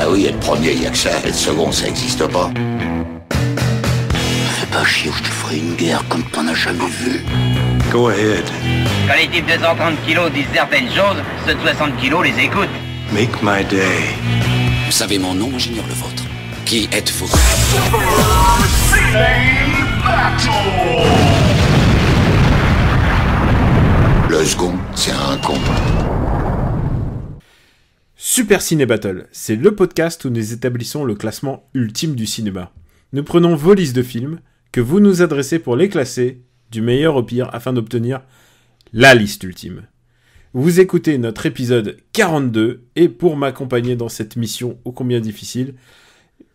Bah oui, être premier, y a que ça. Être second, ça existe pas. Fais pas chier ou je te ferai une guerre comme t'en as jamais vu. Go ahead. Quand les types de 130 kilos disent certaines choses, ceux de 60 kilos les écoutent. Make my day. Vous savez mon nom, j'ignore le vôtre. Qui êtes-vous? Le second, c'est un con. Super Ciné Battle, c'est le podcast où nous établissons le classement ultime du cinéma. Nous prenons vos listes de films que vous nous adressez pour les classer du meilleur au pire afin d'obtenir la liste ultime. Vous écoutez notre épisode 42 et pour m'accompagner dans cette mission ô combien difficile,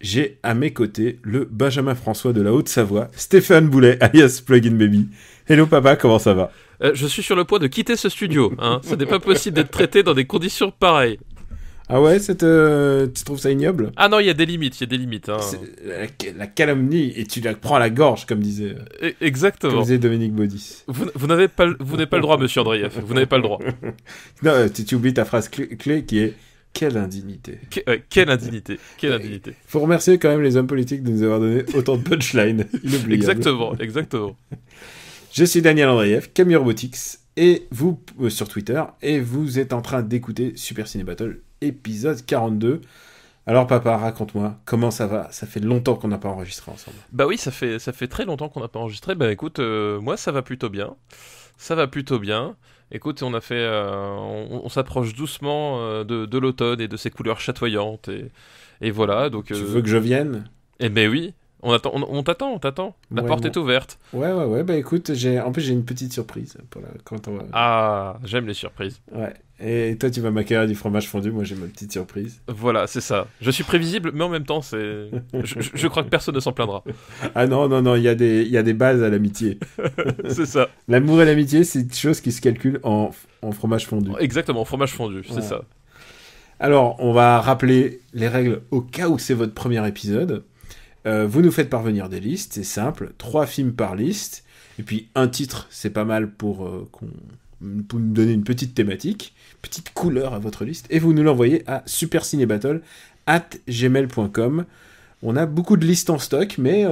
j'ai à mes côtés le Benjamin François de la Haute-Savoie, Stéphane Boulet alias Plugin Baby. Hello papa, comment ça va? Je suis sur le point de quitter ce studio. Ce n'est pas possible d'être traité dans des conditions pareilles. Ah ouais, tu trouves ça ignoble? Ah non, il y a des limites, La calomnie, et tu la prends à la gorge, comme disait, Exactement. Comme disait Dominique Baudis. Vous n'avez pas le droit, monsieur Andreev. Vous n'avez pas le droit. Non, tu oublies ta phrase clé qui est « Quelle indignité ». Quelle indignité. Quelle indignité. Faut remercier quand même les hommes politiques de nous avoir donné autant de punchlines. Inoubliable. Exactement. Je suis Daniel Andreev, Camille Robotics, et vous, sur Twitter, et vous êtes en train d'écouter Super Ciné Battle, épisode 42. Alors papa, raconte-moi, comment ça va? Ça fait longtemps qu'on n'a pas enregistré ensemble. Bah oui, ça fait très longtemps qu'on n'a pas enregistré. Bah écoute, moi ça va plutôt bien. Écoute, on s'approche doucement de l'automne et de ses couleurs chatoyantes, et voilà. Donc, tu veux que je vienne? Eh ben oui. On t'attend. La porte est ouverte. Ouais. Bah écoute, j'ai une petite surprise quand on va... Ah, j'aime les surprises. Ouais. Et toi, tu vas m'accueillir du fromage fondu. Moi, j'ai ma petite surprise. Voilà, c'est ça. Je suis prévisible, mais en même temps, je crois que personne ne s'en plaindra. Ah non. Il y a des bases à l'amitié. C'est ça. L'amour et l'amitié, c'est une chose qui se calcule en fromage fondu. Exactement, fromage fondu, c'est ça. Alors, on va rappeler les règles au cas où c'est votre premier épisode. Vous nous faites parvenir des listes, c'est simple, 3 films par liste, et puis un titre, c'est pas mal pour nous donner une petite thématique, petite couleur à votre liste, et vous nous l'envoyez à supercinébattle@gmail.com. On a beaucoup de listes en stock, mais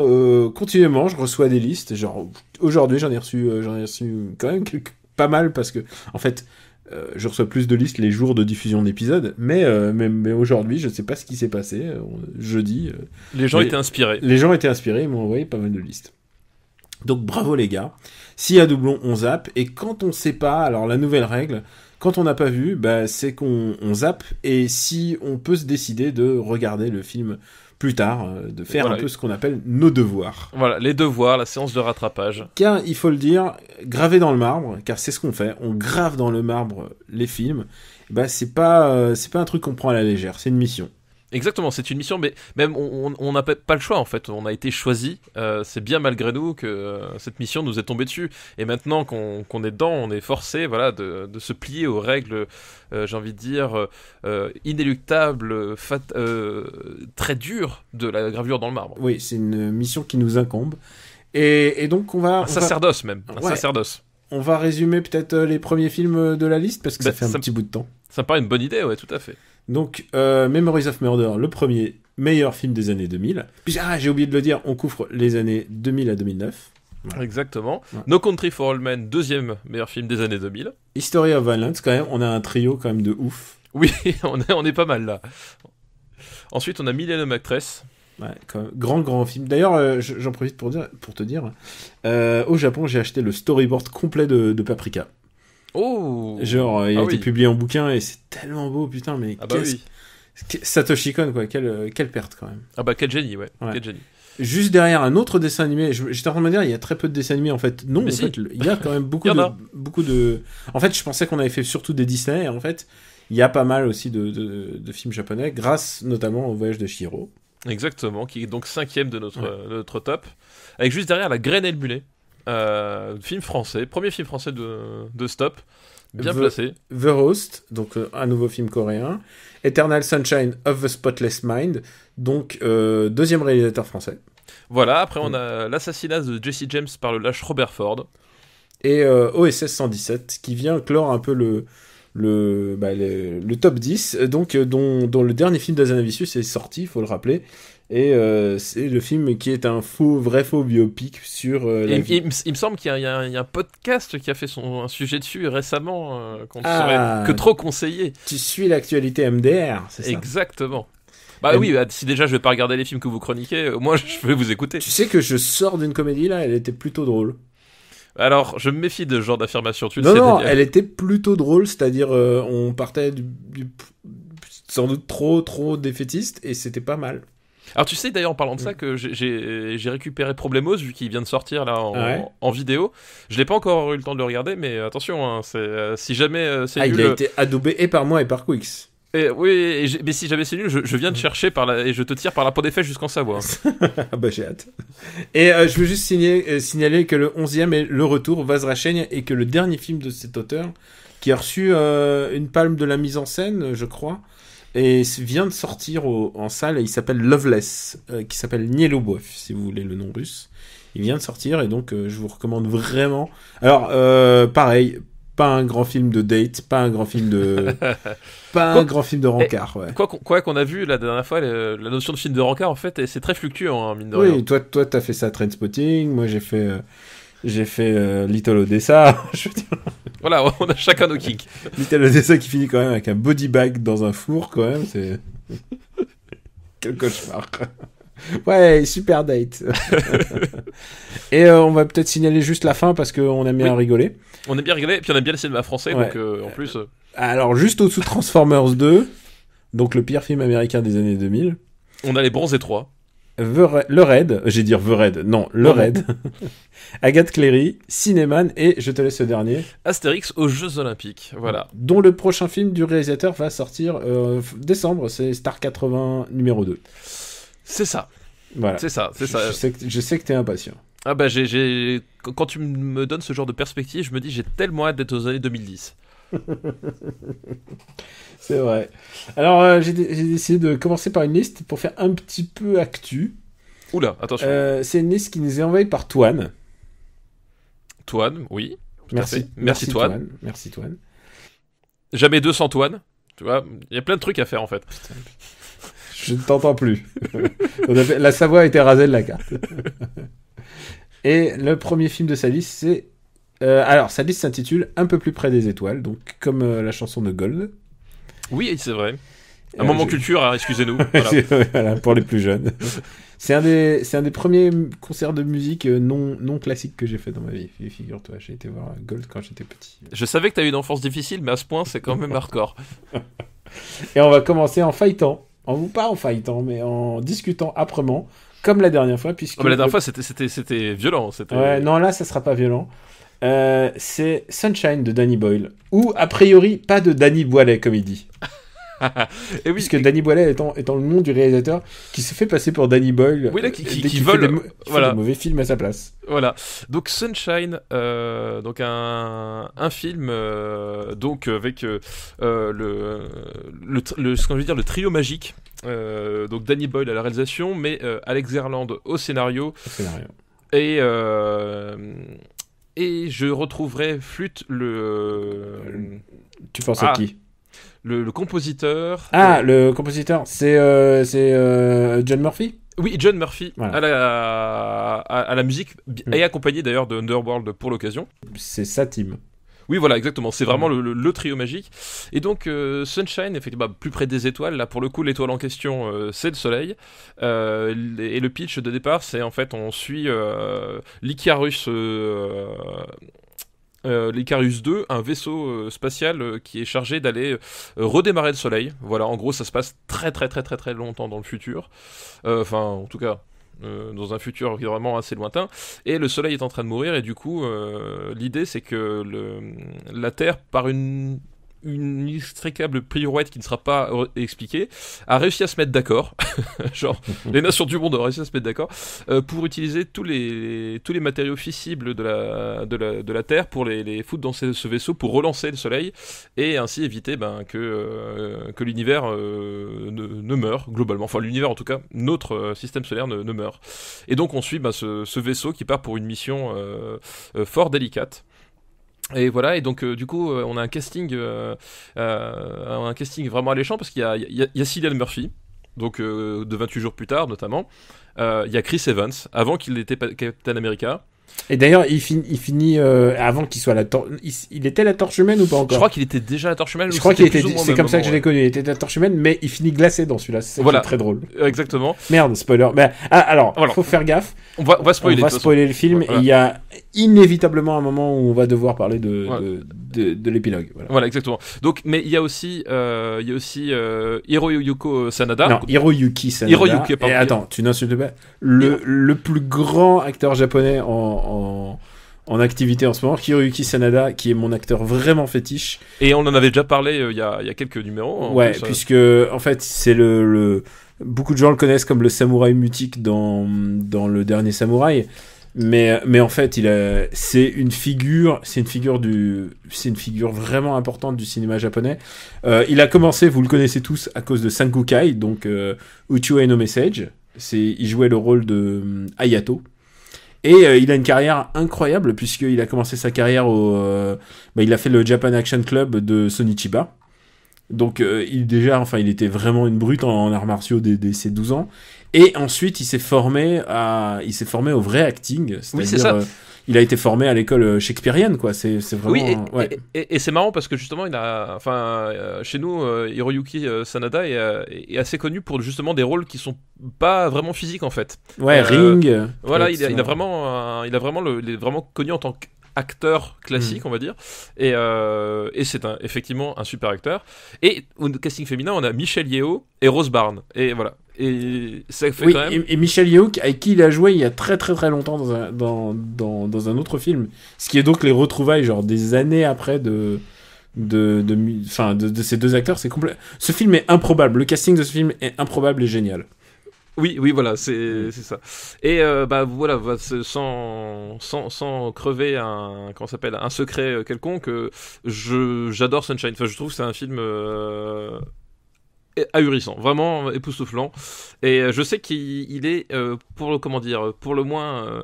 continuellement, je reçois des listes, genre aujourd'hui j'en ai reçu quand même pas mal, parce que, en fait, je reçois plus de listes les jours de diffusion d'épisodes, mais aujourd'hui, je sais pas ce qui s'est passé, jeudi. Les gens étaient inspirés. Les gens étaient inspirés, ils m'ont envoyé pas mal de listes. Donc bravo les gars. S'il y a doublon, on zappe, et quand on sait pas, alors la nouvelle règle, quand on n'a pas vu, bah, c'est qu'on zappe, et si on peut se décider de regarder le film plus tard, de faire un peu ce qu'on appelle nos devoirs. Voilà, les devoirs, la séance de rattrapage. Car, il faut le dire, graver dans le marbre, car c'est ce qu'on fait, on grave dans le marbre les films, bah c'est pas un truc qu'on prend à la légère, c'est une mission. Exactement, c'est une mission, mais même on n'a pas le choix en fait, on a été choisi, c'est bien malgré nous que cette mission nous est tombée dessus, et maintenant qu'on est dedans, on est forcé de se plier aux règles, j'ai envie de dire, inéluctables, très dures de la gravure dans le marbre. Oui, c'est une mission qui nous incombe, et donc on va... sacerdoce même, sacerdoce. On va résumer peut-être les premiers films de la liste, parce que ça fait un petit bout de temps. Ça me paraît une bonne idée, ouais, tout à fait. Donc, Memories of Murder, le premier meilleur film des années 2000. Puis, j'ai oublié de le dire, on couvre les années 2000 à 2009. Voilà. Exactement. Ouais. No Country for Old Men, deuxième meilleur film des années 2000. History of Violence, quand même, on a un trio quand même de ouf. Oui, on est pas mal là. Ensuite, on a Millennium Actress. Ouais, quand même, grand film. D'ailleurs, j'en profite pour te dire, au Japon, j'ai acheté le storyboard complet de Paprika. Oh. Genre, il a été publié en bouquin et c'est tellement beau, putain, mais Satoshi Kon, quoi, quelle perte quand même. Ah bah quel génie, ouais. Quel génie. Juste derrière un autre dessin animé, j'étais en train de me dire, il y a très peu de dessins animés en fait. Non, mais en fait, il y a quand même beaucoup de... En fait, je pensais qu'on avait fait surtout des Disney, et en fait, il y a pas mal aussi de films japonais, grâce notamment au Voyage de Chihiro. Exactement, qui est donc 5ème de notre top, avec juste derrière La Graine et le Mulet. Film français, premier film français de Stop, bien placé. The Host, donc un nouveau film coréen. Eternal Sunshine of the Spotless Mind, donc deuxième réalisateur français. Voilà, après on a l'assassinat de Jesse James par le lâche Robert Ford. Et OSS 117, qui vient clore un peu le top 10, donc dont le dernier film d'Azanavicius est sorti, il faut le rappeler. Et c'est le film qui est un vrai faux biopic sur il me semble qu'il y a un podcast qui a fait un sujet dessus récemment, qu'on ne saurait que trop conseiller. Tu suis l'actualité MDR, c'est ça? Exactement. Bah oui, si déjà je vais pas regarder les films que vous chroniquez, moi je vais vous écouter. Tu sais que je sors d'une comédie là, elle était plutôt drôle. Alors, je me méfie de ce genre d'affirmation, tu le sais. Non, elle était plutôt drôle, c'est-à-dire on partait du sans doute trop défaitiste et c'était pas mal. Alors tu sais d'ailleurs en parlant de ça que j'ai récupéré Problemos vu qu'il vient de sortir là en vidéo. Je l'ai pas encore eu le temps de le regarder, mais attention, hein, si jamais c'est nul. Il a été adoubé et par moi et par Quix. Mais si jamais c'est nul, je viens de chercher et je te tire par la peau des fesses jusqu'en Savoie. Bah j'ai hâte. Et je veux juste signaler que le 11e est le retour, Vazrachenia, et que le dernier film de cet auteur, qui a reçu une palme de la mise en scène, je crois, et vient de sortir en salle, et il s'appelle Loveless, qui s'appelle Nielobov, si vous voulez le nom russe. Il vient de sortir, et donc je vous recommande vraiment. Alors, pareil, pas un grand film de date, pas un grand film de... un grand film de rencard, ouais. Quoi qu'on a vu la dernière fois, la notion de film de rencard, en fait, c'est très fluctuant, hein, mine de rien. Oui, toi t'as fait ça Trainspotting, moi j'ai fait Little Odessa, je veux dire... Voilà, on a chacun nos kinks. Little Odessa qui finit quand même avec un body bag dans un four, quand même, c'est... Quel cauchemar. Ouais, super date. Et on va peut-être signaler juste la fin parce qu'on aime bien rigoler. On aime bien rigoler, et puis on aime bien le cinéma français, donc en plus... Alors, juste au-dessous de Transformers 2, donc le pire film américain des années 2000. On a les Bronzés 3. Le Raid, j'ai dit The Raid, non, Le Raid. Agathe Cléry, Cinéman, et je te laisse le dernier. Astérix aux Jeux Olympiques, voilà. Dont le prochain film du réalisateur va sortir décembre, c'est Star 80 numéro 2. C'est ça. Voilà. C'est ça. Je sais que t'es impatient. Ah bah quand tu me donnes ce genre de perspective, je me dis j'ai tellement hâte d'être aux années 2010. C'est vrai. Alors j'ai décidé de commencer par une liste pour faire un petit peu actu. Oula, attention. C'est une liste qui nous est envoyée par Toine. Toine, oui. Merci Toine. Merci Toine. Jamais 200 Toine. Tu vois, il y a plein de trucs à faire en fait. Putain. Je ne t'entends plus. La Savoie a été rasée de la carte. Et le premier film de sa liste, c'est... alors, sa liste s'intitule Un peu plus près des étoiles, donc comme la chanson de Gold. Oui, c'est vrai. Un moment culture, hein, excusez-nous. Voilà. Voilà, pour les plus jeunes. C'est un des premiers concerts de musique non classiques que j'ai fait dans ma vie. Figure-toi, j'ai été voir Gold quand j'étais petit. Je savais que tu as eu une enfance difficile, mais à ce point, c'est quand même hardcore. Et on va commencer en fightant. Pas en fightant, mais en discutant âprement, comme la dernière fois. Puisque mais la dernière fois, c'était violent. Ouais, non, là, ça sera pas violent. C'est Sunshine de Danny Boyle. Ou, a priori, pas de Danny Boilet, comme il dit. Et oui, puisque Danny Boilet étant le nom du réalisateur qui se fait passer pour Danny Boyle, oui, là, qui vole des mauvais films à sa place. Voilà. Donc Sunshine, donc un film donc avec ce qu'on veut dire le trio magique. Donc Danny Boyle à la réalisation, mais Alex Garland au scénario. Et je retrouverai flûte Tu penses à qui? Le compositeur. Ah, le compositeur, c'est John Murphy. Oui, John Murphy, voilà. à la musique, et accompagné d'ailleurs de Underworld pour l'occasion. C'est sa team. Oui, voilà, exactement. C'est vraiment le trio magique. Et donc, Sunshine, effectivement, plus près des étoiles. Là, pour le coup, l'étoile en question, c'est le soleil. Et le pitch de départ, c'est en fait, on suit l'Icarus... l'Icarus 2, un vaisseau spatial qui est chargé d'aller redémarrer le soleil. Voilà, en gros, ça se passe très très très très très longtemps dans le futur. Enfin, en tout cas, dans un futur vraiment assez lointain. Et le soleil est en train de mourir, et du coup, l'idée c'est que la Terre, par une inextricable pirouette qui ne sera pas expliquée, a réussi à se mettre d'accord, genre les nations du monde ont réussi à se mettre d'accord pour utiliser tous les matériaux fissibles de la Terre pour les foutre dans ce vaisseau pour relancer le soleil et ainsi éviter que l'univers ne meure globalement, enfin l'univers en tout cas, notre système solaire ne meure. Et donc on suit ce vaisseau qui part pour une mission fort délicate. Et voilà, et donc du coup on a un casting vraiment alléchant parce qu'il y a Cillian Murphy, donc de 28 jours plus tard notamment. Il y a Chris Evans, avant qu'il était Captain America. Et d'ailleurs, il finit avant qu'il soit il était la torche humaine ou pas encore? Je crois qu'il était déjà la torche humaine. Je crois qu'il était. C'est comme ça que je l'ai connu. Il était la torche humaine, mais il finit glacé dans celui-là. C'est voilà. très drôle. Exactement. Merde, spoiler. Mais, alors, voilà. Faut faire gaffe. On va spoiler. On va spoiler le film. Voilà. Et il y a inévitablement un moment où on va devoir parler de l'épilogue. Voilà, exactement. Donc, mais il y a aussi Hiroyuki Sanada. Non, Hiroyuki Sanada. Hiroyuki, pardon. Et attends, tu n'insultes pas. Le plus grand acteur japonais en activité en ce moment, Hiroyuki Sanada, qui est mon acteur vraiment fétiche. Et on en avait déjà parlé il y a quelques numéros. Ouais, puisque en fait c'est beaucoup de gens le connaissent comme le samouraï mutique dans le dernier samouraï, mais en fait c'est une figure vraiment importante du cinéma japonais. Il a commencé, vous le connaissez tous, à cause de Sankukai, donc Uchiwa no Message. Il jouait le rôle de Hayato. Et il a une carrière incroyable puisqu'il a commencé sa carrière il a fait le Japan Action Club de Sonichiba. Donc il était vraiment une brute en arts martiaux dès ses 12 ans. Et ensuite il s'est formé au vrai acting. Oui, c'est ça. Il a été formé à l'école shakespearienne, quoi. C'est vraiment. Oui, et c'est marrant parce que justement, chez nous, Hiroyuki Sanada est assez connu pour justement des rôles qui sont pas vraiment physiques en fait. Ouais, Ring. Voilà, il est vraiment connu en tant qu'acteur classique, on va dire. Et c'est effectivement un super acteur. Et au casting féminin, on a Michelle Yeoh et Rose Byrne. Et voilà. Et ça fait quand même... et Michelle Yeoh, avec qui il a joué il y a très très très longtemps dans un autre film, ce qui est donc les retrouvailles genre des années après de ces deux acteurs. Ce film est improbable, le casting de ce film est improbable et génial. Oui, voilà, c'est ça. Et voilà, sans crever un secret quelconque, j'adore Sunshine. Enfin, je trouve que c'est un film ahurissant, vraiment époustouflant. Et je sais qu'il est pour le moins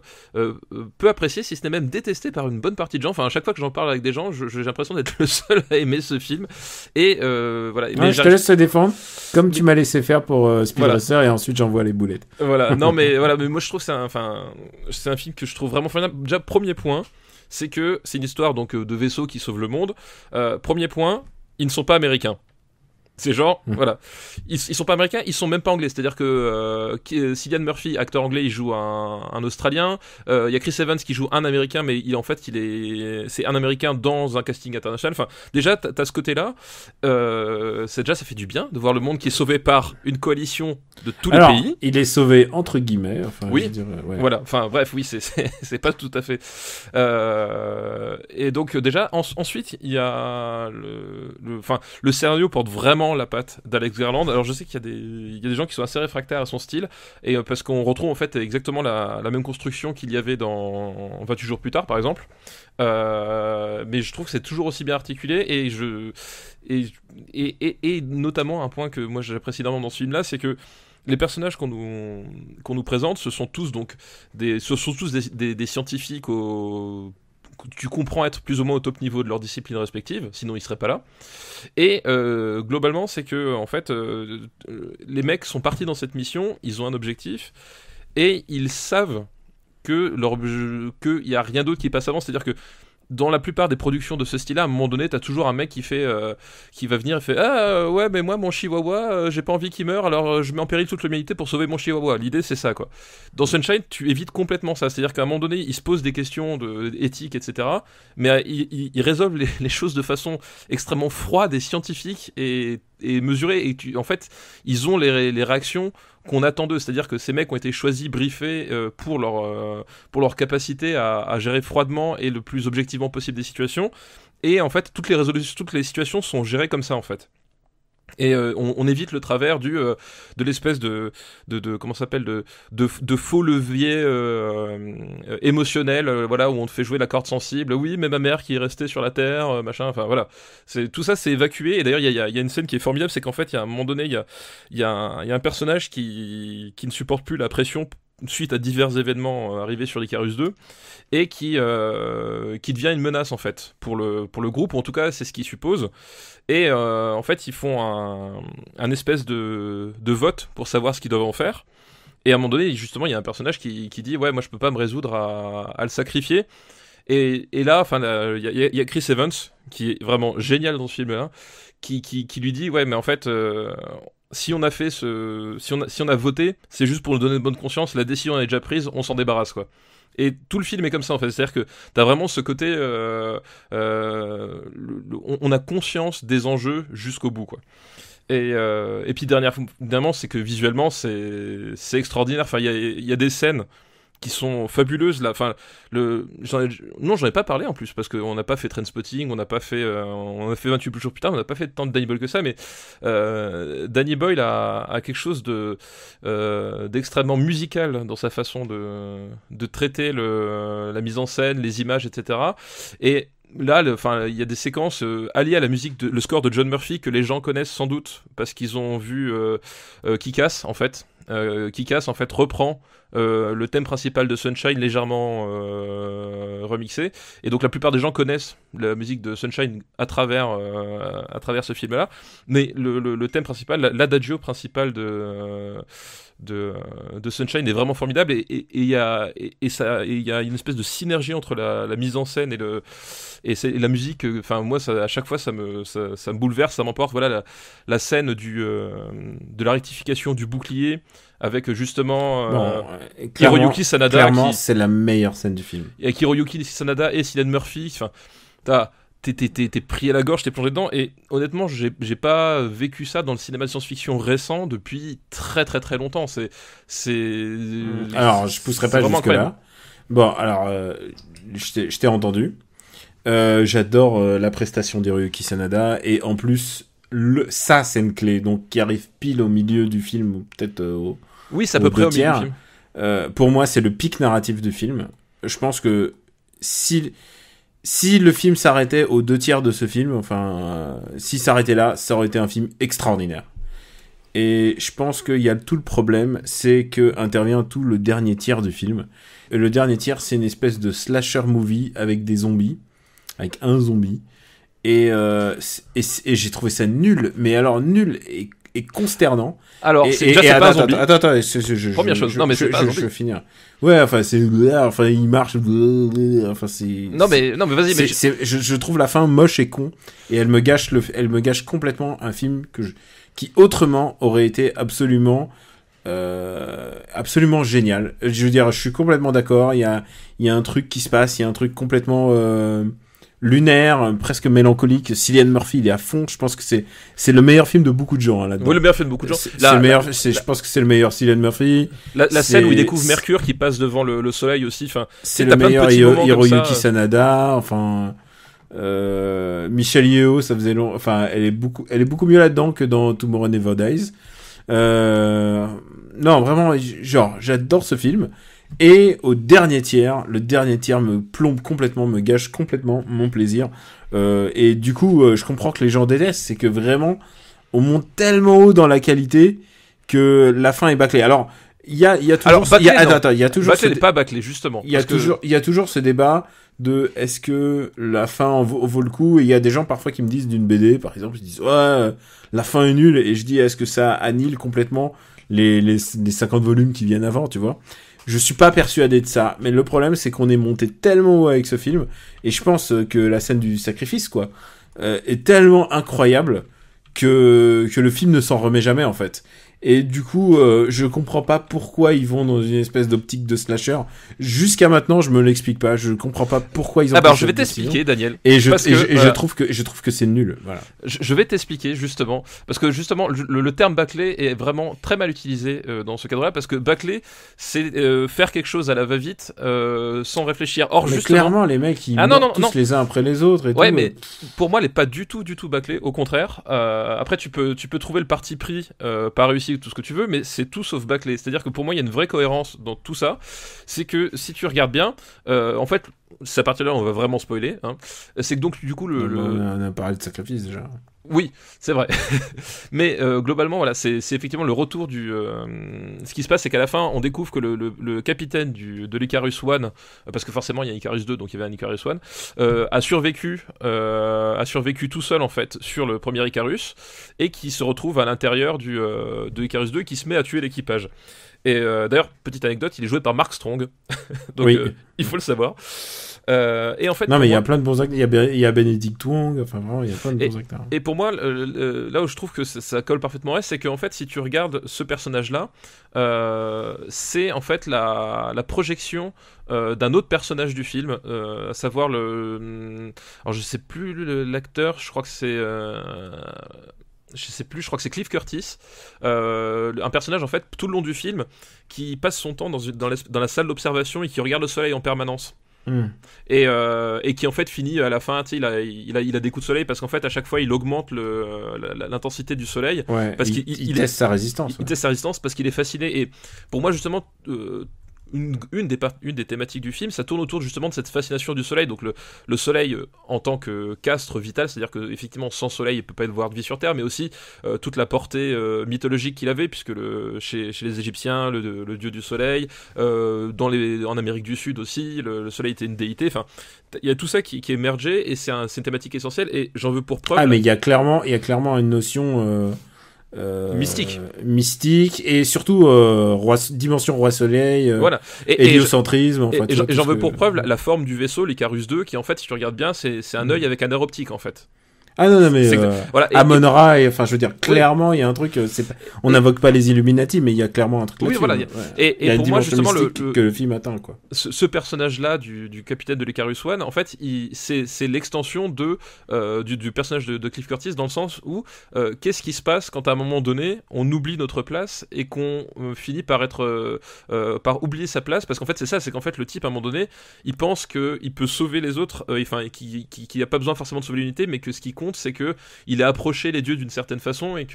peu apprécié, si ce n'est même détesté par une bonne partie de gens. Enfin, à chaque fois que j'en parle avec des gens, j'ai l'impression d'être le seul à aimer ce film. Et voilà. Mais je te laisse te défendre, comme tu m'as laissé faire pour Speed Racer, et ensuite j'envoie les boulettes. Voilà. Non, mais voilà. Mais moi, je trouve que c'est un film que je trouve vraiment formidable. Déjà, premier point, c'est que c'est une histoire donc de vaisseaux qui sauvent le monde. Premier point, ils ne sont pas américains. C'est genre, voilà. Ils sont pas américains, ils sont même pas anglais. C'est-à-dire que Cillian Murphy, acteur anglais, il joue un Australien. Il y a Chris Evans qui joue un Américain, mais c'est un Américain dans un casting international. Enfin, déjà, t'as ce côté-là. Ça fait du bien de voir le monde qui est sauvé par une coalition de tous les pays. Il est sauvé entre guillemets. Enfin, oui. Je veux dire, ouais. Voilà. Enfin, bref, oui, c'est pas tout à fait. Et donc déjà, ensuite, il y a le scénario porte vraiment la patte d'Alex Garland. Alors je sais qu'il y a des gens qui sont assez réfractaires à son style, et parce qu'on retrouve en fait exactement la même construction qu'il y avait dans 28 jours plus tard par exemple, mais je trouve que c'est toujours aussi bien articulé, et notamment un point que moi j'apprécie énormément dans ce film là, c'est que les personnages qu'on nous présente, ce sont tous des scientifiques tu comprends être plus ou moins au top niveau de leur discipline respective, sinon ils seraient pas là. Et globalement, c'est que en fait, les mecs sont partis dans cette mission, ils ont un objectif, et ils savent qu'il y a rien d'autre qui passe avant. C'est-à-dire que dans la plupart des productions de ce style-là, à un moment donné, t'as toujours un mec qui va venir et fait ouais, mais moi mon chihuahua, j'ai pas envie qu'il meure, alors je mets en péril toute l'humanité pour sauver mon chihuahua. L'idée c'est ça, quoi. Dans Sunshine, tu évites complètement ça. C'est-à-dire qu'à un moment donné, ils se posent des questions éthiques, etc. Mais ils résolvent les choses de façon extrêmement froide et scientifique et mesurée. Et en fait, ils ont les réactions qu'on attend d'eux, c'est-à-dire que ces mecs ont été choisis, briefés pour leur capacité à gérer froidement et le plus objectivement possible des situations, et en fait toutes les situations sont gérées comme ça en fait. Et on évite le travers de l'espèce de comment ça s'appelle de faux levier émotionnel, voilà, où on te fait jouer la corde sensible. Oui, mais ma mère qui est restée sur la terre, machin. Enfin voilà, tout ça c'est évacué. Et d'ailleurs il y a une scène qui est formidable, c'est qu'en fait il y a un moment donné il y a un personnage qui ne supporte plus la pression suite à divers événements arrivés sur l'Icarus 2, et qui devient une menace en fait pour le groupe, ou en tout cas c'est ce qu'ils supposent. Et en fait ils font un espèce de vote pour savoir ce qu'ils doivent en faire. Et à un moment donné, justement, il y a un personnage qui dit ouais, moi je peux pas me résoudre à le sacrifier. Et là, enfin, il y a Chris Evans qui est vraiment génial dans ce film-là, qui lui dit ouais, mais en fait, si on a fait si on a voté, c'est juste pour nous donner de bonne conscience. La décision est déjà prise, on s'en débarrasse quoi. Et tout le film est comme ça en fait, c'est-à-dire que t'as vraiment ce côté, on a conscience des enjeux jusqu'au bout quoi. Et puis dernièrement, c'est que visuellement c'est extraordinaire. Enfin, il y a des scènes qui sont fabuleuses là. Enfin, j'en ai pas parlé en plus parce qu'on n'a pas fait Trainspotting, on a fait 28 jours plus tard, on n'a pas fait tant de Danny Boyle que ça, mais Danny Boyle a quelque chose d'extrêmement musical dans sa façon de traiter la mise en scène, les images, etc. Et là, il y a des séquences alliées à la musique, le score de John Murphy que les gens connaissent sans doute parce qu'ils ont vu Kick-Ass en fait. Kick-Ass en fait reprend le thème principal de Sunshine légèrement remixé, et donc la plupart des gens connaissent la musique de Sunshine à travers ce film-là. Mais le thème principal, l'adagio principal de Sunshine est vraiment formidable, et il y a une espèce de synergie entre la mise en scène et la musique. Enfin moi à chaque fois ça me bouleverse, ça m'emporte. Voilà la scène de la rectification du bouclier avec justement Hiroyuki Sanada. Clairement, c'est la meilleure scène du film. Avec Hiroyuki Sanada et Cillian Murphy. Enfin, t'es pris à la gorge, t'es plongé dedans. Et honnêtement, j'ai pas vécu ça dans le cinéma de science-fiction récent depuis très très très longtemps. Alors, je pousserai pas jusque là. Bon, alors, je t'ai entendu. J'adore la prestation d'Hiroyuki Sanada, et en plus sa scène clé, donc qui arrive pile au milieu du film, ou peut-être oui, c'est à peu près au milieu du film. Pour moi, c'est le pic narratif du film. Je pense que si le film s'arrêtait aux 2/3 de ce film, enfin, s'il s'arrêtait là, ça aurait été un film extraordinaire. Et je pense qu'il y a tout le problème, c'est que intervient tout le dernier tiers du film. Et le dernier tiers, c'est une espèce de slasher movie avec des zombies, avec un zombie. Et j'ai trouvé ça nul, mais alors nul et consternant. Alors, c'est pas un zombie. Attends, première chose, non mais c'est pas un zombie. Je vais finir. Ouais, enfin il marche. Enfin c'est. Non mais vas-y. Je trouve la fin moche et con, et elle me gâche complètement un film qui autrement aurait été absolument génial. Je veux dire, je suis complètement d'accord. Il y a un truc qui se passe, il y a un truc complètement lunaire, presque mélancolique. Cillian Murphy, il est à fond. Je pense que c'est le meilleur film de beaucoup de gens là-dedans. Oui, le meilleur film de beaucoup de gens. C'est le meilleur. Je pense que c'est le meilleur Cillian Murphy. La scène où il découvre Mercure qui passe devant le soleil aussi. Enfin, c'est le meilleur Hiroyuki Sanada. Enfin, Michelle Yeoh, ça faisait long. Enfin, elle est beaucoup mieux là-dedans que dans Tomorrow Never Dies. Non, vraiment, genre, j'adore ce film. Et au dernier tiers, le dernier tiers me plombe complètement, me gâche complètement mon plaisir. Et du coup, je comprends que les gens détestent, c'est que vraiment, on monte tellement haut dans la qualité que la fin est bâclée. Alors, il y a toujours... Alors, bâclé, il y a toujours... Bâclé n'est pas bâclé, justement. Il y a toujours ce débat de est-ce que la fin vaut le coup. Et il y a des gens parfois qui me disent d'une BD, par exemple, ils disent ouais, la fin est nulle. Et je dis est-ce que ça annule complètement les 50 volumes qui viennent avant, tu vois. Je suis pas persuadé de ça, mais le problème c'est qu'on est monté tellement haut avec ce film, et je pense que la scène du sacrifice, quoi, est tellement incroyable que le film ne s'en remet jamais en fait. Et du coup, je comprends pas pourquoi ils vont dans une espèce d'optique de slasher. Jusqu'à maintenant, je me l'explique pas. Je comprends pas pourquoi ils ont. Alors, je vais t'expliquer, Daniel. Et je trouve que c'est nul. Voilà. Je vais t'expliquer justement, parce que justement, le terme bâclé est vraiment très mal utilisé dans ce cadre-là, parce que bâclé, c'est faire quelque chose à la va-vite sans réfléchir. Or, mais justement, clairement, les mecs, ils meurent tous les uns après les autres. Et ouais, tout. mais pour moi, elle est pas du tout bâclé. Au contraire. Après, tu peux trouver le parti pris, pas réussi, tout ce que tu veux, mais c'est tout sauf bâclé. C'est-à-dire que pour moi, il y a une vraie cohérence dans tout ça. C'est que si tu regardes bien, en fait, c'est à partir de là on va vraiment spoiler, hein. C'est que donc du coup On a parlé de sacrifice déjà. Oui, c'est vrai. Mais globalement, voilà, c'est effectivement le retour du. Ce qui se passe, c'est qu'à la fin, on découvre que le capitaine de l'Icarus One, parce que forcément il y a Icarus 2, donc il y avait un Icarus One, a survécu tout seul en fait sur le premier Icarus, et qui se retrouve à l'intérieur de Icarus 2, qui se met à tuer l'équipage. Et d'ailleurs, petite anecdote, il est joué par Mark Strong, donc Oui. il faut le savoir. Et en fait, Non, mais il y moi, a plein de bons acteurs. Il y a Benedict Wong, enfin vraiment, il y a plein de bons acteurs. Et pour moi, là où je trouve que ça colle parfaitement, c'est qu'en fait, si tu regardes ce personnage-là, c'est en fait la projection d'un autre personnage du film, à savoir alors je sais plus l'acteur, je crois que c'est. Je sais plus, je crois que c'est Cliff Curtis, un personnage en fait tout le long du film qui passe son temps dans la salle d'observation et qui regarde le soleil en permanence. Et qui en fait finit à la fin, tu sais, il a des coups de soleil parce qu'en fait à chaque fois il augmente l'intensité du soleil, parce il teste sa résistance. Il teste sa résistance parce qu'il est fasciné. Et pour moi justement, une des thématiques du film, ça tourne autour justement de cette fascination du soleil. Donc le soleil en tant que castre vital, c'est-à-dire que effectivement sans soleil il peut pas y avoir de vie sur Terre, mais aussi toute la portée mythologique qu'il avait, puisque chez les Égyptiens le dieu du soleil, en Amérique du Sud aussi le soleil était une déité. Enfin, il y a tout ça qui est émergé, et c'est une thématique essentielle, et j'en veux pour preuve. Ah, mais il y a clairement une notion mystique, et surtout dimension roi soleil, voilà. héliocentrisme, enfin, et j'en veux pour preuve la forme du vaisseau, l'Icarus 2, qui en fait, si tu regardes bien, c'est un œil avec un nerf optique en fait. Ah non, mais voilà, Amon-Ra, enfin je veux dire, clairement il y a un truc, on n'invoque pas les Illuminati, mais il y a clairement un truc là-dessus. Oui, voilà. Il y a pour une moi dimension justement mystique que le film atteint, quoi. Ce personnage-là du capitaine de l'Icarus One, en fait, c'est l'extension du personnage de Cliff Curtis, dans le sens où qu'est-ce qui se passe quand à un moment donné on oublie notre place et qu'on finit par par oublier sa place, parce qu'en fait c'est qu'en fait le type à un moment donné il pense qu'il peut sauver les autres, enfin qu'il n'a pas besoin forcément de sauver l'unité, mais que ce qui compte c'est que il a approché les dieux d'une certaine façon, et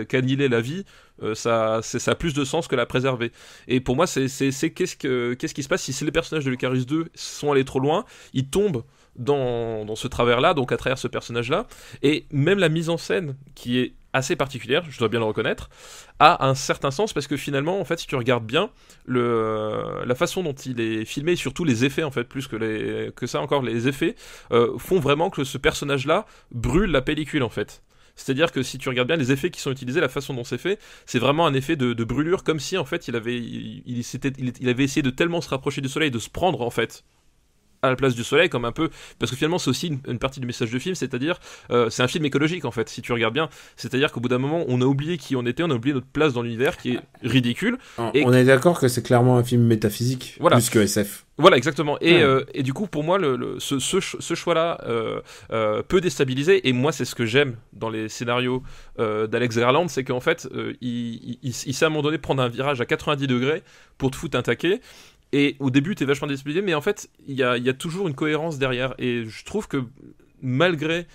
qu'annihiler la vie, ça a plus de sens que la préserver. Et pour moi c'est qu'est-ce qui se passe si les personnages de l'Icarus 2 sont allés trop loin, ils tombent dans ce travers-là, donc à travers ce personnage-là. Et même la mise en scène, qui est assez particulière, je dois bien le reconnaître, a un certain sens, parce que finalement, en fait, si tu regardes bien la façon dont il est filmé, et surtout les effets, en fait, plus que ça encore, les effets font vraiment que ce personnage-là brûle la pellicule, en fait. C'est-à-dire que si tu regardes bien les effets qui sont utilisés, la façon dont c'est fait, c'est vraiment un effet de brûlure, comme si en fait il avait essayé de tellement se rapprocher du soleil, de se prendre en fait à la place du soleil, comme un peu, parce que finalement c'est aussi une partie du message du film, c'est-à-dire c'est un film écologique en fait, si tu regardes bien, c'est-à-dire qu'au bout d'un moment on a oublié qui on était, on a oublié notre place dans l'univers, qui est ridicule. On est d'accord que c'est clairement un film métaphysique, voilà, plus que SF. Voilà, exactement. Et du coup, pour moi, ce choix-là peut déstabiliser. Et moi, c'est ce que j'aime dans les scénarios d'Alex Garland, c'est qu'en fait, il sait à un moment donné prendre un virage à 90 degrés pour te foutre un taquet. Et au début, t'es vachement déstabilisé, mais en fait, il y a toujours une cohérence derrière. Et je trouve que malgré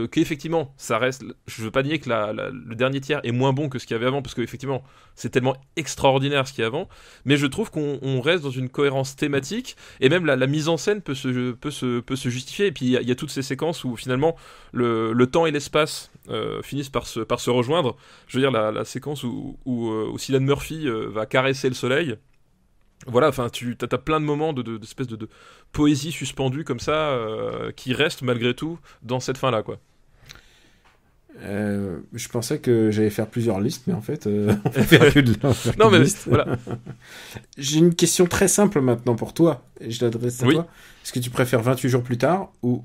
qu'effectivement, ça reste, je veux pas nier que le dernier tiers est moins bon que ce qu'il y avait avant, parce qu'effectivement, c'est tellement extraordinaire ce qu'il y a avant, mais je trouve qu'on reste dans une cohérence thématique, et même la mise en scène peut se justifier. Et puis il y a toutes ces séquences où finalement le temps et l'espace finissent par se rejoindre. Je veux dire, la séquence où Cillian Murphy va caresser le soleil. Voilà, enfin, t'as plein de moments d'espèce de poésie suspendue comme ça, qui reste malgré tout dans cette fin-là, quoi. Je pensais que j'allais faire plusieurs listes, mais en fait, on va faire que de liste. Voilà. J'ai une question très simple maintenant pour toi, et je l'adresse à toi. Est-ce que tu préfères 28 jours plus tard ou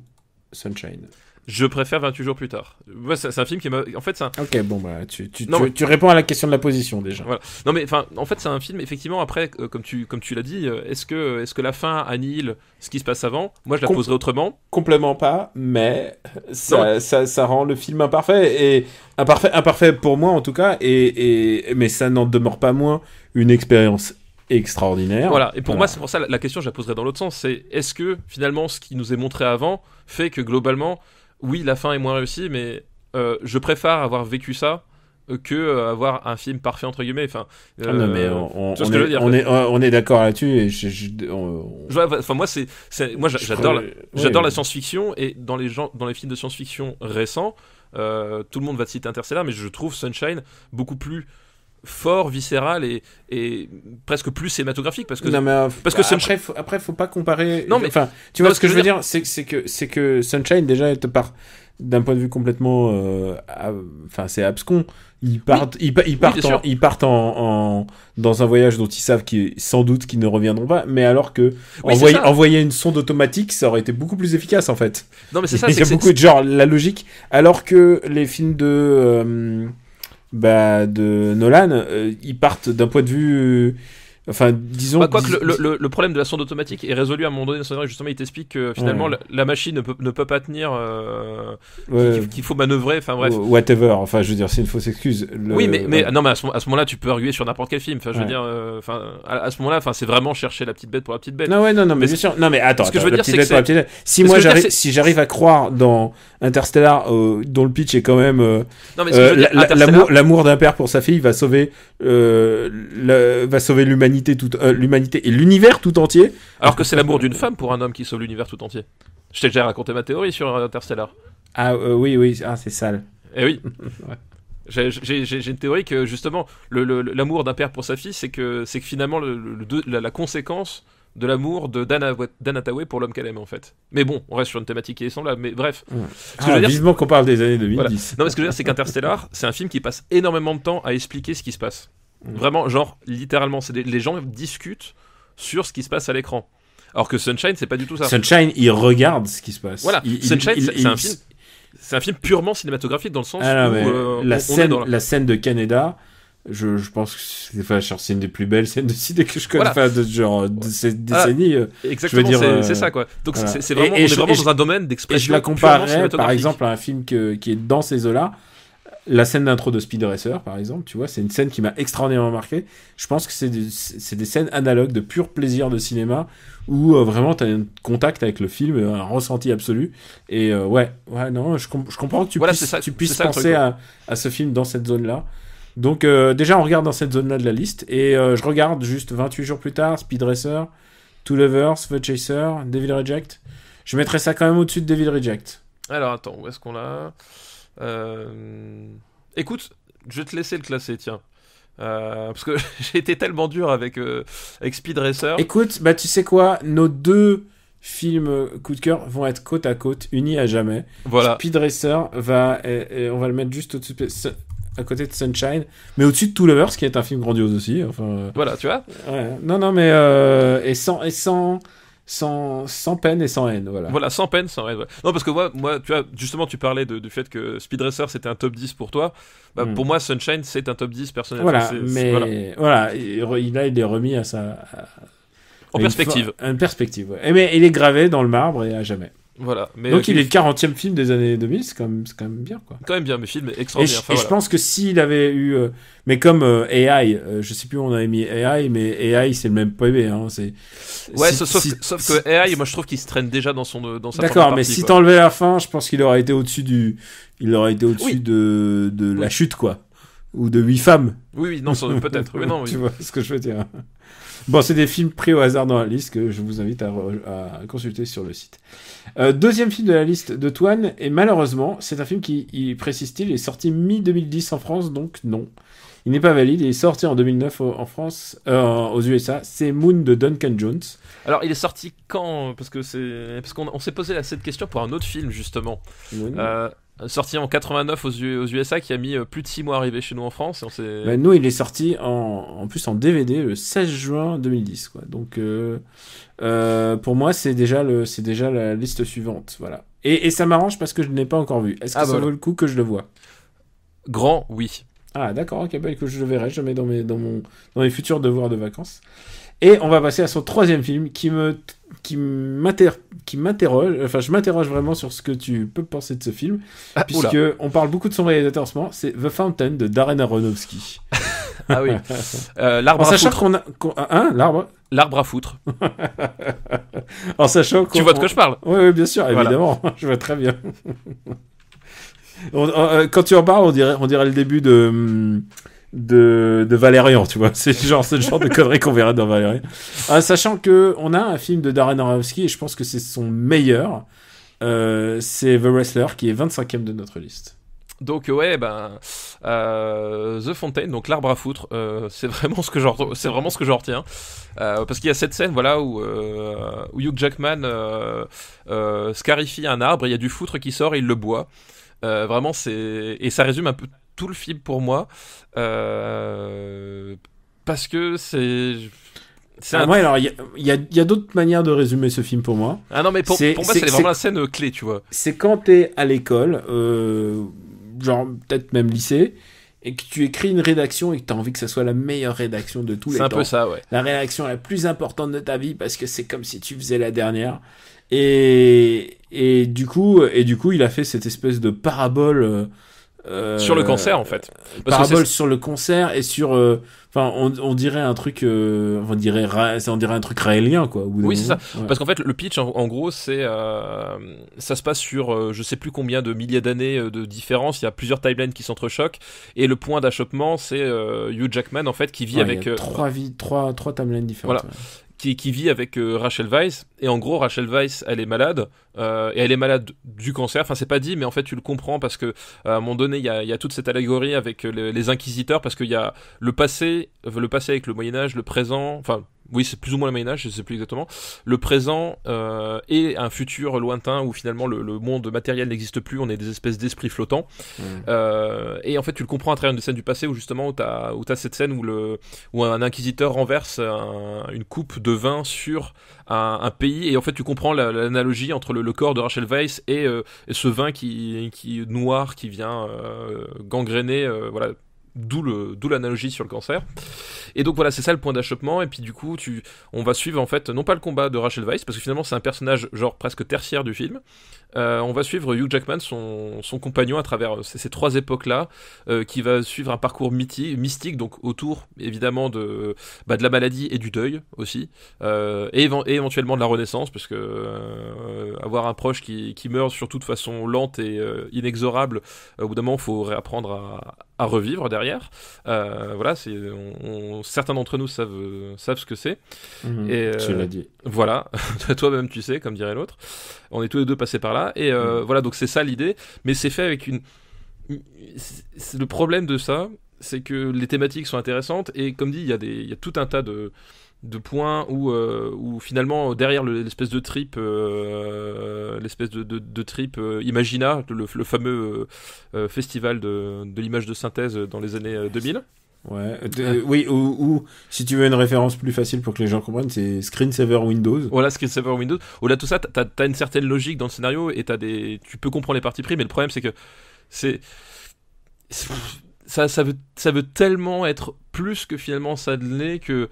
Sunshine ? Je préfère 28 jours plus tard. Ouais, c'est un film qui m'a... En fait, c'est un... Ok, bon, bah, tu réponds à la question de la position, déjà. Voilà. Non, mais en fait, c'est un film, effectivement, après, comme tu l'as dit, est-ce que la fin annihile ce qui se passe avant ? Moi, je la poserais autrement. Complètement pas, mais ça rend le film imparfait, et imparfait pour moi, en tout cas, mais ça n'en demeure pas moins une expérience extraordinaire. Voilà, et pour moi, c'est pour ça, la question, je la poserais dans l'autre sens, c'est est-ce que, finalement, ce qui nous est montré avant fait que, globalement, oui, la fin est moins réussie, mais je préfère avoir vécu ça que avoir un film parfait entre guillemets. Enfin, non, mais tu vois ce que je veux dire, on est d'accord là-dessus. Et enfin, moi, j'adore la science-fiction, et dans les films de science-fiction récents, tout le monde va citer Interstellar, mais je trouve Sunshine beaucoup plus fort, viscéral et presque plus cinématographique, parce que non, mais après faut pas comparer. Non, mais enfin, tu vois ce que je veux dire, c'est que Sunshine déjà te part d'un point de vue complètement enfin c'est abscon. Ils partent dans un voyage dont ils savent sans doute qu'ils ne reviendront pas, mais alors que envoyer une sonde automatique, ça aurait été beaucoup plus efficace en fait. Non, mais c'est ça. Il y a beaucoup de genre la logique, alors que les films de Nolan, ils partent d'un point de vue enfin, disons. Le problème de la sonde automatique est résolu à un moment donné. Justement, il t'explique que finalement la machine ne peut pas tenir, qu'il faut manœuvrer. Enfin bref. Whatever. Enfin, je veux dire, c'est une fausse excuse. Oui, mais non, mais à ce moment-là, tu peux arguer sur n'importe quel film. Enfin, je veux dire, à ce moment-là, c'est vraiment chercher la petite bête pour la petite bête. Non, mais bien sûr. Non, mais attends. Ce que je veux dire, c'est que si j'arrive à croire dans Interstellar, dont le pitch est quand même l'amour d'un père pour sa fille va sauver l'humanité et l'univers tout entier. Alors que c'est l'amour d'une femme pour un homme qui sauve l'univers tout entier. Je t'ai déjà raconté ma théorie sur Interstellar. Ah oui, c'est sale. Eh oui. Ouais. J'ai une théorie que justement l'amour d'un père pour sa fille, c'est que finalement la conséquence de l'amour de Dan Hathaway pour l'homme qu'elle aime en fait. Mais bon, on reste sur une thématique qui est semblable, mais bref. Vivement qu'on parle des années 2010. Voilà. Non, mais ce que je veux dire, c'est qu'Interstellar, c'est un film qui passe énormément de temps à expliquer ce qui se passe. Vraiment, genre, littéralement, les gens discutent sur ce qui se passe à l'écran. Alors que Sunshine, c'est pas du tout ça. Sunshine, il regarde ce qui se passe. Voilà, Sunshine, c'est un film purement cinématographique dans le sens où la scène de Canada, je pense que c'est une des plus belles scènes de ciné que je connais, de genre de cette décennie. Exactement, je veux dire, c'est ça quoi. Donc voilà. C'est vraiment, on est vraiment dans un domaine d'expression. Et je la comparerais par exemple à un film qui est dans ces eaux-là. La scène d'intro de Speed Racer, par exemple, tu vois, c'est une scène qui m'a extraordinairement marqué. Je pense que c'est des scènes analogues de pur plaisir de cinéma où vraiment t'as un contact avec le film, un ressenti absolu. Et non, je comprends que tu puisses penser à ce film dans cette zone-là. Donc déjà, on regarde dans cette zone-là de la liste et je regarde juste 28 jours plus tard, Speed Racer, Two Lovers, The Chaser, Devil Reject. Je mettrais ça quand même au-dessus de Devil Reject. Alors attends, où est-ce qu'on l'a ? Écoute, je vais te laisser le classer, tiens. Parce que j'ai été tellement dur avec Speed Racer. Écoute, tu sais quoi, nos deux films coup de cœur vont être côte à côte, unis à jamais. Voilà. Speed Racer on va le mettre juste au-dessus, à côté de Sunshine, mais au-dessus de Two Lovers, qui est un film grandiose aussi. Enfin. Voilà, tu vois. Ouais. Non, mais sans peine et sans haine, voilà. Voilà, sans peine, sans haine. Ouais. Non, parce que moi, tu vois, justement, tu parlais du fait que Speed Racer c'était un top 10 pour toi. Pour moi, Sunshine c'est un top 10 personnellement. Voilà, il est remis à sa. En perspective. Une perspective, ouais. Mais il est gravé dans le marbre et à jamais. Voilà. Mais donc il est le 40e film des années 2000, c'est quand même bien, quoi. Quand même bien, mais film est extraordinaire. Je pense que s'il avait eu... mais comme AI, je sais plus où on avait mis AI, mais AI c'est le même PB, hein, sauf que AI, moi je trouve qu'il se traîne déjà dans sa D'accord, mais si t'enlevais la fin, je pense qu'il aurait été au-dessus de la chute, quoi. Ou de 8 femmes. Oui, non, peut-être. Mais non, oui. Tu vois ce que je veux dire. Bon, c'est des films pris au hasard dans la liste que je vous invite à consulter sur le site. Deuxième film de la liste de Toine, et malheureusement, c'est un film qui, précise-t-il, est sorti mi-2010 en France, donc non. Il n'est pas valide, il est sorti en 2009 en France, aux USA. C'est Moon de Duncan Jones. Alors, il est sorti quand ? Parce qu'on s'est posé cette question pour un autre film, justement. Sorti en 89 aux USA, qui a mis plus de 6 mois à arriver chez nous en France. Et nous, il est sorti en plus en DVD le 16 juin 2010, quoi. Donc, pour moi, c'est déjà la liste suivante, voilà. Et ça m'arrange parce que je ne l'ai pas encore vu. Est-ce que ça vaut le coup que je le vois ? Grand, oui. Ah, d'accord, ok, que je le verrai, je le mets dans mes futurs devoirs de vacances. Et on va passer à son troisième film qui m'interroge, enfin je m'interroge vraiment sur ce que tu peux penser de ce film, puisque on parle beaucoup de son réalisateur en ce moment, c'est The Fountain de Darren Aronofsky. Ah oui. L'arbre à foutre. L'arbre à foutre. En sachant tu vois de quoi je parle ? Oui, bien sûr, évidemment, voilà. Je vois très bien. Quand tu en parles, on dirait le début de Valérian, tu vois. C'est le genre de conneries qu'on verra dans Valérian. Sachant que on a un film de Darren Aronofsky et je pense que c'est son meilleur. C'est The Wrestler qui est 25e de notre liste. Donc The Fountain, donc l'arbre à foutre, c'est vraiment ce que j'en retiens, parce qu'il y a cette scène où Hugh Jackman scarifie un arbre, il y a du foutre qui sort et il le boit. Vraiment et ça résume un peu tout le film pour moi, parce que alors il y a d'autres manières de résumer ce film pour moi. Ah non, mais pour moi c'est vraiment la scène clé, tu vois. C'est quand t'es à l'école, genre peut-être même lycée, et que tu écris une rédaction et que t'as envie que ça soit la meilleure rédaction de tous les temps. C'est un peu ça, ouais. La rédaction la plus importante de ta vie parce que c'est comme si tu faisais la dernière. Et du coup, il a fait cette espèce de parabole sur le cancer, en fait. Parabole sur le cancer et sur on dirait un truc on dirait un truc raélien, quoi. Oui, c'est ça. Ouais. Parce qu'en fait le pitch en gros c'est ça se passe sur je sais plus combien de milliers d'années de différence, il y a plusieurs timelines qui s'entrechoquent et le point d'achoppement c'est Hugh Jackman en fait qui vit avec trois timelines différentes. Voilà. Ouais. Qui vit avec Rachel Weisz, et en gros Rachel Weisz elle est malade, et elle est malade du cancer, enfin c'est pas dit mais en fait tu le comprends parce que à un moment donné il y a toute cette allégorie avec les inquisiteurs, parce qu'il y a le passé avec le Moyen-Âge, le présent, enfin oui c'est plus ou moins le Moyen-Âge, je sais plus exactement, le présent et un futur lointain où finalement le monde matériel n'existe plus, on est des espèces d'esprits flottants. Et en fait tu le comprends à travers une scène du passé où justement où t'as cette scène où un inquisiteur renverse une coupe de vin sur un pays, et en fait tu comprends l'analogie entre le corps de Rachel Weisz et ce vin qui est noir, qui vient gangréner, voilà, d'où l'analogie sur le cancer. Et donc voilà, c'est ça le point d'achoppement. Et puis du coup on va suivre en fait non pas le combat de Rachel Weisz, parce que finalement c'est un personnage genre presque tertiaire du film. On va suivre Hugh Jackman, son compagnon, à travers ces trois époques là, qui va suivre un parcours mystique, donc autour évidemment de la maladie et du deuil aussi, et éventuellement de la renaissance, parce que avoir un proche qui meurt surtout de façon lente et inexorable, au bout d'un moment il faut réapprendre à revivre derrière. Voilà, certains d'entre nous savent ce que c'est. Tu l'as dit. Voilà, toi-même tu sais, comme dirait l'autre. On est tous les deux passés par là, et voilà, donc c'est ça l'idée, mais c'est fait avec le problème de ça, c'est que les thématiques sont intéressantes, et comme dit, il y a tout un tas de points où finalement derrière l'espèce de trip Imagina, le fameux festival de l'image de synthèse dans les années 2000. Ouais, oui, ou si tu veux une référence plus facile pour que les gens comprennent, c'est Screensaver Windows. Voilà, Screensaver Windows. Au-delà de tout ça, t'as une certaine logique dans le scénario, et tu peux comprendre les parties pris, mais le problème c'est que ça veut tellement être plus que finalement ça l'est, que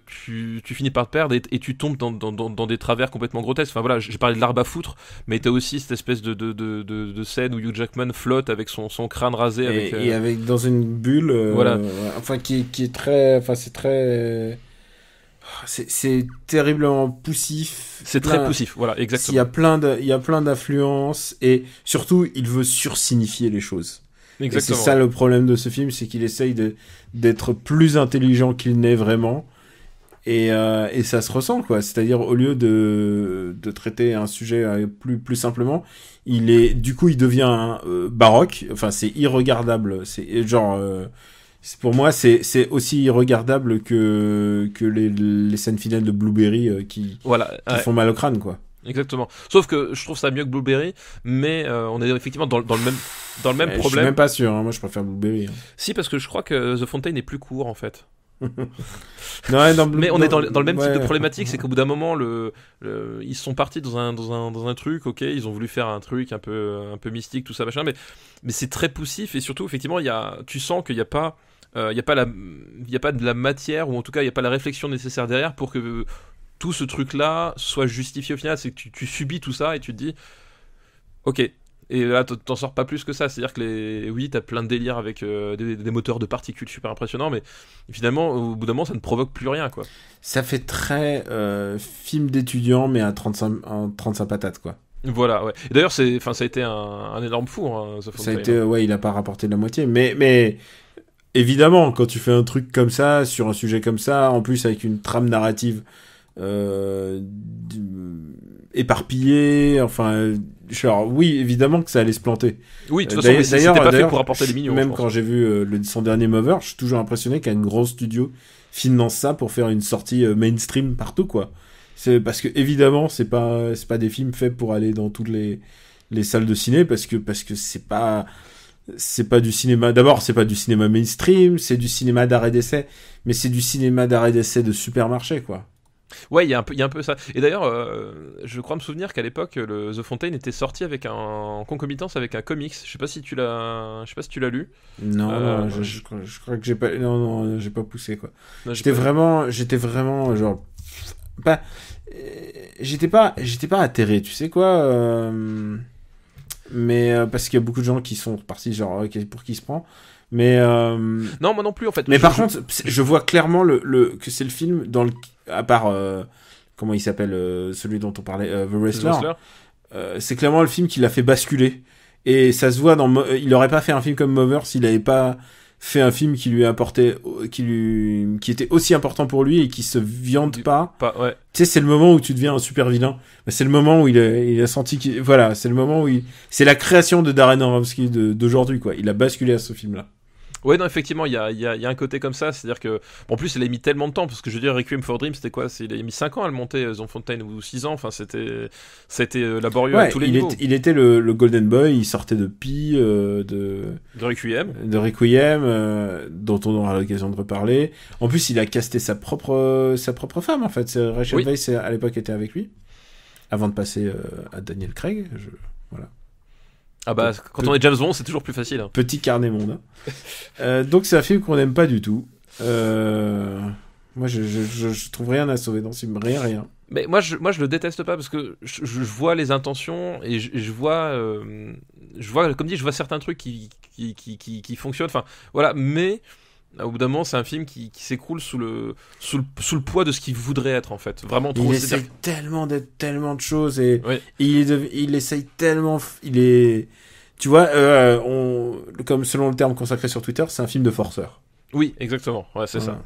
tu finis par te perdre, et tu tombes dans des travers complètement grotesques. Enfin voilà, j'ai parlé de l'arbre à foutre, mais t'as aussi cette espèce de scène où Hugh Jackman flotte avec son crâne rasé, et avec dans une bulle, voilà. Enfin qui est très, enfin c'est très, c'est terriblement poussif. C'est très poussif, voilà, exactement. Il y a plein d'influences, et surtout il veut sursignifier les choses. Exactement. Et c'est ça le problème de ce film, c'est qu'il essaye d'être plus intelligent qu'il n'est vraiment. Et ça se ressent, quoi. C'est-à-dire, au lieu de traiter un sujet plus simplement, il devient baroque. Enfin, c'est irregardable. C'est genre, pour moi, c'est aussi irregardable que les scènes finales de Blueberry qui font mal au crâne, quoi. Exactement. Sauf que je trouve ça mieux que Blueberry, mais on est effectivement dans le même problème. Je suis même pas sûr. Moi, je préfère Blueberry. Si, parce que je crois que The Fountain est plus court, en fait. Mais on est dans le même type de problématique, c'est qu'au bout d'un moment ils sont partis dans un truc, ok, ils ont voulu faire un truc un peu mystique, tout ça machin, mais c'est très poussif, et surtout effectivement tu sens qu'il y a pas de la matière, ou en tout cas il y a pas la réflexion nécessaire derrière pour que tout ce truc là soit justifié au final. C'est que tu subis tout ça et tu te dis ok. Et là, t'en sors pas plus que ça. C'est-à-dire que oui, t'as plein de délires avec des moteurs de particules super impressionnants, mais finalement, au bout d'un moment, ça ne provoque plus rien, quoi. Ça fait très film d'étudiant, mais à 35 patates, quoi. Voilà, ouais. Et d'ailleurs, ça a été un énorme four, hein, The Fountain. Ça a été, ouais, il a pas rapporté de la moitié. Mais évidemment, quand tu fais un truc comme ça, sur un sujet comme ça, en plus avec une trame narrative éparpillée, enfin, genre, oui, évidemment que ça allait se planter. Oui, de toute façon, mais c'était pas fait pour apporter des millions. Même quand j'ai vu son dernier Mover, je suis toujours impressionné qu'un gros studio finance ça pour faire une sortie mainstream partout, quoi. C'est parce que évidemment, c'est pas des films faits pour aller dans toutes les salles de ciné, parce que c'est pas du cinéma. D'abord, c'est pas du cinéma mainstream, c'est du cinéma d'arrêt d'essai, mais c'est du cinéma d'arrêt d'essai de supermarché, quoi. Ouais, il y a un peu ça. Et d'ailleurs, je crois me souvenir qu'à l'époque, le The Fountain était sorti en concomitance avec un comics. Je sais pas si tu l'as lu. Non, je crois que j'ai pas. Non, j'ai pas poussé, quoi. Non, j'étais vraiment genre pas. J'étais pas atterré, tu sais quoi. Mais parce qu'il y a beaucoup de gens qui sont partis genre pour qui se prend. Mais non, moi non plus en fait. Mais par contre, je vois clairement que c'est le film dans le à part comment il s'appelle celui dont on parlait, The Wrestler. C'est clairement le film qui l'a fait basculer. Et ça se voit il aurait pas fait un film comme Mover s'il avait pas fait un film qui lui apportait qui était aussi important pour lui et qui se viande pas. Ouais. Tu sais, c'est le moment où tu deviens un super vilain. C'est le moment où il a senti voilà, c'est le moment où c'est la création de Darren Aronofsky d'aujourd'hui, quoi. Il a basculé à ce film-là. Ouais, non, effectivement, il y a un côté comme ça, c'est-à-dire que, bon, en plus, il a mis tellement de temps, parce que je veux dire, Requiem for a Dream, c'était quoi? Il a mis 5 ans à le monter, The Fountain, ou 6 ans, enfin, c'était laborieux à tous les niveaux. Il était le Golden Boy, il sortait de Pi, de Requiem. De Requiem, dont on aura l'occasion de reparler. En plus, il a casté sa propre femme, en fait. Rachel Weisz, à l'époque, était avec lui, avant de passer à Daniel Craig, voilà. Ah bah, quand on est James Bond, c'est toujours plus facile. Hein. Petit carnet monde. Donc c'est un film qu'on n'aime pas du tout. Moi, je trouve rien à sauver dans ce film, rien. Mais moi, je le déteste pas parce que je vois les intentions et je vois, comme dit, je vois certains trucs qui fonctionnent. Enfin, voilà. Mais au bout d'un moment, c'est un film qui s'écroule sous le poids de ce qu'il voudrait être, en fait. Vraiment trop. Il essaye tellement d'être tellement de choses et ouais. Il essaye tellement. Il est. Tu vois, comme selon le terme consacré sur Twitter, c'est un film de forceur. Oui, exactement. Ouais, c'est ça.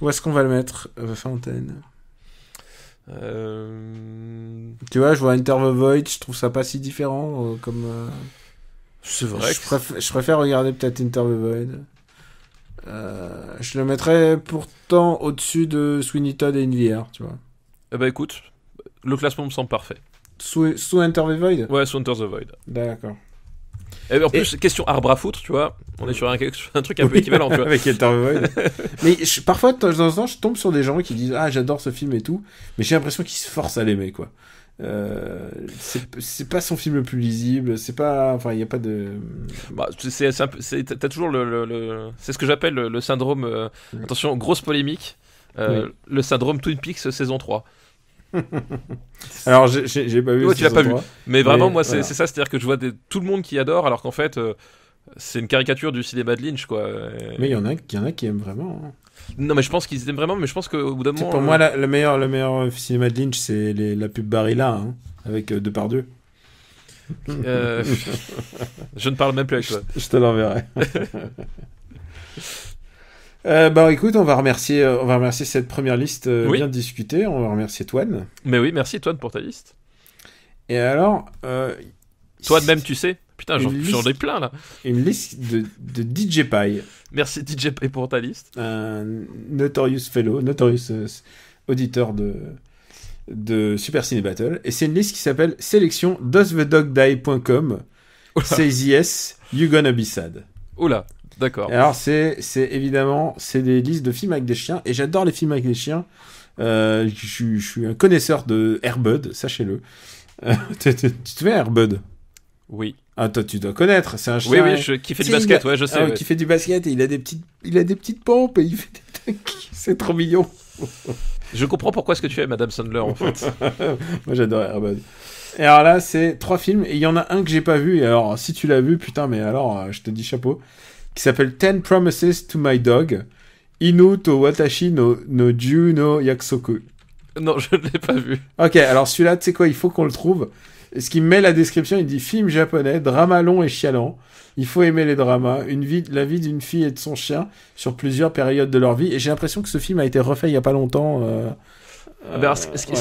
Où est-ce qu'on va le mettre, Fontaine? Tu vois, je vois Enter the Void, je trouve ça pas si différent comme. C'est vrai. Je préfère regarder peut-être Enter the Void. Je le mettrais pourtant au-dessus de Sweeney Todd et NVR, tu vois. Eh ben écoute, le classement me semble parfait. Sous Enter the Void? Ouais, sous Enter the Void. D'accord. Et en plus, question arbre à foutre, tu vois, on est sur un truc un peu équivalent, tu vois. Avec Enter the Void. Mais parfois, de temps en temps, je tombe sur des gens qui disent « Ah, j'adore ce film et tout », mais j'ai l'impression qu'ils se forcent à l'aimer, quoi. C'est pas son film le plus lisible, c'est pas... Enfin, il n'y a pas de... Bah, t'as toujours c'est ce que j'appelle le syndrome... attention, grosse polémique. Le syndrome Twin Peaks saison 3. Alors j'ai pas vu. Ouais, tu l'as pas 3, vu. Mais vraiment, moi, voilà. c'est ça, c'est-à-dire que je vois tout le monde qui adore, alors qu'en fait, c'est une caricature du cinéma de Lynch, quoi. Mais il y en a qui aiment vraiment. Hein. Non, mais je pense qu'ils aiment vraiment, mais je pense qu'au bout d'un moment. Pour moi, le meilleur cinéma de Lynch, c'est la pub Barilla, hein, avec Depardieu. Je ne parle même plus avec toi. Je te l'enverrai. Bah écoute, on va remercier cette première liste bien discutée. On va remercier Toine. Mais oui, merci Toine pour ta liste. Et alors, Toine même, tu sais. Putain, j'en ai plein là. Une liste de DJ Pie. Merci DJ Pie pour ta liste. Un notorious auditeur de Super Ciné Battle. Et c'est une liste qui s'appelle sélection doesthedogdie.com. Says yes, you gonna be sad. Oula. D'accord. Alors c'est évidemment des listes de films avec des chiens et j'adore les films avec des chiens. Je suis un connaisseur de Air Bud, sachez-le. Tu te souviens Air Bud? Oui. Ah toi tu dois connaître, c'est un chien. Oui, qui fait du basket, ouais je sais. Ouais. Qui fait du basket et il a des petites pompes et il fait des trucs. C'est trop mignon. Je comprends pourquoi est-ce que tu es Madame Sandler en fait. Moi j'adore Air Bud. Et alors là c'est 3 films et il y en a un que j'ai pas vu et alors si tu l'as vu putain mais alors je te dis chapeau. Qui s'appelle 10 Promises to My Dog, Inu to Watashi no Ju no Yakusoku. Non, je ne l'ai pas vu. Ok, alors celui-là, tu sais quoi, il faut qu'on le trouve. ce qui me met la description, il dit film japonais, drama long et chialant. Il faut aimer les dramas, la vie d'une fille et de son chien sur plusieurs périodes de leur vie. Et j'ai l'impression que ce film a été refait il y a pas longtemps. Ce qu'il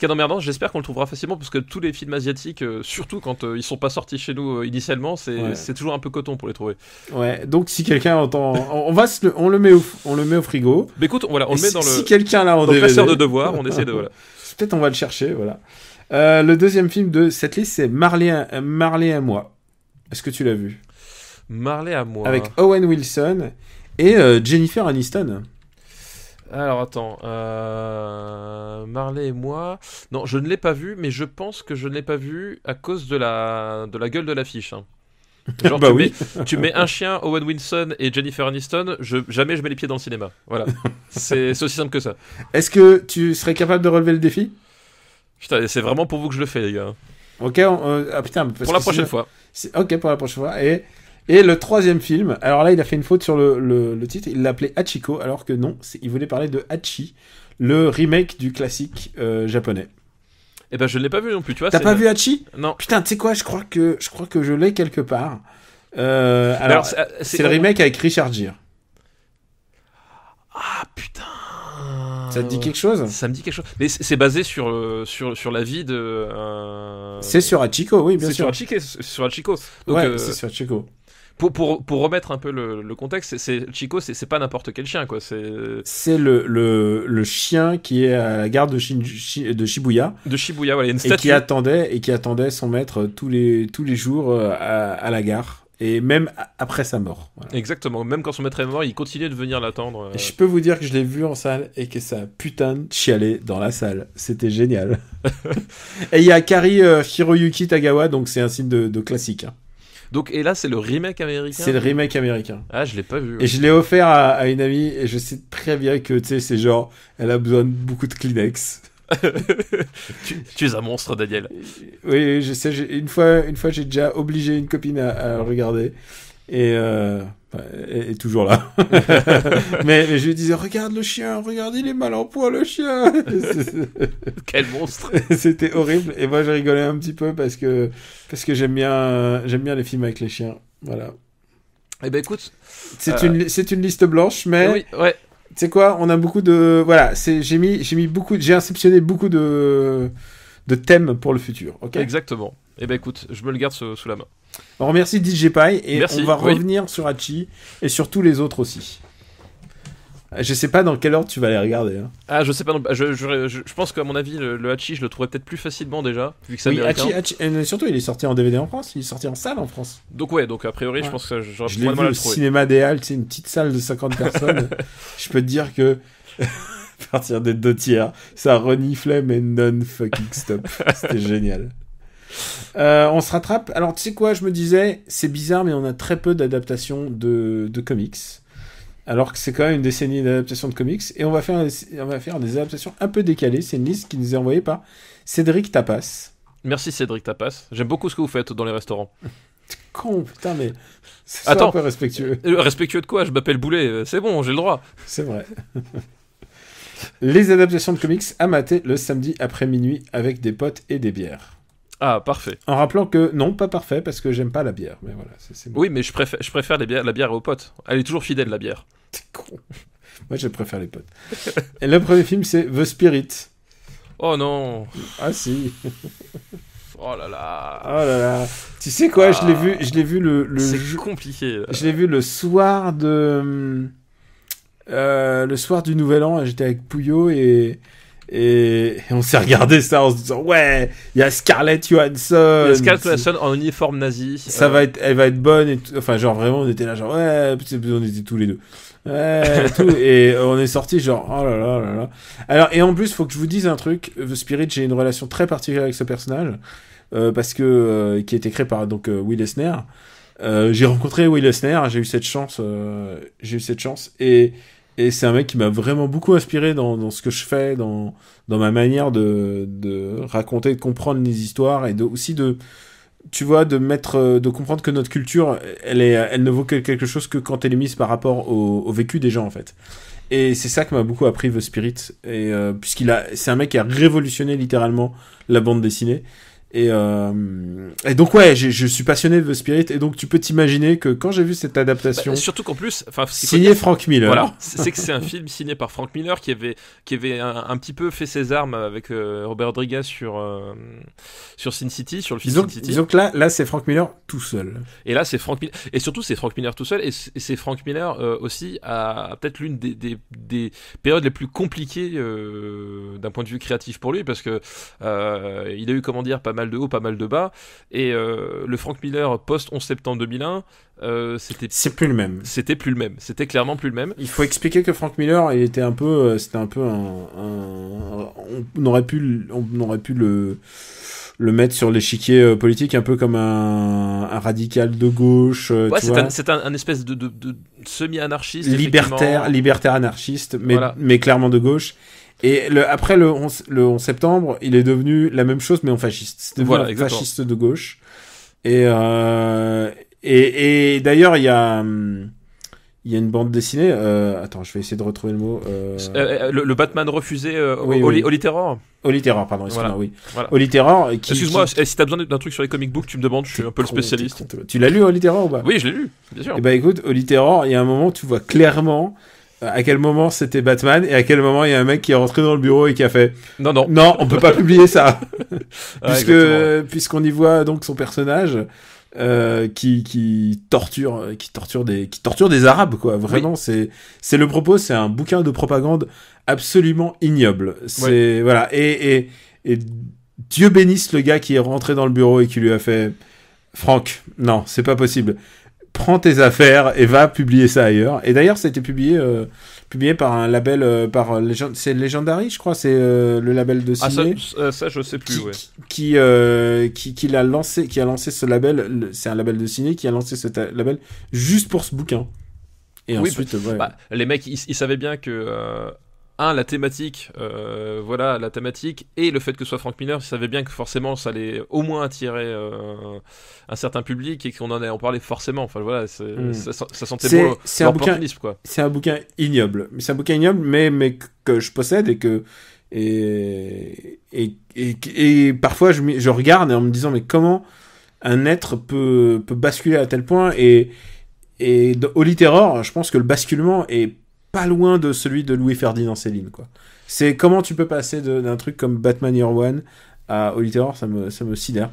y a d'emmerdant, j'espère qu'on le trouvera facilement, parce que tous les films asiatiques, surtout quand ils sont pas sortis chez nous initialement, c'est toujours un peu coton pour les trouver. Ouais, donc si quelqu'un entend, on le met au frigo. Mais écoute, voilà, on le met dans si quelqu'un l'a en dans le DVD, classeur de devoirs, on essaie de voilà. Peut-être on va le chercher, voilà. Le deuxième film de cette liste, c'est Marley et moi. Est-ce que tu l'as vu? Marley à moi. Avec Owen Wilson et Jennifer Aniston. Alors attends, Marley et moi. Non, je ne l'ai pas vu, mais je pense que je ne l'ai pas vu à cause de la gueule de l'affiche. Hein. Genre bah tu mets un chien, Owen Wilson et Jennifer Aniston, jamais je mets les pieds dans le cinéma. Voilà, c'est aussi simple que ça. Est-ce que tu serais capable de relever le défi? Putain, c'est vraiment pour vous que je le fais, les gars. Ok, putain. Pour la prochaine fois. Ok, pour la prochaine fois. Et le troisième film, alors là il a fait une faute sur le titre, il l'appelait Hachiko, alors que non, il voulait parler de Hachi, le remake du classique japonais. Eh ben je ne l'ai pas vu non plus, tu vois. T'as pas vu Hachi? Non. Putain, tu sais quoi, je crois que je l'ai quelque part. Alors c'est le remake avec Richard Gere. Ah putain. Ça te dit quelque chose? Ça me dit quelque chose. Mais c'est basé sur la vie de... C'est sur Hachiko, oui, bien sûr. Sur Hachiko. Donc, ouais, c'est sur Hachiko. Pour remettre un peu le contexte, Chico, c'est pas n'importe quel chien, quoi. C'est le chien qui est à la gare de Shibuya. De Shibuya, voilà, il y a une statue. Et qui attendait son maître tous les jours à la gare. Et même après sa mort. Voilà. Exactement. Même quand son maître est mort, il continuait de venir l'attendre. Et je peux vous dire que je l'ai vu en salle et que ça a putain de chialé dans la salle. C'était génial. Et il y a Kari Hiroyuki Tagawa, donc c'est un signe de classique. Hein. Donc, et là, c'est le remake américain? C'est le remake américain. Ah, je l'ai pas vu. Ouais. Et je l'ai offert à une amie, et je sais très bien que, tu sais, c'est genre, elle a besoin de beaucoup de Kleenex. tu es un monstre, Daniel. Oui, je sais. Une fois, j'ai déjà obligé une copine à le regarder. Et elle est toujours là. mais je lui disais, regarde le chien, regarde, il est mal en point, le chien. Quel monstre. C'était horrible. Et moi, je rigolais un petit peu parce que j'aime bien les films avec les chiens. Voilà. Eh ben écoute, c'est une liste blanche, mais oui, ouais. Tu sais quoi, on a beaucoup de voilà, j'ai inceptionné beaucoup de thèmes pour le futur. Ok. Exactement. Eh ben écoute, je me le garde sous la main. On remercie DJ Pie et merci, on va revenir sur Hachi et sur tous les autres aussi. Je sais pas dans quelle ordre tu vas les regarder. Hein. Ah, je sais pas. Je pense qu'à mon avis, le Hachi, je le trouverais peut-être plus facilement déjà, vu que c'est américain. Hachi, surtout, il est sorti en DVD en France, il est sorti en salle en France. Donc a priori, je pense que j'aurais moins de mal à le trouver. Cinéma des Halles, c'est une petite salle de 50 personnes. Je peux te dire que à partir des 2/3, ça reniflait mais non-fucking stop. C'était génial. On se rattrape. Alors, tu sais quoi, je me disais, c'est bizarre, mais on a très peu d'adaptations de comics. Alors que c'est quand même une décennie d'adaptation de comics. Et on va faire des adaptations un peu décalées. C'est une liste qui nous est envoyée par Cédric Tapas. Merci Cédric Tapas. J'aime beaucoup ce que vous faites dans les restaurants. T'es con, putain, mais... Attends, un peu respectueux. Respectueux de quoi? Je m'appelle Boulet. C'est bon, j'ai le droit. C'est vrai. Les adaptations de comics à mater le samedi après minuit avec des potes et des bières. Ah, parfait. En rappelant que, non, pas parfait, parce que j'aime pas la bière. Mais voilà, c'est bon. Oui, mais je préfère la bière aux potes. Elle est toujours fidèle, la bière. T'es con. Moi, je préfère les potes. Et le premier film, c'est The Spirit. Oh non. Ah si. Oh là là. Oh là là. Tu sais quoi, je l'ai vu le c'est compliqué. Là. Je l'ai vu le soir du Nouvel An. J'étais avec Pouillot et on s'est regardé ça en se disant ouais, il y a Scarlett Johansson. Scarlett Johansson en uniforme nazi. Elle va être bonne et enfin genre vraiment on était là genre ouais, on était tous les deux. Ouais, tout, et on est sorti genre oh là là là là. Alors et en plus faut que je vous dise un truc, The Spirit, j'ai une relation très particulière avec ce personnage parce que qui a été créé par donc Will Eisner. J'ai rencontré Will Eisner, j'ai eu cette chance et c'est un mec qui m'a vraiment beaucoup inspiré dans ce que je fais, dans ma manière de raconter, de comprendre les histoires et aussi de comprendre que notre culture, elle ne vaut que quelque chose que quand elle est mise par rapport au vécu des gens, en fait. Et c'est ça que m'a beaucoup appris The Spirit. Et, c'est un mec qui a révolutionné littéralement la bande dessinée. Et donc ouais, je suis passionné de The Spirit, et donc tu peux t'imaginer que quand j'ai vu cette adaptation, surtout qu'en plus, signé Frank Miller, voilà, c'est que c'est un film signé par Frank Miller qui avait un petit peu fait ses armes avec Robert Rodriguez sur Sin City, sur le film Sin City. Disons que là c'est Frank Miller tout seul. Et là c'est Frank Miller, et surtout c'est Frank Miller tout seul, et c'est Frank Miller aussi à peut-être l'une des périodes les plus compliquées d'un point de vue créatif pour lui, parce que il a eu, comment dire, pas mal de hauts, pas mal de bas, et le Frank Miller post 11 septembre 2001, c'est plus le même. C'était clairement plus le même. Il faut expliquer que Frank Miller, il était un peu, on aurait pu le mettre sur l'échiquier politique un peu comme un radical de gauche. Ouais, c'est un espèce de semi-anarchiste, libertaire anarchiste, mais clairement de gauche. Et après le 11 septembre, il est devenu la même chose, mais en fasciste. C'est devenu un fasciste de gauche. Et d'ailleurs, il y a une bande dessinée. Attends, je vais essayer de retrouver le mot. Le Batman refusé, oui. Holy Terror. Holy Terror, pardon, excuse-moi, oui. Voilà. Holy Terror. Excuse-moi, si t'as besoin d'un truc sur les comic books, tu me demandes, je suis un peu le spécialiste. Tu l'as lu, Holy Terror, ou pas ? Oui, je l'ai lu, bien sûr. Et bah écoute, Holy Terror, il y a un moment où tu vois clairement à quel moment c'était Batman, et à quel moment il y a un mec qui est rentré dans le bureau et qui a fait non, on peut pas publier ça. Puisqu'on y voit donc son personnage qui torture des Arabes, quoi. Vraiment, oui. c'est le propos, c'est un bouquin de propagande absolument ignoble. C'est voilà, et Dieu bénisse le gars qui est rentré dans le bureau et qui lui a fait Franck, non, c'est pas possible. Prends tes affaires et va publier ça ailleurs. Et d'ailleurs, ça a été publié par un label, c'est Legendary, je crois, c'est le label de ciné. Ça, je sais plus, qui a lancé ce label, c'est un label de ciné qui a lancé ce label juste pour ce bouquin. Et ensuite, les mecs, ils savaient bien que la thématique, la thématique, et le fait que ce soit Frank Miller, ils savaient bien que forcément ça allait au moins attirer un certain public, et qu'on en parlait forcément. Enfin voilà, ça sentait bon l'opportunisme, quoi. C'est un bouquin ignoble. C'est un bouquin ignoble, mais que je possède, et parfois je regarde en me disant, mais comment un être peut basculer à tel point, et dans Holy Terror, je pense que le basculement est pas loin de celui de Louis-Ferdinand Céline, quoi. C'est comment tu peux passer d'un truc comme Batman Year One à Holy Terror, ça me sidère.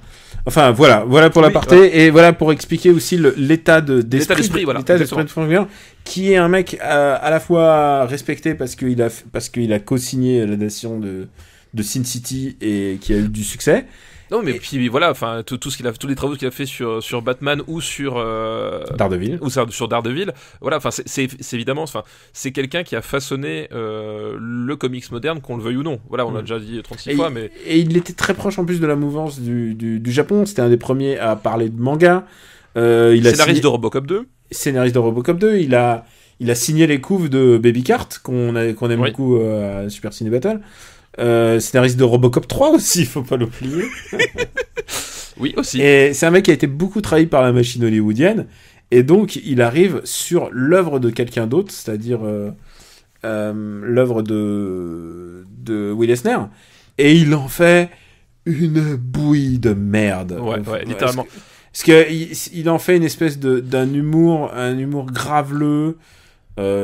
Enfin, voilà pour l'aparté, et voilà pour expliquer aussi l'état d'esprit de Frank Miller, qui est un mec à la fois respecté parce qu'il a co-signé l'adaptation de Sin City et qui a eu du succès. Non, mais puis voilà, enfin tous les travaux qu'il a fait sur Batman ou sur Daredevil, sur Daredevil, voilà, enfin c'est évidemment, enfin c'est quelqu'un qui a façonné le comics moderne, qu'on le veuille ou non. Voilà, on l'a déjà dit 36 fois, mais et il était très proche en plus de la mouvance du Japon. C'était un des premiers à parler de manga. Scénariste de Robocop 2. Scénariste de Robocop 2, il a signé les couves de Baby Cart qu'on aime beaucoup à Super Ciné Battle. Scénariste de Robocop 3 aussi, faut pas l'oublier. Oui, aussi. Et c'est un mec qui a été beaucoup trahi par la machine hollywoodienne, et donc il arrive sur l'œuvre de quelqu'un d'autre, c'est-à-dire l'œuvre de Will Eisner, et il en fait une bouillie de merde. Ouais, littéralement. Parce que il en fait une espèce d'un humour, un humour graveleux,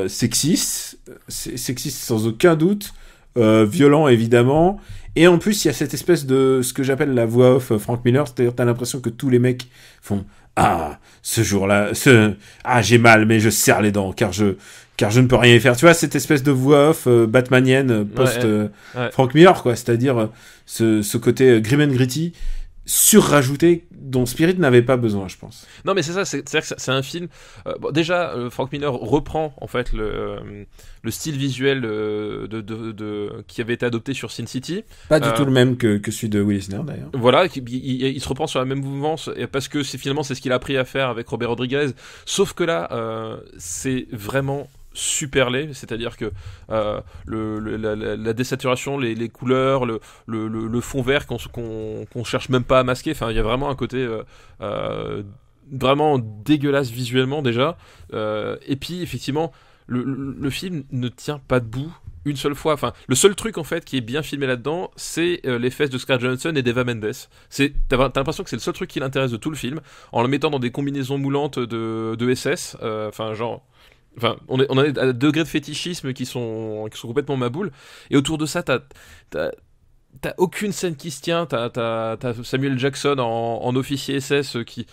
sexiste sans aucun doute. Violent évidemment, et en plus il y a cette espèce de ce que j'appelle la voix off Frank Miller, c'est-à-dire t'as l'impression que tous les mecs font ce jour-là, j'ai mal mais je serre les dents car je ne peux rien y faire, tu vois, cette espèce de voix off batmanienne post Frank Miller, quoi, c'est-à-dire ce côté grim and gritty surrajouté dont Spirit n'avait pas besoin, je pense. Non, mais c'est ça, c'est-à-dire que c'est un film. Déjà, Frank Miller reprend en fait le style visuel qui avait été adopté sur Sin City. Pas du tout le même que celui de Will Eisner, d'ailleurs. Voilà, il se reprend sur la même mouvance, parce que finalement c'est ce qu'il a appris à faire avec Robert Rodriguez. Sauf que là, c'est vraiment super laid, c'est-à-dire que la désaturation, les couleurs, le fond vert qu'on cherche même pas à masquer, enfin il y a vraiment un côté vraiment dégueulasse visuellement déjà, et puis effectivement le film ne tient pas debout une seule fois. Enfin, le seul truc en fait qui est bien filmé là-dedans, c'est les fesses de Scarlett Johansson et d'Eva Mendes. T'as l'impression que c'est le seul truc qui l'intéresse de tout le film, en le mettant dans des combinaisons moulantes de SS. Enfin, on est à degrés de fétichisme qui sont complètement maboules. Et autour de ça, t'as aucune scène qui se tient. T'as Samuel Jackson en officier SS qui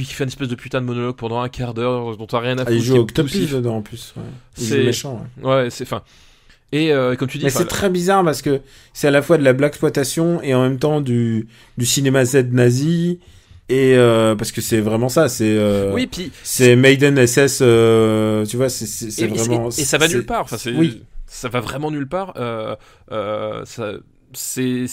fait une espèce de putain de monologue pendant un quart d'heure dont t'as rien à foutre. Il joue Octopus dedans en plus. Ouais. Il joue méchant. Ouais, c'est fin. Et comme tu dis, mais c'est très bizarre parce que c'est à la fois de la blaxploitation et en même temps du cinéma Z nazi. Et parce que c'est vraiment ça, oui, puis c'est Maiden SS, tu vois, c'est vraiment. Et ça va nulle part. Enfin, oui. Ça va vraiment nulle part. C'est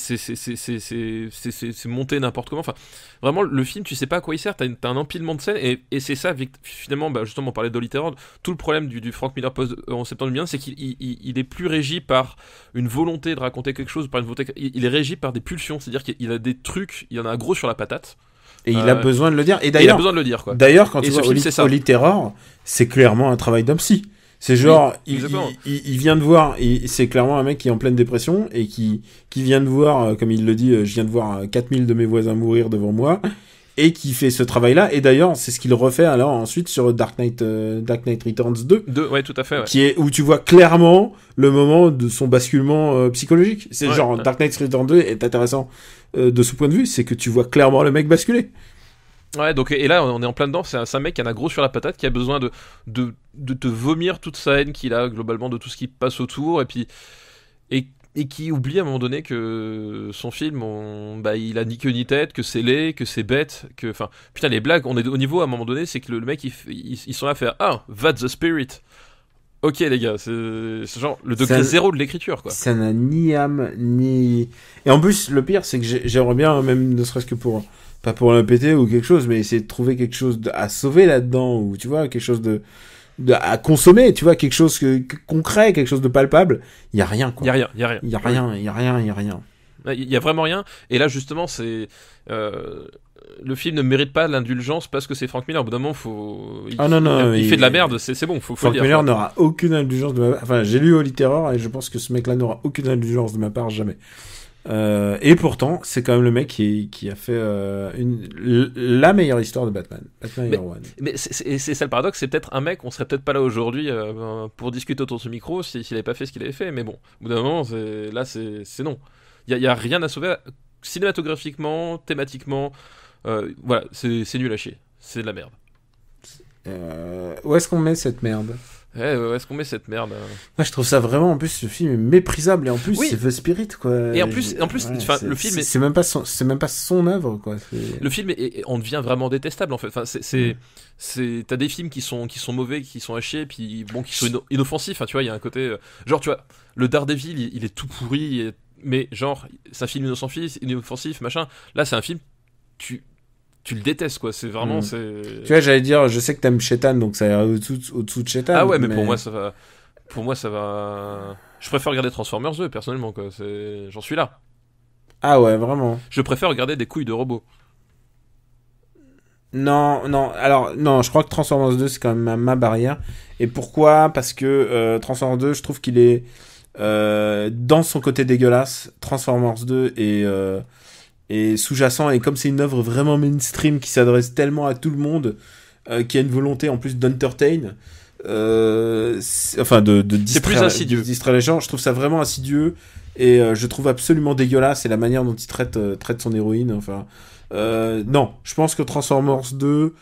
monté n'importe comment. Enfin, vraiment, le film, tu sais pas à quoi il sert. T'as un empilement de scènes et c'est ça, finalement, justement, on parlait d'Holly Terror. Tout le problème du Frank Miller post 11 septembre 2001, c'est qu'il est plus régi par une volonté de raconter quelque chose, par une volonté. Il est régi par des pulsions, c'est-à-dire qu'il a des trucs, il y en a un gros sur la patate. Et il a besoin de le dire. Et d'ailleurs, il a besoin de le dire, quoi. D'ailleurs, quand tu vois Holly Terror, c'est clairement un travail d'un psy. C'est genre, il vient de voir, c'est clairement un mec qui est en pleine dépression et qui vient de voir, comme il le dit, je viens de voir 4000 de mes voisins mourir devant moi, et qui fait ce travail-là. Et d'ailleurs, c'est ce qu'il refait alors ensuite sur Dark Knight Returns 2. Ouais, tout à fait, ouais. Qui est, où tu vois clairement le moment de son basculement psychologique. C'est genre, Dark Knight Returns 2 est intéressant de ce point de vue, c'est que tu vois clairement le mec basculer. Ouais, donc, et là, on est en plein dedans. C'est un mec qui en a gros sur la patate, qui a besoin de te vomir toute sa haine qu'il a globalement de tout ce qui passe autour, et puis et qui oublie à un moment donné que son film, il a ni queue ni tête, que c'est laid, que c'est bête, que, enfin, putain, les blagues, on est au niveau à un moment donné, c'est que le mec, ils sont là à faire that's the spirit. Ok les gars, c'est genre le degré zéro de l'écriture, quoi. Ça n'a ni âme ni. Et en plus, le pire, c'est que j'aimerais bien, même ne serait-ce que pas pour le péter ou quelque chose, mais essayer de trouver quelque chose à sauver là-dedans, ou tu vois, quelque chose à consommer, tu vois, quelque chose concret, quelque chose de palpable. Il y a rien, quoi. Il y a rien. Il y a rien. Il y a vraiment rien. Et là, justement, c'est le film ne mérite pas l'indulgence parce que c'est Frank Miller. Au bout d'un moment, il fait de la merde. C'est bon, faut Frank le dire. Miller n'aura aucune indulgence de ma part. Enfin, j'ai lu Holly Terror et je pense que ce mec-là n'aura aucune indulgence de ma part jamais. Et pourtant, c'est quand même le mec qui a fait la meilleure histoire de Batman Year One. Mais c'est ça le paradoxe, c'est peut-être un mec, on serait peut-être pas là aujourd'hui pour discuter autour de ce micro s'il avait pas fait ce qu'il avait fait, mais bon, au bout d'un moment, c'est non. Il y a rien à sauver cinématographiquement, thématiquement, voilà, c'est nul à chier, c'est de la merde. Où est-ce qu'on met cette merde ? Où est-ce qu'on met cette merde ? Moi, je trouve ça vraiment, en plus, ce film est méprisable et en plus, c'est The Spirit, quoi. Et en plus, le film c'est même pas son œuvre, quoi. Le film on devient vraiment détestable, en fait. Enfin, t'as des films qui sont mauvais, qui sont à chier, puis bon, qui sont inoffensifs. Hein, tu vois, il y a un côté, genre, tu vois, le Daredevil, il est tout pourri, mais genre, c'est un film inoffensif, machin. Là, c'est un film, tu le détestes, quoi. C'est vraiment, Tu vois, j'allais dire, je sais que t'aimes Shetan, donc ça ira au-dessous de Shetan. Ah ouais, mais pour moi, ça va. Je préfère regarder Transformers 2, personnellement, quoi. J'en suis là. Ah ouais, vraiment. Je préfère regarder des couilles de robots. Non, alors, non, je crois que Transformers 2, c'est quand même ma barrière. Et pourquoi ? Parce que Transformers 2, je trouve qu'il est dans son côté dégueulasse. Transformers 2 et sous-jacent, et comme c'est une œuvre vraiment mainstream qui s'adresse tellement à tout le monde, qui a une volonté en plus d'entertain, enfin de distraire les gens, je trouve ça vraiment insidieux, et je trouve absolument dégueulasse, et la manière dont il traite son héroïne, enfin non, je pense que Transformers 2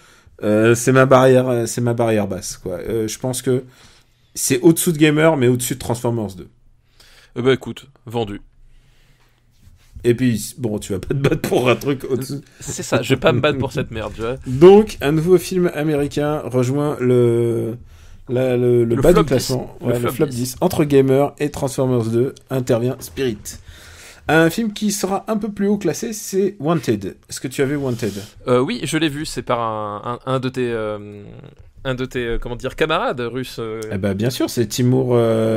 c'est ma barrière basse, quoi. Je pense que c'est au-dessous de Gamer, mais au-dessus de Transformers 2. Bah écoute, vendu. Et puis, bon, tu vas pas te battre pour un truc au-dessus. C'est ça, je vais pas me battre pour cette merde, tu vois. Donc, un nouveau film américain rejoint le bas du classement. Le flop 10. Entre Gamer et Transformers 2 intervient Spirit. Un film qui sera un peu plus haut classé, c'est Wanted. Est-ce que tu as vu Wanted ? Oui, je l'ai vu, c'est par un de comment dire, camarades russes. Eh ben, bien sûr, c'est Timur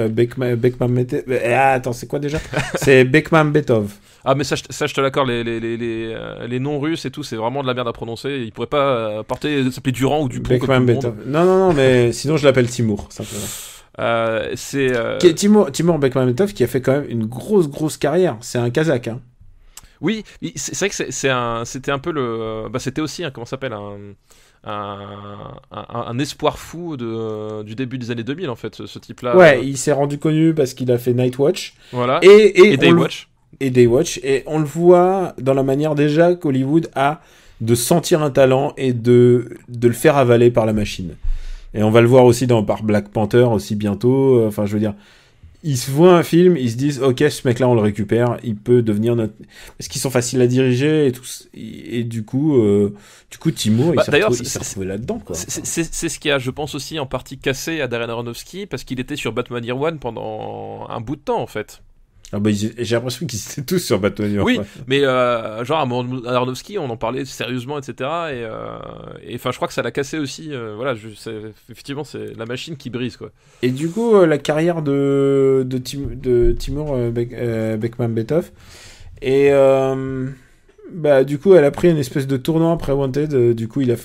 Bekmambetov. Attends, c'est quoi déjà? C'est Bekmambetov. Ah, mais ça, je te l'accorde, les noms russes et tout, c'est vraiment de la merde à prononcer. Ils pourraient pas s'appeler Durand ou Dupont comme tout le monde. Non, mais sinon je l'appelle Timur, simplement. Timur Bekmambetov qui a fait quand même une grosse carrière. C'est un Kazakh, hein. Oui, c'est vrai que c'était un peu le... c'était aussi, comment ça s'appelle, un espoir fou du début des années 2000, en fait, ce type-là. Ouais, il s'est rendu connu parce qu'il a fait Nightwatch. Voilà, et Daywatch. Et Daywatch. Et on le voit dans la manière déjà qu'Hollywood a de sentir un talent et de le faire avaler par la machine. Et on va le voir aussi par Black Panther aussi bientôt. Enfin, je veux dire... Ils se voient un film, ils se disent ok, ce mec-là on le récupère, il peut devenir notre... Parce qu'ils sont faciles à diriger et tout, et du coup Timur il s'est retrouvé là-dedans, quoi. C'est ce qui a, je pense, aussi en partie cassé à Darren Aronofsky, parce qu'il était sur Batman Year One pendant un bout de temps en fait. Ah bah, j'ai l'impression qu'ils étaient tous sur Batman Year One. Oui, mais genre à Aronofsky on en parlait sérieusement, etc. Et enfin je crois que ça l'a cassé aussi. Voilà, effectivement c'est la machine qui brise, quoi. Et du coup la carrière de Timur Bekmambetov et du coup elle a pris une espèce de tournant après Wanted. Du coup il a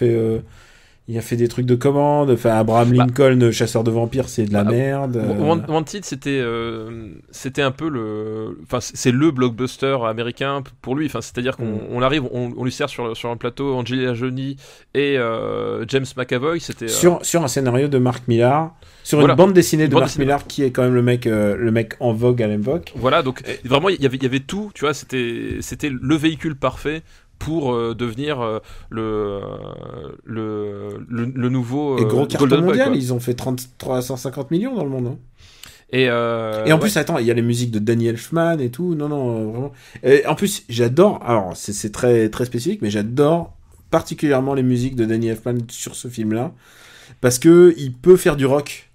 fait des trucs de commande. Enfin, Abraham Lincoln, chasseur de vampires, c'est de la merde. Wanted, c'était un peu c'est le blockbuster américain pour lui. Enfin, c'est-à-dire qu'on arrive, on lui sert sur un plateau Angelina Jolie et James McAvoy. C'était sur un scénario de Mark Millar, une bande dessinée de Mark Millar, qui est quand même le mec en vogue à l'époque. Voilà, donc vraiment il y avait tout. Tu vois, c'était le véhicule parfait pour devenir le nouveau et gros carton mondial. Boy, ils ont fait 350 millions dans le monde, hein. Et en plus, attends, il y a les musiques de Danny Elfman et tout. Non, vraiment. Et en plus, j'adore, alors c'est très très spécifique, mais j'adore particulièrement les musiques de Danny Elfman sur ce film-là, parce que il peut faire du rock.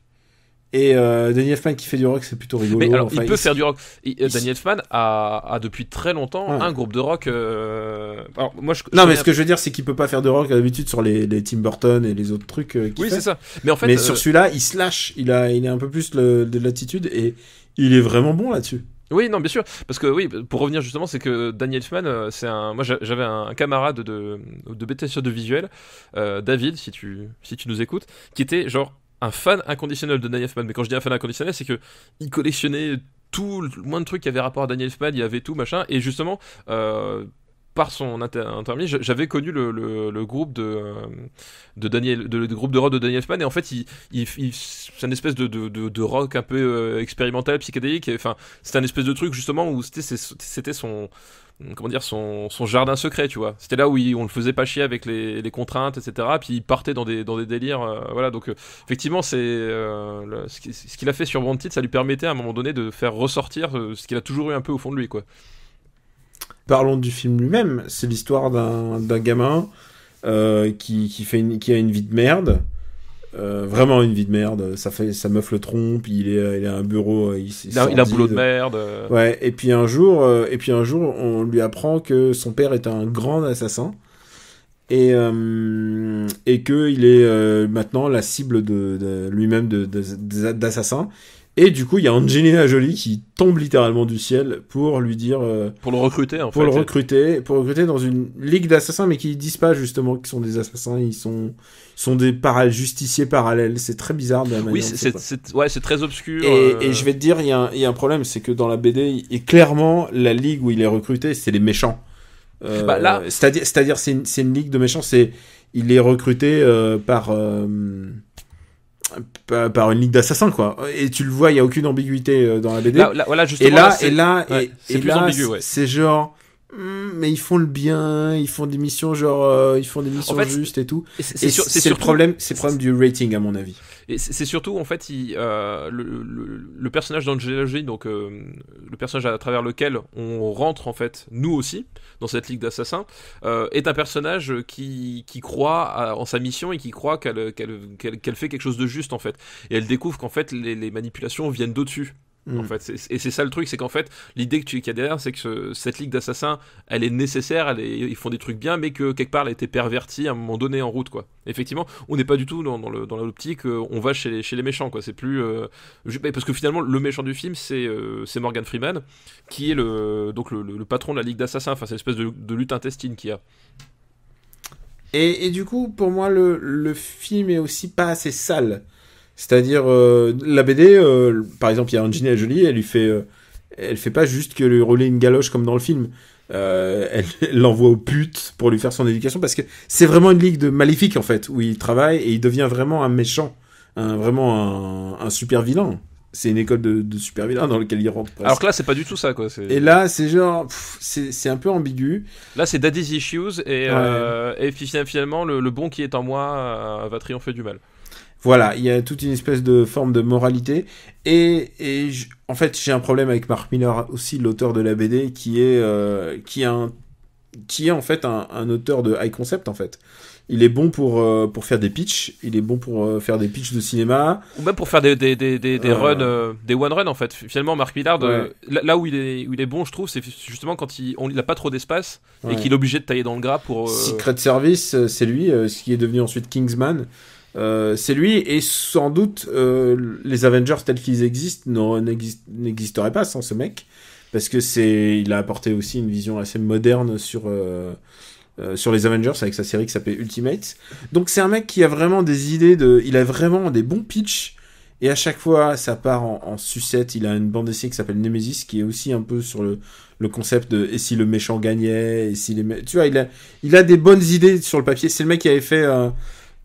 Et Danny Elfman qui fait du rock, c'est plutôt rigolo. Mais alors, il peut faire du rock. Danny Elfman a depuis très longtemps un groupe de rock. Alors, moi, mais ce que je veux dire, c'est qu'il peut pas faire de rock d'habitude sur les Tim Burton et les autres trucs. Oui, c'est ça. Mais en fait, sur celui-là, il se lâche. Il a un peu plus de l'attitude et il est vraiment bon là-dessus. Oui, non, bien sûr, parce que oui, pour revenir justement, c'est que Danny Elfman, moi j'avais un camarade de BTS de visuel, David, si tu nous écoutes, qui était genre un fan inconditionnel de Danny Elfman. Mais quand je dis un fan inconditionnel, c'est que il collectionnait tout le moins de trucs qui avaient rapport à Danny Elfman, il y avait tout machin, et justement par son intermédiaire, j'avais connu le groupe le groupe de rock de Danny Elfman, et en fait c'est une espèce de rock un peu expérimental, psychédélique. Enfin, c'était un espèce de truc justement où c'était son jardin secret, tu vois. C'était là où on le faisait pas chier avec les contraintes, etc. Puis il partait dans des délires, voilà. Donc effectivement, c'est ce qu'il a fait sur Wanted, ça lui permettait à un moment donné de faire ressortir ce qu'il a toujours eu un peu au fond de lui, quoi. Parlons du film lui-même. C'est l'histoire d'un gamin qui a une vie de merde. Vraiment une vie de merde. Sa meuf le trompe, il a un bureau, il a un boulot de merde. Ouais, et puis un jour on lui apprend que son père est un grand assassin et que il est maintenant la cible de lui-même d'assassins. Et du coup, il y a Angelina Jolie qui tombe littéralement du ciel pour lui dire... pour le recruter, en fait. Pour le recruter dans une ligue d'assassins, mais qui disent pas justement qu'ils sont des assassins, ils sont des justiciers parallèles. C'est très bizarre de la manière. Oui, c'est très obscur. Et je vais te dire, il y a un problème, c'est que dans la BD, et clairement, la ligue où il est recruté, c'est les méchants. Là... C'est-à-dire, c'est une ligue de méchants, il est recruté par une ligue d'assassins, quoi. Et tu le vois, il y a aucune ambiguïté dans la BD. Voilà, justement, c'est plus ambigu, ouais. C'est genre mais ils font le bien, ils font des missions genre ils font des missions en fait, justes et tout. C'est le problème, c'est le problème du rating, à mon avis. Et c'est surtout en fait le personnage d'Angelina Jolie, donc le personnage à travers lequel on rentre en fait nous aussi dans cette ligue d'assassins, est un personnage qui croit en sa mission et qui croit qu'elle fait quelque chose de juste en fait. Et elle découvre qu'en fait les manipulations viennent d'au-dessus. En fait, et c'est ça le truc, c'est qu'en fait, l'idée qu'il y a derrière, c'est que cette ligue d'assassins, elle est nécessaire, ils font des trucs bien, mais que quelque part, elle a été pervertie à un moment donné en route, quoi. Effectivement, on n'est pas du tout dans l'optique, on va chez les méchants, quoi. C'est plus parce que finalement, le méchant du film, c'est Morgan Freeman, qui est le patron de la ligue d'assassins. Enfin, c'est une espèce de lutte intestine qu'il y a. Et du coup, pour moi, le film est aussi pas assez sale. C'est-à-dire, la BD, par exemple, il y a Angelina Jolie, elle fait pas juste que lui rouler une galoche comme dans le film. Elle l'envoie aux putes pour lui faire son éducation, parce que c'est vraiment une ligue de maléfiques, en fait, où il travaille et il devient vraiment un méchant. Vraiment un super vilain. C'est une école de super vilains dans laquelle il rentre. Alors que là, c'est pas du tout ça, quoi. Et là, c'est genre, c'est un peu ambigu. Là, c'est Daddy's Issues, et finalement, le bon qui est en moi va triompher du mal. Voilà, il y a toute une espèce de forme de moralité. En fait, j'ai un problème avec Mark Millar aussi, l'auteur de la BD, qui est en fait un auteur de high concept, en fait. Il est bon pour faire des pitchs, il est bon pour faire des pitchs de cinéma. Ou même pour faire des runs, des one run en fait. Finalement, Mark Millar, là où il est bon, je trouve, c'est justement quand il a pas trop d'espace et qu'il est obligé de tailler dans le gras pour. Secret Service, c'est lui, ce qui est devenu ensuite Kingsman. C'est lui, et sans doute les Avengers tels qu'ils existent n'existeraient pas sans ce mec, parce que il a apporté aussi une vision assez moderne sur les Avengers avec sa série qui s'appelle Ultimates. Donc c'est un mec qui a vraiment des idées il a vraiment des bons pitchs, et à chaque fois ça part en sucette. Il a une bande dessinée qui s'appelle Nemesis, qui est aussi un peu sur le concept de et si le méchant gagnait, et si tu vois, il a des bonnes idées sur le papier. C'est le mec qui avait fait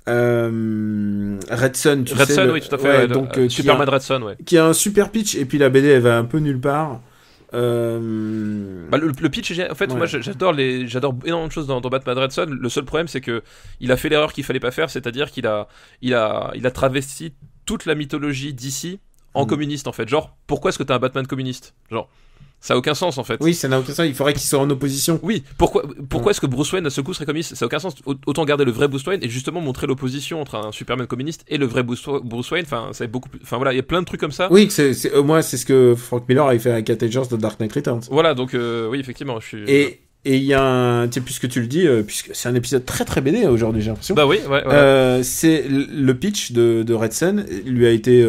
Red Son, Red Son, oui, tout à fait. Donc Superman Red Son, ouais. Qui a un super pitch, et puis la BD elle va un peu nulle part. Le pitch, en fait, moi j'adore énormément de choses dans Batman Red Son. Le seul problème, c'est que il a fait l'erreur qu'il fallait pas faire, c'est-à-dire qu'il a travesti toute la mythologie d'ici en communiste, en fait. Genre, pourquoi est-ce que t'as un Batman communiste? Genre, ça a aucun sens, en fait. Oui, ça n'a aucun sens. Il faudrait qu'il soit en opposition. Oui. Pourquoi est-ce que Bruce Wayne, à ce coup, serait communiste? Ça a aucun sens. Autant garder le vrai Bruce Wayne et justement montrer l'opposition entre un Superman communiste et le vrai Bruce Wayne. Enfin, ça est beaucoup plus. Enfin voilà, il y a plein de trucs comme ça. Oui, moi, c'est ce que Frank Miller avait fait avec Avengers de Dark Knight Returns. Voilà, donc oui, effectivement, je suis. Et il y a puisque tu le dis, puisque c'est un épisode très très BD aujourd'hui, j'ai l'impression. Bah oui, ouais. C'est le pitch de Red Son lui a été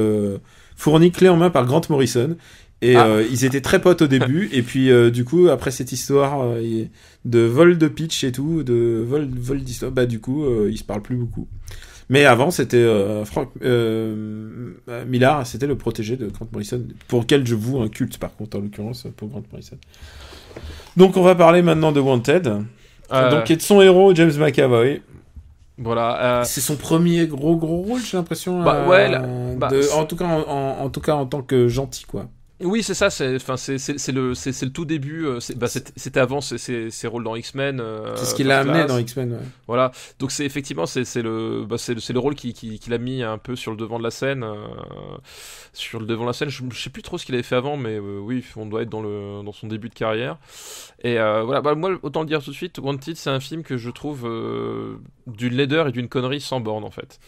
fourni clé en main par Grant Morrison. Et ils étaient très potes au début, et puis du coup après cette histoire de vol de pitch et tout, de vol d'histoire, bah du coup ils se parlent plus beaucoup. Mais avant c'était Frank Millar, c'était le protégé de Grant Morrison, pour lequel je voue un culte par contre, en l'occurrence pour Grant Morrison. Donc on va parler maintenant de Wanted, donc et de son héros James McAvoy. Voilà, c'est son premier gros rôle, j'ai l'impression. En tout cas en tant que gentil, quoi. Oui, c'est ça. C'est le tout début. C'était avant ses rôles dans X-Men. C'est ce qui l'a amené dans X-Men. Ouais. Voilà. Donc c'est effectivement c'est le rôle qui l'a mis un peu sur le devant de la scène. Sur le devant de la scène, je sais plus trop ce qu'il avait fait avant, mais oui, on doit être dans son début de carrière. Et voilà. Moi, autant le dire tout de suite, Wanted, c'est un film que je trouve d'une laideur et d'une connerie sans borne, en fait.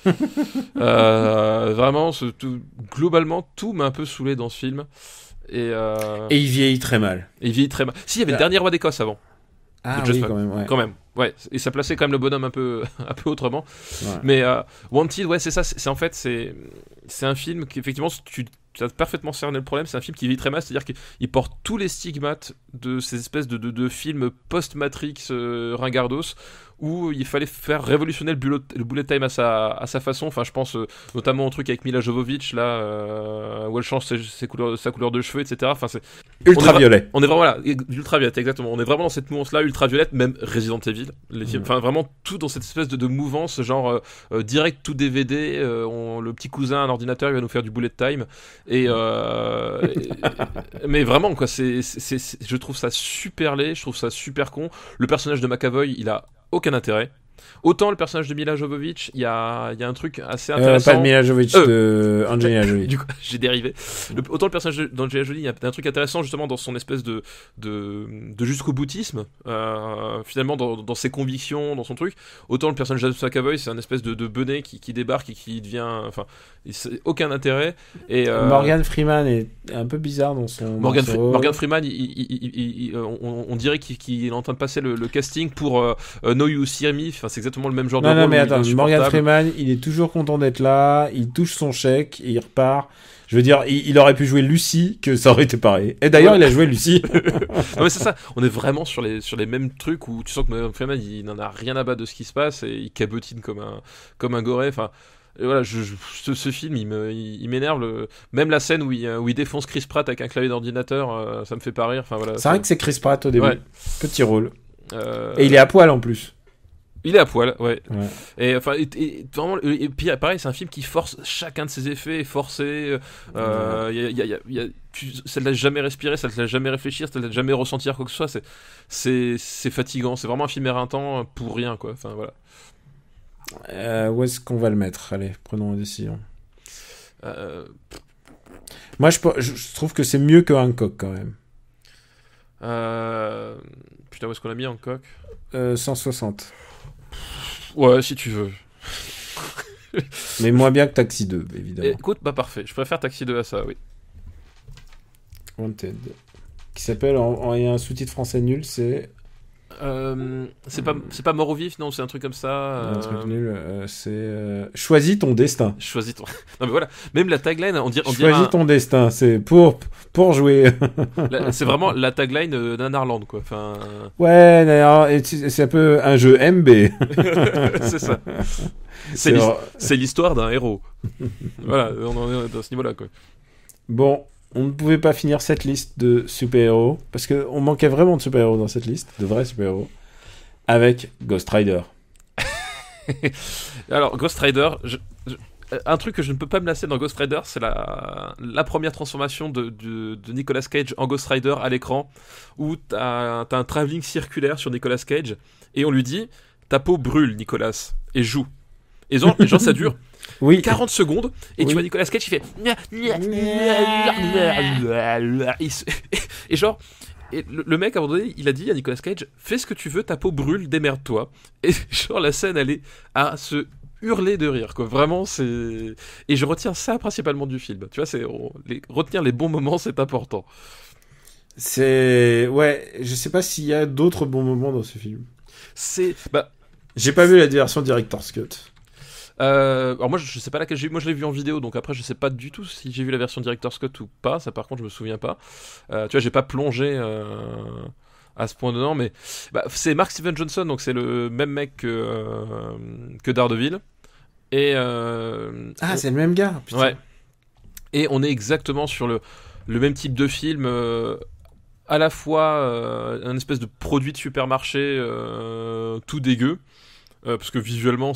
Vraiment, globalement, tout m'a un peu saoulé dans ce film. Et il vieillit très mal. Si, il y avait le dernier roi d'Écosse avant. Ah oui, quand même, ouais. Et ça plaçait quand même le bonhomme un peu autrement. Ouais. Mais Wanted, ouais, c'est ça. C'est un film qui, effectivement, tu as parfaitement cerné le problème. C'est un film qui vieillit très mal, c'est-à-dire qu'il porte tous les stigmates de ces espèces de films post-Matrix ringardos, où il fallait faire révolutionner le bullet time à sa façon. Enfin, je pense notamment au truc avec Mila Jovovich, là, où elle change sa couleur de cheveux, etc. Enfin, c'est ultraviolet. On est vraiment là, ultraviolet, exactement. On est vraiment dans cette mouvance-là, ultraviolette, même Resident Evil. Enfin, vraiment tout dans cette espèce de mouvance, genre direct tout DVD. Le petit cousin, un ordinateur, il va nous faire du bullet time. Mais vraiment, quoi, je trouve ça super laid, je trouve ça super con. Le personnage de McAvoy, il a aucun intérêt. Autant le personnage de Mila Jovovich, il y a un truc assez intéressant. Pas de Mila Jovovich, de Angelina Jolie. Du coup, j'ai dérivé. Autant le personnage d'Angelina Jolie, il y a un truc intéressant justement dans son espèce de jusqu'au boutisme, finalement dans ses convictions, dans son truc. Autant le personnage de James McAvoy, c'est un espèce de benet qui débarque et qui devient, enfin, aucun intérêt. Et Morgan Freeman est un peu bizarre dans son. Morgan Freeman, on dirait qu'il est en train de passer le casting pour No You See Me. Enfin, c'est exactement le même genre de rôle. Non, mais attends, Morgan Freeman, il est toujours content d'être là, il touche son chèque, et il repart. Je veux dire, il aurait pu jouer Lucie, que ça aurait été pareil. Et d'ailleurs, il a joué Lucie. Non, mais c'est ça, on est vraiment sur les mêmes trucs où tu sens que Morgan Freeman, il n'en a rien à battre de ce qui se passe et il cabotine comme un goré. Enfin, voilà, ce film, il m'énerve. Même la scène où il défonce Chris Pratt avec un clavier d'ordinateur, ça me fait pas rire. Enfin, voilà, c'est vrai que c'est Chris Pratt au début. Ouais. Petit rôle. Et il est à poil en plus. Il est à poil, ouais. Et enfin, vraiment, et puis pareil, c'est un film qui force chacun de ses effets, est forcé. Ça ne laisse jamais respirer, ça ne laisse jamais réfléchir, ça ne laisse jamais ressentir quoi que ce soit. C'est fatigant. C'est vraiment un film éreintant pour rien, quoi. Enfin voilà. Où est-ce qu'on va le mettre ? Allez, prenons une décision. Moi, je trouve que c'est mieux que Hancock quand même. Putain, où est-ce qu'on l'a mis Hancock ? 160. Ouais, si tu veux. Mais moins bien que Taxi 2, évidemment. Écoute, bah parfait. Je préfère Taxi 2 à ça, oui. Wanted. Qui s'appelle, il y a un sous-titre français nul, c'est... c'est pas Mort au vif, non, c'est un truc comme ça. Un truc nul, c'est... Choisis ton destin. Choisis ton... Non mais voilà, même la tagline, on dirait Choisis ton destin, c'est pour jouer. C'est vraiment la tagline d'un Arland, quoi. Enfin... Ouais, d'ailleurs, c'est un peu un jeu MB. C'est ça. C'est l'histoire d'un héros. Voilà, on est dans ce niveau-là, quoi. Bon, on ne pouvait pas finir cette liste de super-héros, parce qu'on manquait vraiment de super-héros dans cette liste, de vrais super-héros, avec Ghost Rider. Alors, Ghost Rider, un truc que je ne peux pas me lasser dans Ghost Rider, c'est la première transformation de Nicolas Cage en Ghost Rider à l'écran, où t'as un travelling circulaire sur Nicolas Cage, et on lui dit, ta peau brûle, Nicolas, et joue. Et genre, ça dure 40 secondes, et tu vois Nicolas Cage qui fait... Et genre... Et le mec, à un moment donné, il a dit à Nicolas Cage, fais ce que tu veux, ta peau brûle, démerde-toi. Et genre, la scène, elle est à se hurler de rire, quoi. Vraiment, c'est... Et je retiens ça principalement du film. Tu vois, retenir les bons moments, c'est important. Ouais, je sais pas s'il y a d'autres bons moments dans ce film. J'ai pas vu la version Director's Cut. Alors moi je sais pas laquelle j'ai vu, moi je l'ai vu en vidéo, donc après je sais pas du tout si j'ai vu la version Director's Cut ou pas, ça par contre je me souviens pas. Tu vois, j'ai pas plongé à ce point dedans, mais c'est Mark Steven Johnson, donc c'est le même mec que Daredevil. Et c'est le même gars, putain. Ouais. Et on est exactement sur le même type de film, à la fois un espèce de produit de supermarché tout dégueu, parce que visuellement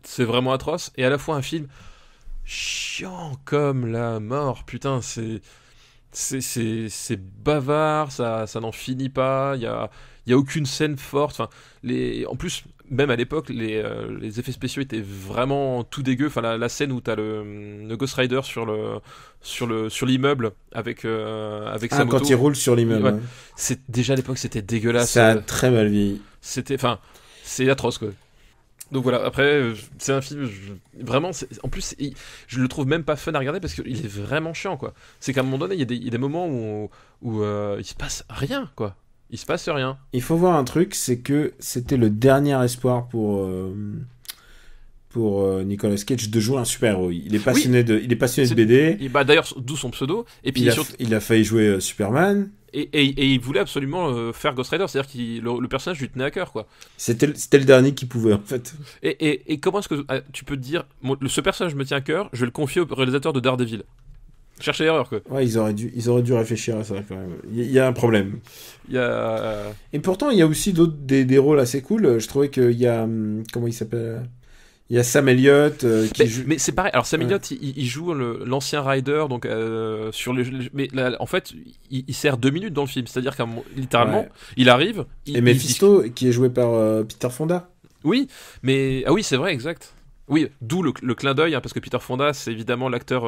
c'est vraiment atroce, et à la fois un film chiant comme la mort. Putain, c'est bavard, ça n'en finit pas, il y a aucune scène forte. Enfin, en plus, même à l'époque, les effets spéciaux étaient vraiment tout dégueux. Enfin, la scène où t'as le Ghost Rider sur l'immeuble avec sa moto. Quand il roule sur l'immeuble. Ouais. Déjà à l'époque, c'était dégueulasse. Ça a très mal vieilli. C'est atroce, quoi. Donc voilà, après, c'est un film, vraiment, en plus, je le trouve même pas fun à regarder parce qu'il est vraiment chiant, quoi. C'est qu'à un moment donné, il y a des moments où il se passe rien, quoi. Il se passe rien. Il faut voir un truc, c'est que c'était le dernier espoir pour Nicolas Cage de jouer un super-héros. Il est passionné de BD. D'ailleurs, d'où son pseudo. Et puis il a failli jouer Superman. Et il voulait absolument faire Ghost Rider, c'est-à-dire que le personnage lui tenait à cœur, quoi. C'était le dernier qu'il pouvait, en fait. Et comment est-ce que tu peux te dire, ce personnage me tient à cœur, je vais le confier au réalisateur de Daredevil. Chercher l'erreur, quoi. Ouais, ils auraient dû réfléchir à ça, quand même. Il y a un problème. Et pourtant, il y a aussi des rôles assez cool. Je trouvais qu'il y a... comment il s'appelle ? Il y a Sam Elliott qui joue... Mais c'est pareil. Alors Sam Elliott, il joue l'ancien Rider, donc sur mais là, en fait, il sert 2 minutes dans le film. C'est-à-dire littéralement, il arrive. Et Mephisto, qui est joué par Peter Fonda. Oui, mais ah oui, c'est vrai, exact. Oui, d'où le clin d'œil, hein, parce que Peter Fonda, c'est évidemment l'acteur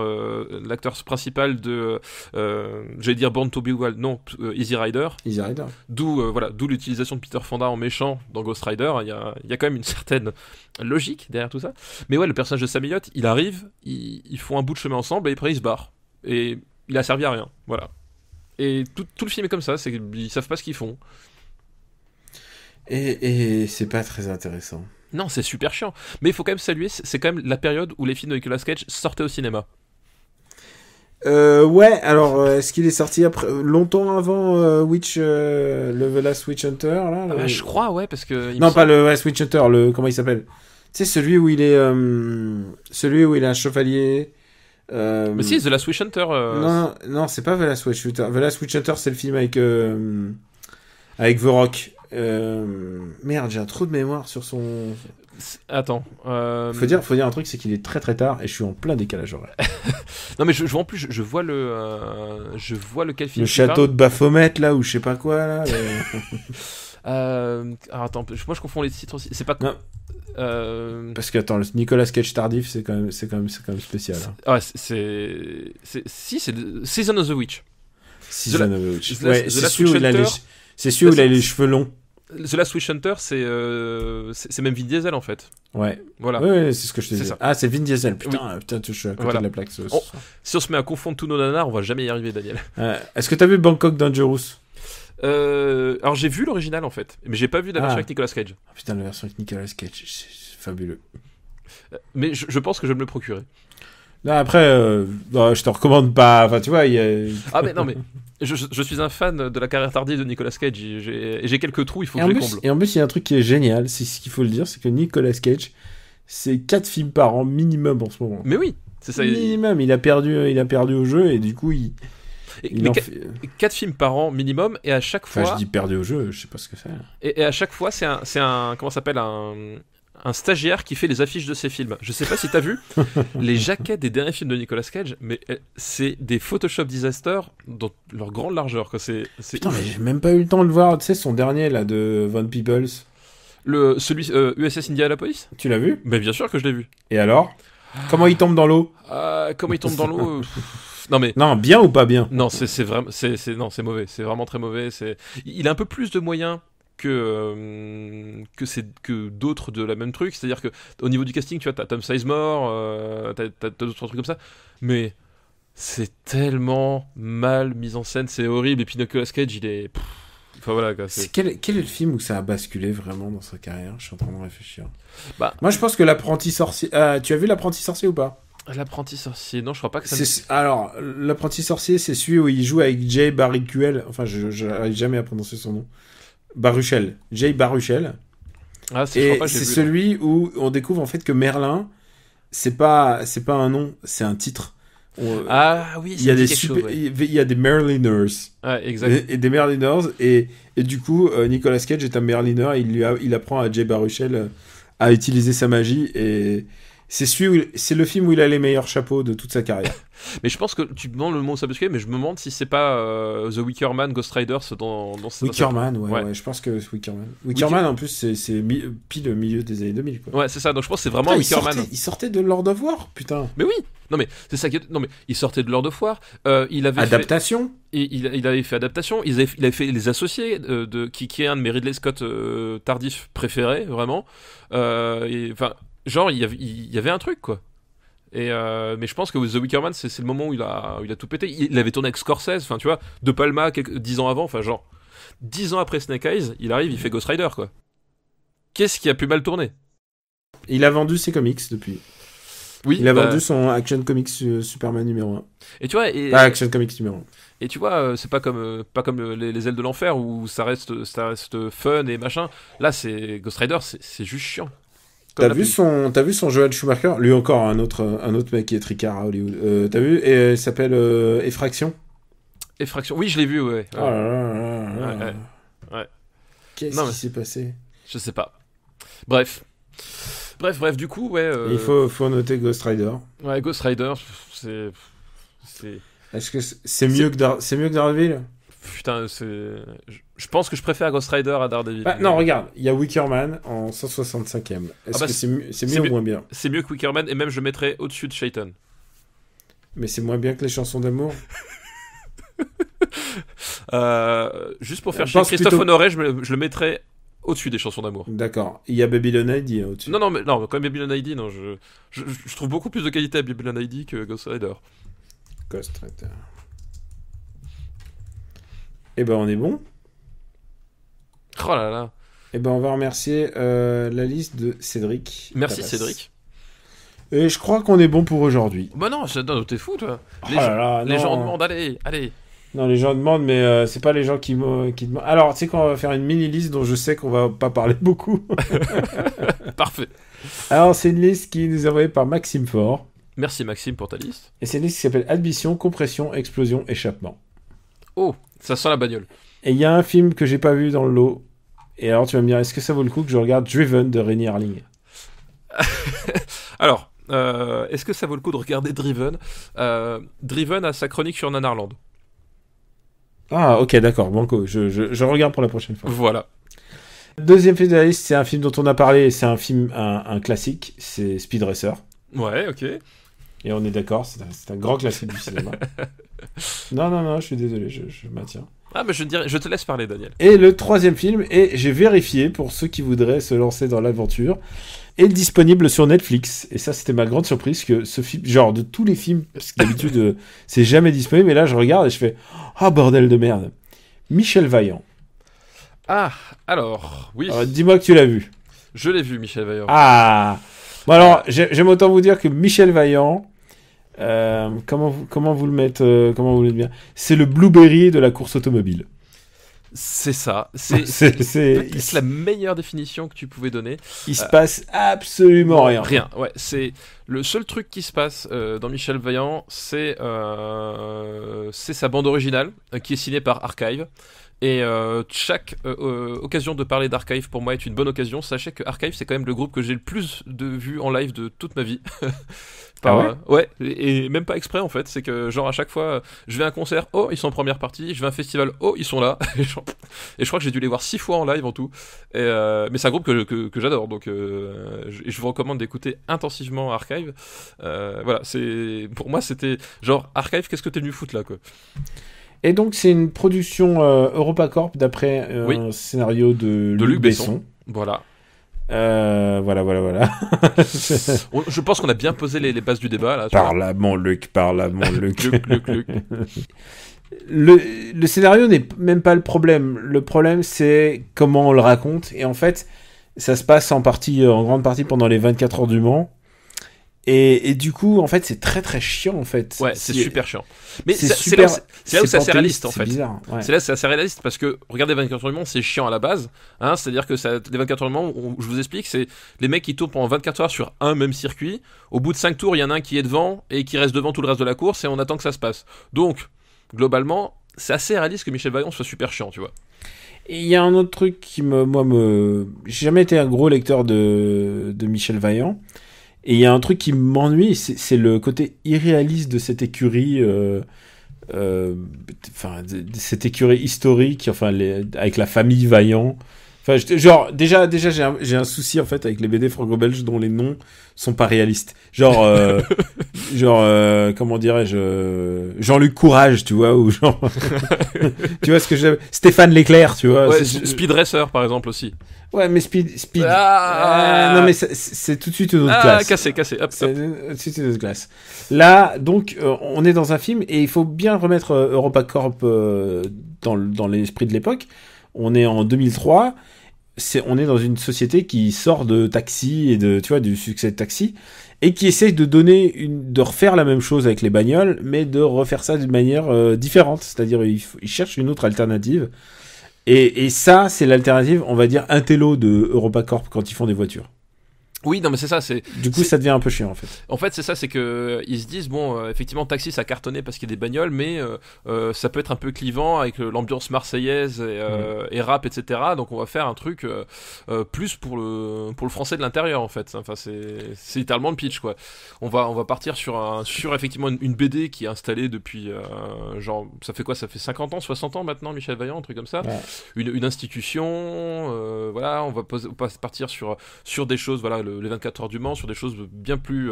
principal de, j'allais dire Born to Be Wild, non, Easy Rider. Easy Rider. D'où l'utilisation de Peter Fonda en méchant dans Ghost Rider. Il y a quand même une certaine logique derrière tout ça. Mais ouais, le personnage de Sam Elliott, il arrive, ils font un bout de chemin ensemble et après ils se barrent. Et il a servi à rien, voilà. Et tout le film est comme ça, ils savent pas ce qu'ils font. Et c'est pas très intéressant. Non, c'est super chiant. Mais il faut quand même saluer, c'est quand même la période où les films de Nicolas Cage sortaient au cinéma. Ouais, alors est-ce qu'il est sorti longtemps avant le The Last Witch Hunter là, je crois, ouais, parce que... Non, pas le Last Witch Hunter, comment il s'appelle? Tu sais, celui où il est un chevalier... Mais si, The Last Witch Hunter... Non, c'est pas The Last Witch Hunter. The Last Witch Hunter, c'est le film avec The Rock. Merde, j'ai un trou de mémoire sur son... Attends. Faut dire un truc, c'est qu'il est très très tard et je suis en plein décalage horaire. Non mais je vois en plus, je vois lequel film. Le château de Baphomet là ou je sais pas quoi là. Alors attends, moi je confonds les titres aussi. C'est pas. Non. Parce que attends, le Nicolas Cage tardif, c'est quand même spécial. Hein. Ouais, c'est Season of the Witch. Season of the Witch. Ouais, c'est celui où il a les cheveux longs. The Last Witch Hunter, c'est même Vin Diesel en fait. Ouais. Voilà. Ouais, c'est ce que je te disais. Ça. Ah, c'est Vin Diesel. Putain, oui. Putain, je suis à côté de la plaque. Si on se met à confondre tous nos nanars, on va jamais y arriver, Daniel. Est-ce que t'as vu Bangkok Dangerous? Alors j'ai vu l'original en fait, mais j'ai pas vu la version avec Nicolas Cage. Ah, putain, la version avec Nicolas Cage, c'est fabuleux. Mais je pense que je vais me le procurer. Là, après, je te recommande pas. Enfin, tu vois, Ah, mais non, mais je suis un fan de la carrière tardive de Nicolas Cage. J'ai quelques trous, il faut que je les comble. Et en plus, il y a un truc qui est génial, c'est ce qu'il faut le dire, c'est que Nicolas Cage, c'est 4 films par an minimum en ce moment. Mais oui, c'est ça. Minimum, il a perdu au jeu et du coup, il 4 films par an minimum et à chaque fois. Enfin, je dis perdu au jeu, je sais pas ce que c'est. Et à chaque fois, c'est un comment ça s'appelle un stagiaire qui fait les affiches de ses films. Je sais pas si t'as vu les jaquettes des derniers films de Nicolas Cage, mais c'est des Photoshop disaster dans leur grande largeur. Quoi. Putain, mais j'ai même pas eu le temps de le voir. Tu sais, son dernier là de Von Peebles. Celui USS Indianapolis. Tu l'as vu? Mais bien sûr que je l'ai vu. Et alors? Comment il tombe dans l'eau? Comment il tombe dans l'eau Non mais bien ou pas bien? Non, c'est vraiment c'est mauvais. C'est vraiment très mauvais. Il a un peu plus de moyens que d'autres de la même truc, c'est-à-dire que au niveau du casting, tu vois, t'as Tom Sizemore, t'as d'autres trucs comme ça, mais c'est tellement mal mis en scène, c'est horrible. Et puis Nicolas Cage, il est, enfin voilà. Quoi, quel est le film où ça a basculé vraiment dans sa carrière? Je suis en train de réfléchir. Moi, je pense que l'apprenti sorcier. Tu as vu l'apprenti sorcier ou pas? L'apprenti sorcier, non, je crois pas que ça. Alors, l'apprenti sorcier, c'est celui où il joue avec Jay Baruchel. Enfin, je n'arrive jamais à prononcer son nom. Jay Baruchel. Ah, et c'est celui où on découvre en fait que Merlin, c'est pas un nom, c'est un titre. Oui, il y a il y a des Merliners. Ouais, exact. Et des Merliners et du coup Nicolas Cage est un Merliner et il apprend à Jay Baruchel à utiliser sa magie et c'est le film où il a les meilleurs chapeaux de toute sa carrière. Mais je pense que tu me demandes le mot s'abusquer, mais je me demande si c'est pas The Wicker Man, Ghost Riders dans Wicker Man, ouais, je pense que c'est Wicker Man. Wicker Man, en plus, c'est pile au milieu des années 2000, quoi. Ouais, c'est ça, donc je pense que c'est vraiment Wicker Man. Il sortait de Lord of War, putain. Mais oui, non mais c'est ça non mais il sortait de Lord of War, il avait adaptation. Il avait fait adaptation, il avait fait Les Associés qui est un de mes Ridley Scott tardifs préférés, vraiment. Enfin, genre il y avait un truc, quoi. Mais je pense que The Wicker Man, c'est le moment où il a tout pété. Il avait tourné avec Scorsese, enfin tu vois, De Palma 10 ans avant, enfin genre 10 ans après Snake Eyes, il arrive, il fait Ghost Rider, quoi. Qu'est-ce qui a plus mal tourné? Il a vendu ses comics depuis. Oui, il a vendu son Action Comics Superman numéro 1. Et tu vois, Action Comics numéro 1. Et tu vois, c'est pas comme les ailes de l'enfer où ça reste fun et machin. Là, c'est Ghost Rider, c'est juste chiant. T'as vu son Joel Schumacher? Lui encore, un autre mec qui est tricard à Hollywood. T'as vu? Et il s'appelle Effraction. Effraction, oui, je l'ai vu, ouais. Oh là là. Ouais. Qu'est-ce qui s'est passé? Je sais pas. Bref, du coup, ouais. Il faut noter Ghost Rider. Ouais, Ghost Rider, c'est. Est-ce que c'est mieux que Daredevil? putain, je pense que je préfère Ghost Rider à Daredevil. Bah, non, regarde, il y a Wicker Man en 165e. Est-ce que c'est mieux ou moins bien? C'est mieux que Wicker Man, et même je le mettrais au-dessus de Shaitan. Mais c'est moins bien que les chansons d'amour. Juste pour faire chier Christophe Honoré, je le mettrais au-dessus des chansons d'amour. D'accord. Il y a Babylon ID au-dessus. Non, quand même Babylon ID, non, je trouve beaucoup plus de qualité à Babylon ID que Ghost Rider. Ghost Rider. Eh ben, on est bon. Oh là là. Eh ben, on va remercier la liste de Cédric. Merci Tapas. Cédric. Et je crois qu'on est bon pour aujourd'hui. Bah non, t'es fou, toi. Les gens demandent, allez. Non, les gens demandent, mais c'est pas les gens qui demandent. Alors, tu sais qu'on va faire une mini-liste dont je sais qu'on va pas parler beaucoup. Parfait. Alors, c'est une liste qui nous est envoyée par Maxime Faure. Merci Maxime pour ta liste. Et c'est une liste qui s'appelle Admission, Compression, Explosion, Échappement. Oh, ça sent la bagnole. Et il y a un film que j'ai pas vu dans le lot. Et alors, tu vas me dire, est-ce que ça vaut le coup que je regarde Driven de Renny Harling? Alors, est-ce que ça vaut le coup de regarder Driven? Driven a sa chronique sur Nanarland. Ah, ok, d'accord, banco. Je regarde pour la prochaine fois. Voilà. Deuxième film de la liste, c'est un film dont on a parlé. C'est un film, un classique. C'est Speed Racer. Ouais, ok. Et on est d'accord, c'est un grand classique du cinéma. Non, je suis désolé, je maintiens. Ah, mais je te laisse parler, Daniel. Et le troisième film, et j'ai vérifié pour ceux qui voudraient se lancer dans l'aventure, est disponible sur Netflix. Et ça, c'était ma grande surprise, que ce film, genre de tous les films, parce que d'habitude, c'est jamais disponible, mais là, je regarde et je fais « Oh, bordel de merde !» Michel Vaillant. Ah, alors, oui. Alors, dis-moi que tu l'as vu. Je l'ai vu, Michel Vaillant. Ah. Bon alors, j'aime autant vous dire que Michel Vaillant, comment vous le mettez, comment vous le dites bien, c'est le Blueberry de la course automobile. C'est ça. C'est la meilleure définition que tu pouvais donner. Il se passe absolument rien. Rien. Ouais. C'est le seul truc qui se passe dans Michel Vaillant, c'est sa bande originale qui est signée par Archive. Et chaque occasion de parler d'Archive pour moi est une bonne occasion. Sachez que Archive, c'est quand même le groupe que j'ai le plus de vues en live de toute ma vie. Ouais, et même pas exprès en fait. C'est que genre à chaque fois, je vais à un concert, oh ils sont en première partie. Je vais à un festival, oh ils sont là. Et je crois que j'ai dû les voir 6 fois en live en tout. Mais c'est un groupe que j'adore, donc je vous recommande d'écouter intensivement Archive. Voilà, pour moi c'était genre Archive, qu'est-ce que t'es venu foutre là quoi. Et donc c'est une production EuropaCorp d'après un scénario de Luc Besson. Voilà. Voilà. Je pense qu'on a bien posé les bases du débat là. Parle à mon Luc. Luc. Le scénario n'est même pas le problème. Le problème c'est comment on le raconte. Et en fait, ça se passe en grande partie pendant les 24 heures du Mans. Et du coup, en fait, c'est très très chiant en fait. Ouais, c'est super chiant. Mais c'est là où c'est assez réaliste en fait. C'est bizarre. Ouais. C'est là où c'est assez réaliste parce que regardez 24 heures du Mans, c'est chiant à la base. Hein, c'est-à-dire que les 24 heures du Mans, je vous explique, c'est les mecs qui tournent pendant 24 heures sur un même circuit. Au bout de 5 tours, il y en a un qui est devant et qui reste devant tout le reste de la course et on attend que ça se passe. Donc, globalement, c'est assez réaliste que Michel Vaillant soit super chiant, tu vois. Et il y a un autre truc qui j'ai jamais été un gros lecteur de Michel Vaillant. Et il y a un truc qui m'ennuie, c'est le côté irréaliste de cette écurie, cette écurie historique, avec la famille Vaillant. Enfin, genre, déjà j'ai un souci en fait avec les BD franco-belges dont les noms sont pas réalistes. Genre, comment dirais-je, Jean-Luc Courage, tu vois, ou genre, tu vois ce que j'aime, Stéphane Leclerc, tu vois. Ouais, Speed Racer par exemple aussi. Ouais, mais Speed. Non, mais c'est tout de suite une autre classe. Cassé. Hop. C'est tout de suite une autre classe. Là, donc, on est dans un film et il faut bien remettre EuropaCorp dans l'esprit de l'époque. On est en 2003. On est dans une société qui sort de Taxi et du succès de Taxi et qui essaye de refaire la même chose avec les bagnoles, mais de refaire ça d'une manière différente. C'est-à-dire, ils cherchent une autre alternative. Et ça, c'est l'alternative, on va dire, intello de EuropaCorp quand ils font des voitures. Oui, non, mais c'est ça, Du coup, ça devient un peu chiant, en fait. En fait, c'est ça, c'est que ils se disent bon, effectivement, Taxi ça a cartonné parce qu'il y a des bagnoles, mais ça peut être un peu clivant avec l'ambiance marseillaise et rap, etc. Donc on va faire un truc plus pour le français de l'intérieur, en fait. Enfin, c'est littéralement le pitch, quoi. On va partir sur effectivement une BD qui est installée depuis genre ça fait quoi? Ça fait 50 ans, 60 ans maintenant, Michel Vaillant, un truc comme ça. Ouais. Une institution, voilà, on va partir sur des choses, voilà, les 24 heures du Mans, sur des choses bien plus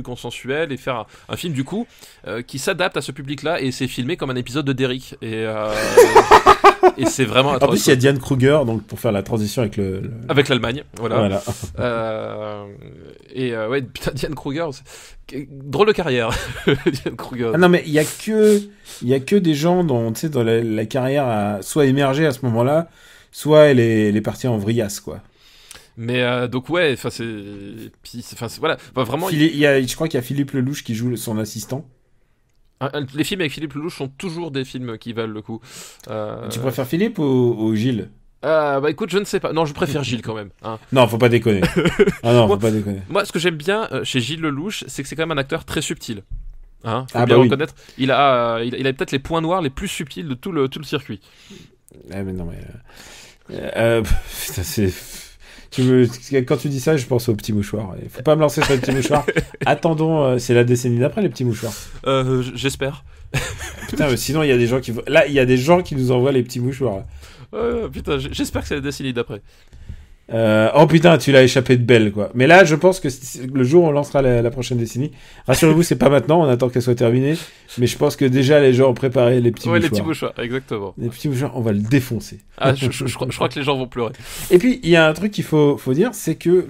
consensuelles, et faire un film du coup qui s'adapte à ce public-là, et c'est filmé comme un épisode de Derrick, et c'est vraiment En plus, il y a Diane Kruger, donc pour faire la transition avec l'Allemagne, voilà. Voilà. Putain, Diane Kruger, drôle de carrière. Diane Kruger. Ah non, mais il y a que des gens dont la carrière a soit émergé à ce moment-là, soit elle est partie en vrillasse, quoi. Mais donc ouais, enfin voilà, enfin, vraiment. Je crois qu'il y a Philippe Lelouch qui joue son assistant. Les films avec Philippe Lelouch sont toujours des films qui valent le coup. Tu préfères Philippe ou Gilles? Bah écoute, je ne sais pas. Non, je préfère Gilles quand même. Hein. Non, faut pas déconner. Faut pas déconner. Moi, ce que j'aime bien chez Gilles Lelouch, c'est que c'est quand même un acteur très subtil. Hein, faut bien bah oui. reconnaître. Il a peut-être les points noirs les plus subtils de tout le circuit. Ah mais non mais putain, c'est. Quand tu dis ça, je pense aux petits mouchoirs. Il faut pas me lancer sur les petits mouchoirs. Attendons, c'est la décennie d'après les petits mouchoirs. J'espère. Putain, mais sinon il y a des gens qui là, il y a des gens qui nous envoient les petits mouchoirs. Putain, j'espère que c'est la décennie d'après. Oh putain, tu l'as échappé de belle, quoi. Mais là, je pense que le jour où on lancera la prochaine décennie, rassurez-vous, c'est pas maintenant, on attend qu'elle soit terminée. Mais je pense que déjà les gens ont préparé les petits mouchoirs. Les petits mouchoirs, exactement. Les petits mouchoirs, on va le défoncer. Ah, je crois que les gens vont pleurer. Et puis, il y a un truc qu'il faut dire, c'est que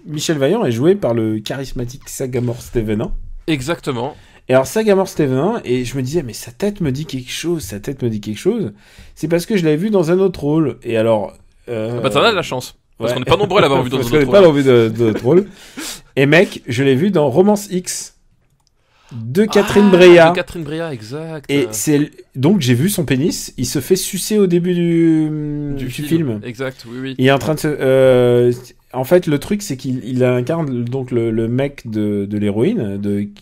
Michel Vaillant est joué par le charismatique Sagamore Stevenin. Exactement. Et alors, Sagamore Stevenin, et je me disais, mais sa tête me dit quelque chose. C'est parce que je l'avais vu dans un autre rôle. Et alors... Bah t'en as de la chance. Parce qu'on n'est pas nombreux à l'avoir vu dans un autre rôle. Parce qu'on n'est pas nombreux dans notre rôle. Et mec, je l'ai vu dans Romance X de Catherine Breillat. De Catherine Breillat, exact. Et donc j'ai vu son pénis, il se fait sucer au début du film. Exact, oui. Il est en train de se... En fait, le truc, c'est qu'il incarne donc le mec de l'héroïne,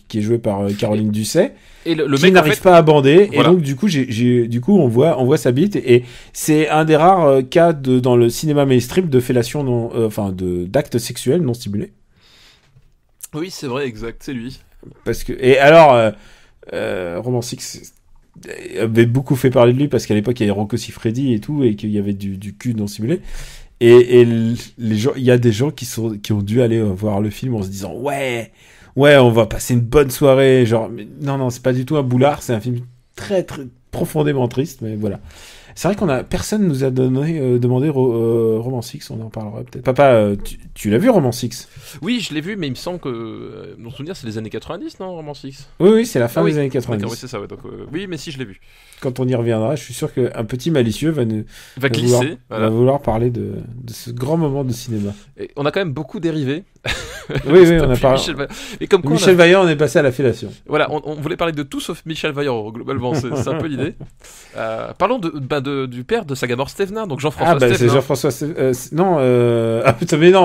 qui est joué par Caroline Dusset. Et le qui mec n'arrive pas à bander, voilà. Et donc du coup on voit sa bite, et c'est un des rares cas dans le cinéma mainstream de fellation d'actes sexuels non stimulés. Oui, c'est vrai, exact, c'est lui. Parce que Romance X avait beaucoup fait parler de lui parce qu'à l'époque il y avait Rocco Siffredi et tout, et qu'il y avait du cul non simulé. Et les gens, il y a des gens qui ont dû aller voir le film en se disant ouais, on va passer une bonne soirée, genre, mais non, c'est pas du tout un boulard, c'est un film très, très profondément triste, mais voilà. C'est vrai personne nous a demandé Romance X, on en parlera peut-être. Papa, tu l'as vu Romance X? Oui, je l'ai vu, mais il me semble que, mon souvenir, c'est les années 90, non, Romance X? Oui, c'est la fin des années 90. D'accord, oui, c'est ça, ouais, donc, oui, mais si, je l'ai vu. Quand on y reviendra, je suis sûr qu'un petit malicieux va glisser, va vouloir parler de ce grand moment de cinéma. Et on a quand même beaucoup dérivé. Oui, on a parlé. Michel Vaillant, on est passé à la fellation. Voilà, on voulait parler de tout sauf Michel Vaillant, globalement, c'est un peu l'idée. Parlons du père de Sagamore Stevenin, donc Jean-François Stevenin. C'est Jean-François Stevenin.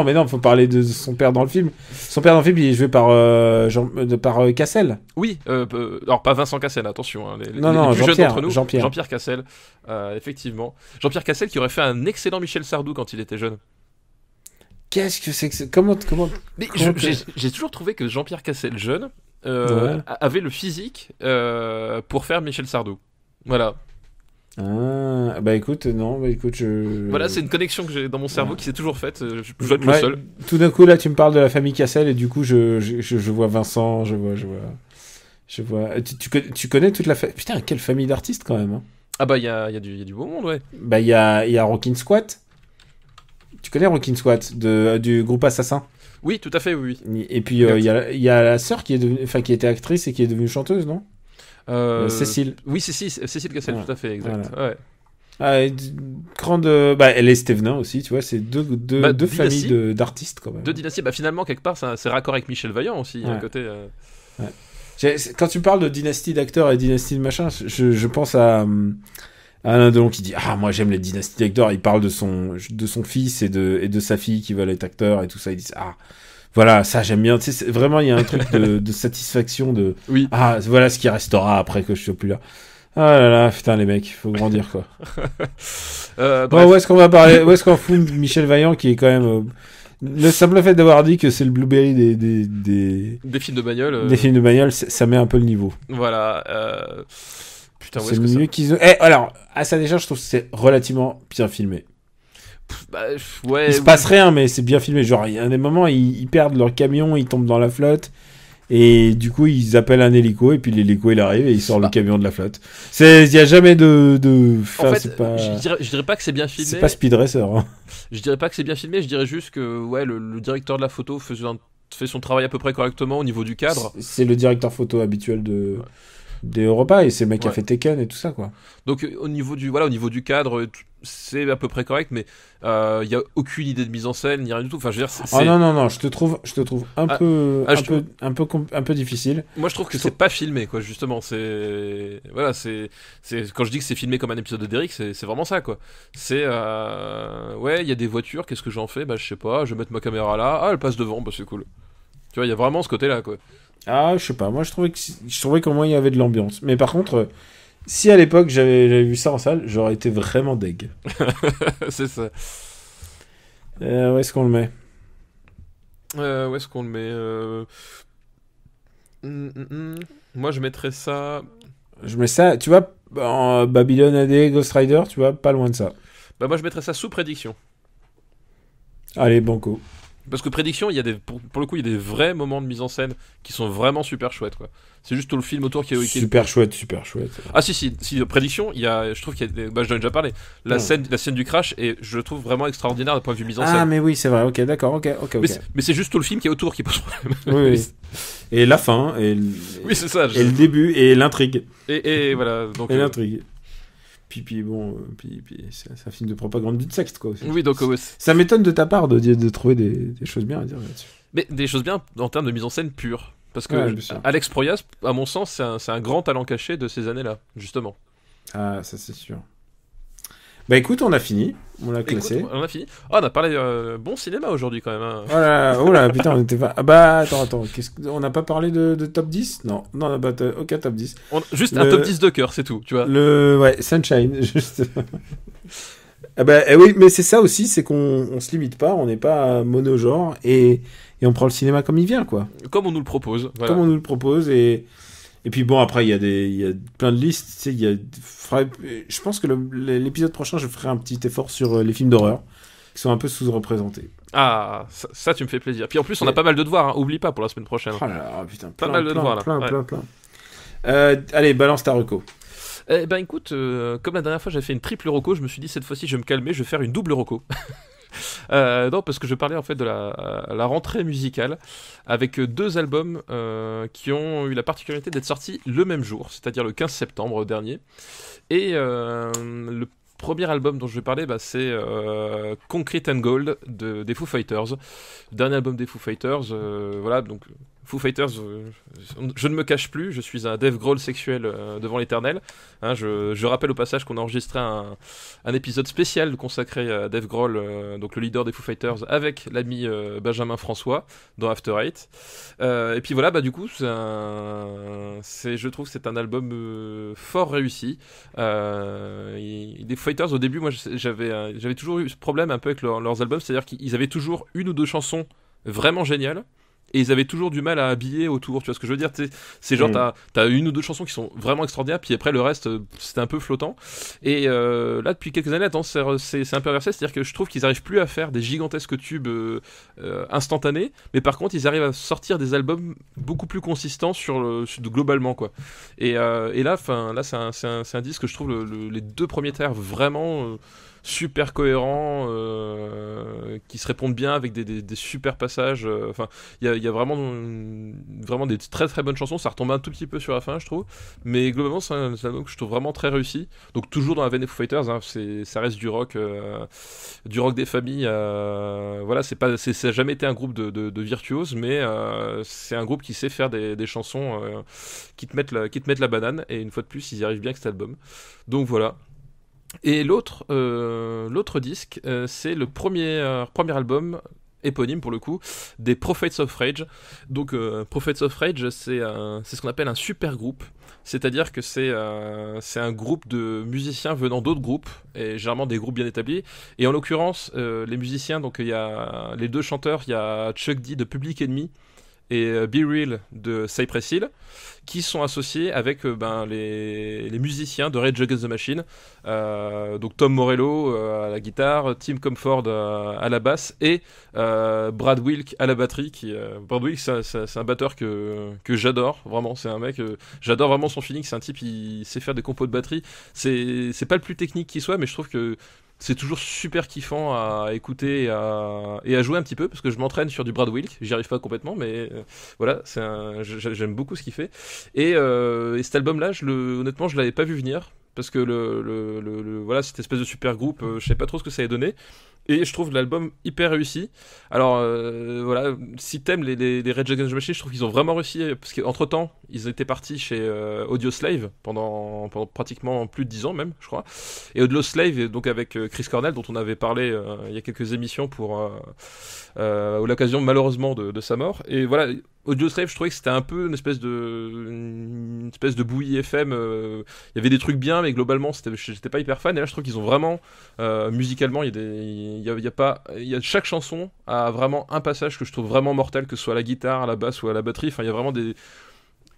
Mais non, faut parler de son père dans le film. Son père dans le film, il est joué par Cassel. Oui, alors pas Vincent Cassel, attention. Hein, les plus jeunes d'entre nous. Jean-Pierre Cassel, effectivement. Jean-Pierre Cassel qui aurait fait un excellent Michel Sardou quand il était jeune. Qu'est-ce que c'est que comment Mais j'ai toujours trouvé que Jean-Pierre Cassel jeune avait le physique pour faire Michel Sardou. Voilà. Écoute, Voilà, c'est une connexion que j'ai dans mon cerveau qui s'est toujours faite. Je dois être le seul. Tout d'un coup, là, tu me parles de la famille Cassel et du coup, je vois Vincent, je vois. Tu connais toute la famille. Putain, quelle famille d'artistes quand même. Hein. Ah bah il y a du beau monde, ouais. Bah il y a Rockin' Squat. Tu connais Rockin' Squat du groupe Assassin? Oui, tout à fait, oui. Et puis il y a la sœur qui était actrice et qui est devenue chanteuse, non? Cécile. Oui, Cécile Cassel, tout à fait, exact. Voilà. Ouais. Grande. Elle est Stevenin aussi, tu vois, c'est deux familles d'artistes quand même. Deux dynasties, finalement, quelque part, c'est raccord avec Michel Vaillant aussi, à côté. Ouais. Quand tu parles de dynastie d'acteurs et dynastie de machin, je pense à Alain Delon qui dit moi j'aime les dynasties d'acteurs, il parle de son fils et de sa fille qui veulent être acteurs et tout ça, il dit voilà, ça j'aime bien, tu sais, vraiment il y a un truc de satisfaction de Oui. Voilà ce qui restera après que je sois plus là. Ah là là, putain les mecs, faut grandir quoi. Bon, où est-ce qu'on va parler, où est-ce qu'on fout Michel Vaillant qui est quand même le simple fait d'avoir dit que c'est le Blueberry des films de bagnole. Des films de bagnole, ça met un peu le niveau. Voilà. Putain, c'est mieux qu'ils ont. Alors, à sa décharge, je trouve que c'est relativement bien filmé. Ouais. Il se passe rien, mais c'est bien filmé. Genre, il y a des moments, ils perdent leur camion, ils tombent dans la flotte. Et du coup, ils appellent un hélico, et puis l'hélico, il arrive, et il sort le camion de la flotte. Il y a jamais En fait, c'est pas... je dirais pas que c'est bien filmé. C'est pas Speed Racer, hein. Je dirais pas que c'est bien filmé, je dirais juste que ouais, le directeur de la photo fait son travail à peu près correctement au niveau du cadre. C'est le directeur photo habituel des Europa, et c'est le mec qui a Ouais. fait Tekken et tout ça, quoi. Donc au niveau du cadre, c'est à peu près correct, mais il y a aucune idée de mise en scène, ni rien du tout. Enfin, je veux dire, Ah non, je te trouve un peu difficile. Moi, je trouve que c'est pas filmé, quoi. Justement, c'est quand je dis que c'est filmé comme un épisode de Derrick, c'est vraiment ça, quoi. C'est ouais, il y a des voitures. Qu'est-ce que j'en fais? Bah, je sais pas. Je vais mettre ma caméra là. Elle passe devant. Bah, c'est cool. Tu vois, il y a vraiment ce côté-là, quoi. Je sais pas. Moi, je trouvais qu'au moins il y avait de l'ambiance. Mais par contre, si à l'époque j'avais vu ça en salle, j'aurais été vraiment deg. C'est ça. Où est-ce qu'on le met? Où est-ce qu'on le met? Moi, je mettrais ça. Je mets ça, tu vois, en Babylon AD, Ghost Rider, tu vois, pas loin de ça. Bah, moi, je mettrais ça sous prédiction. Allez, banco. Parce que prédiction, il y a pour le coup, il y a des vrais moments de mise en scène qui sont vraiment super chouettes, quoi. C'est juste tout le film autour qui est super chouette. Ah si, prédiction, je trouve qu'il y a j'en ai déjà parlé. La scène du crash et je le trouve vraiment extraordinaire d'un point de vue mise en scène. Ah mais oui, c'est vrai. OK, d'accord. OK. Mais c'est juste tout le film qui est autour qui pose problème. Oui. Et la fin oui, c'est ça. Et le début et l'intrigue. Et voilà, donc l'intrigue. Puis bon, c'est un film de propagande du secte, quoi. Aussi. Oui, donc ça m'étonne de ta part de trouver des choses bien à dire là-dessus. Mais des choses bien en termes de mise en scène pure. Parce que Alex Proyas, à mon sens, c'est un grand talent caché de ces années-là, justement. Ah, ça c'est sûr. Bah écoute, on a fini. On l'a classé. Écoute, on a fini. Oh, on a parlé bon cinéma aujourd'hui quand même. Hein. Oh là, putain, on était pas... Ah bah, attends. On n'a pas parlé de top 10 ? Non, bah, ok, top 10. Juste un top 10 de cœur, c'est tout, tu vois. Ouais, Sunshine, juste... Ah bah oui, mais c'est ça aussi, c'est qu'on se limite pas, on n'est pas mono-genre, et on prend le cinéma comme il vient, quoi. Comme on nous le propose. Voilà. Comme on nous le propose, et puis bon, après, il y a plein de listes, tu sais, je pense que l'épisode prochain, je ferai un petit effort sur les films d'horreur, qui sont un peu sous-représentés. Ah, ça tu me fais plaisir. Puis en plus, on a pas mal de devoirs, hein. Oublie pas pour la semaine prochaine. Oh là là, putain, pas mal de devoirs, là. Plein. Allez, balance ta reco. Eh ben écoute, comme la dernière fois j'avais fait une triple reco, je me suis dit cette fois-ci je vais me calmer, je vais faire une double reco. Non, parce que je parlais en fait de la rentrée musicale avec deux albums qui ont eu la particularité d'être sortis le même jour, c'est-à-dire le 15 septembre dernier. Et le premier album dont je vais parler, c'est Concrete and Gold des Foo Fighters. Le dernier album des Foo Fighters, voilà, donc Foo Fighters, je ne me cache plus, je suis un Dave Grohl sexuel devant l'éternel. Hein, je rappelle au passage qu'on a enregistré un épisode spécial consacré à Dave Grohl, donc le leader des Foo Fighters, avec l'ami Benjamin François dans After Eight. Et puis voilà, du coup, je trouve que c'est un album fort réussi. Les Foo Fighters, au début, moi, j'avais toujours eu ce problème un peu avec leurs albums, c'est-à-dire qu'ils avaient toujours une ou deux chansons vraiment géniales. Et ils avaient toujours du mal à habiller autour, tu vois ce que je veux dire, c'est genre t'as une ou deux chansons qui sont vraiment extraordinaires, puis après le reste c'était un peu flottant. Et là depuis quelques années, attends, c'est un peu inversé, c'est-à-dire que je trouve qu'ils arrivent plus à faire des gigantesques tubes instantanés, mais par contre ils arrivent à sortir des albums beaucoup plus consistants globalement quoi. Et là c'est un disque que je trouve les deux premiers tiers vraiment super cohérent, qui se répondent bien avec des super passages. Enfin, il y a vraiment des très très bonnes chansons. Ça retombe un tout petit peu sur la fin, je trouve. Mais globalement, c'est un album que je trouve vraiment très réussi. Donc toujours dans la veine des Foo Fighters, hein, ça reste du rock des familles. Voilà, ça a jamais été un groupe de virtuoses, mais c'est un groupe qui sait faire des chansons qui te mettent la banane. Et une fois de plus, ils y arrivent bien avec cet album. Donc voilà. Et l'autre disque, c'est le premier album éponyme pour le coup des Prophets of Rage. Donc Prophets of Rage, c'est ce qu'on appelle un super groupe. C'est-à-dire que c'est un groupe de musiciens venant d'autres groupes, et généralement des groupes bien établis. Et en l'occurrence, les musiciens, donc il y a les deux chanteurs, il y a Chuck D de Public Enemy et Be Real de Cypress Hill, qui sont associés avec les musiciens de Rage Against the Machine. Donc Tom Morello à la guitare, Tim Comfort à la basse, et Brad Wilk à la batterie. Brad Wilk, c'est un batteur que j'adore, vraiment. C'est un mec, j'adore vraiment son feeling. C'est un type, il sait faire des compos de batterie. C'est pas le plus technique qui soit, mais je trouve que c'est toujours super kiffant à écouter et à jouer un petit peu, parce que je m'entraîne sur du Brad Wilk, j'y arrive pas complètement, mais voilà, j'aime beaucoup ce qu'il fait. Et cet album-là, honnêtement, je l'avais pas vu venir, parce que voilà, cette espèce de super groupe, je savais pas trop ce que ça allait donner. Et je trouve l'album hyper réussi. Alors voilà, si t'aimes les Rage Against the Machine, je trouve qu'ils ont vraiment réussi, parce qu'entre temps ils étaient partis chez Audioslave pendant pratiquement plus de 10 ans même, je crois. Et Audioslave, donc avec Chris Cornell, dont on avait parlé il y a quelques émissions pour l'occasion malheureusement de sa mort. Et voilà, Audioslave, je trouvais que c'était un peu une espèce de bouillie FM. Il y avait des trucs bien, mais globalement j'étais pas hyper fan. Et là je trouve qu'ils ont vraiment musicalement, chaque chanson a vraiment un passage que je trouve vraiment mortel, que ce soit à la guitare, à la basse ou à la batterie. Enfin, il y a vraiment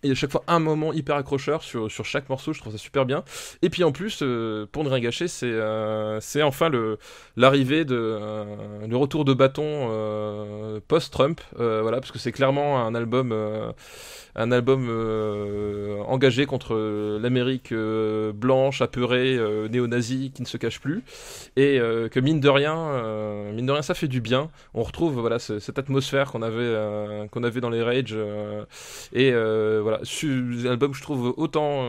et à chaque fois un moment hyper accrocheur sur chaque morceau. Je trouve ça super bien. Et puis en plus, pour ne rien gâcher, c'est enfin l'arrivée le retour de bâton post-Trump, voilà, parce que c'est clairement un album engagé contre l'Amérique blanche, apeurée, néo-nazie, qui ne se cache plus, et que mine de rien, ça fait du bien. On retrouve voilà cette atmosphère qu'on avait dans les Rage, et voilà, l'album, je trouve autant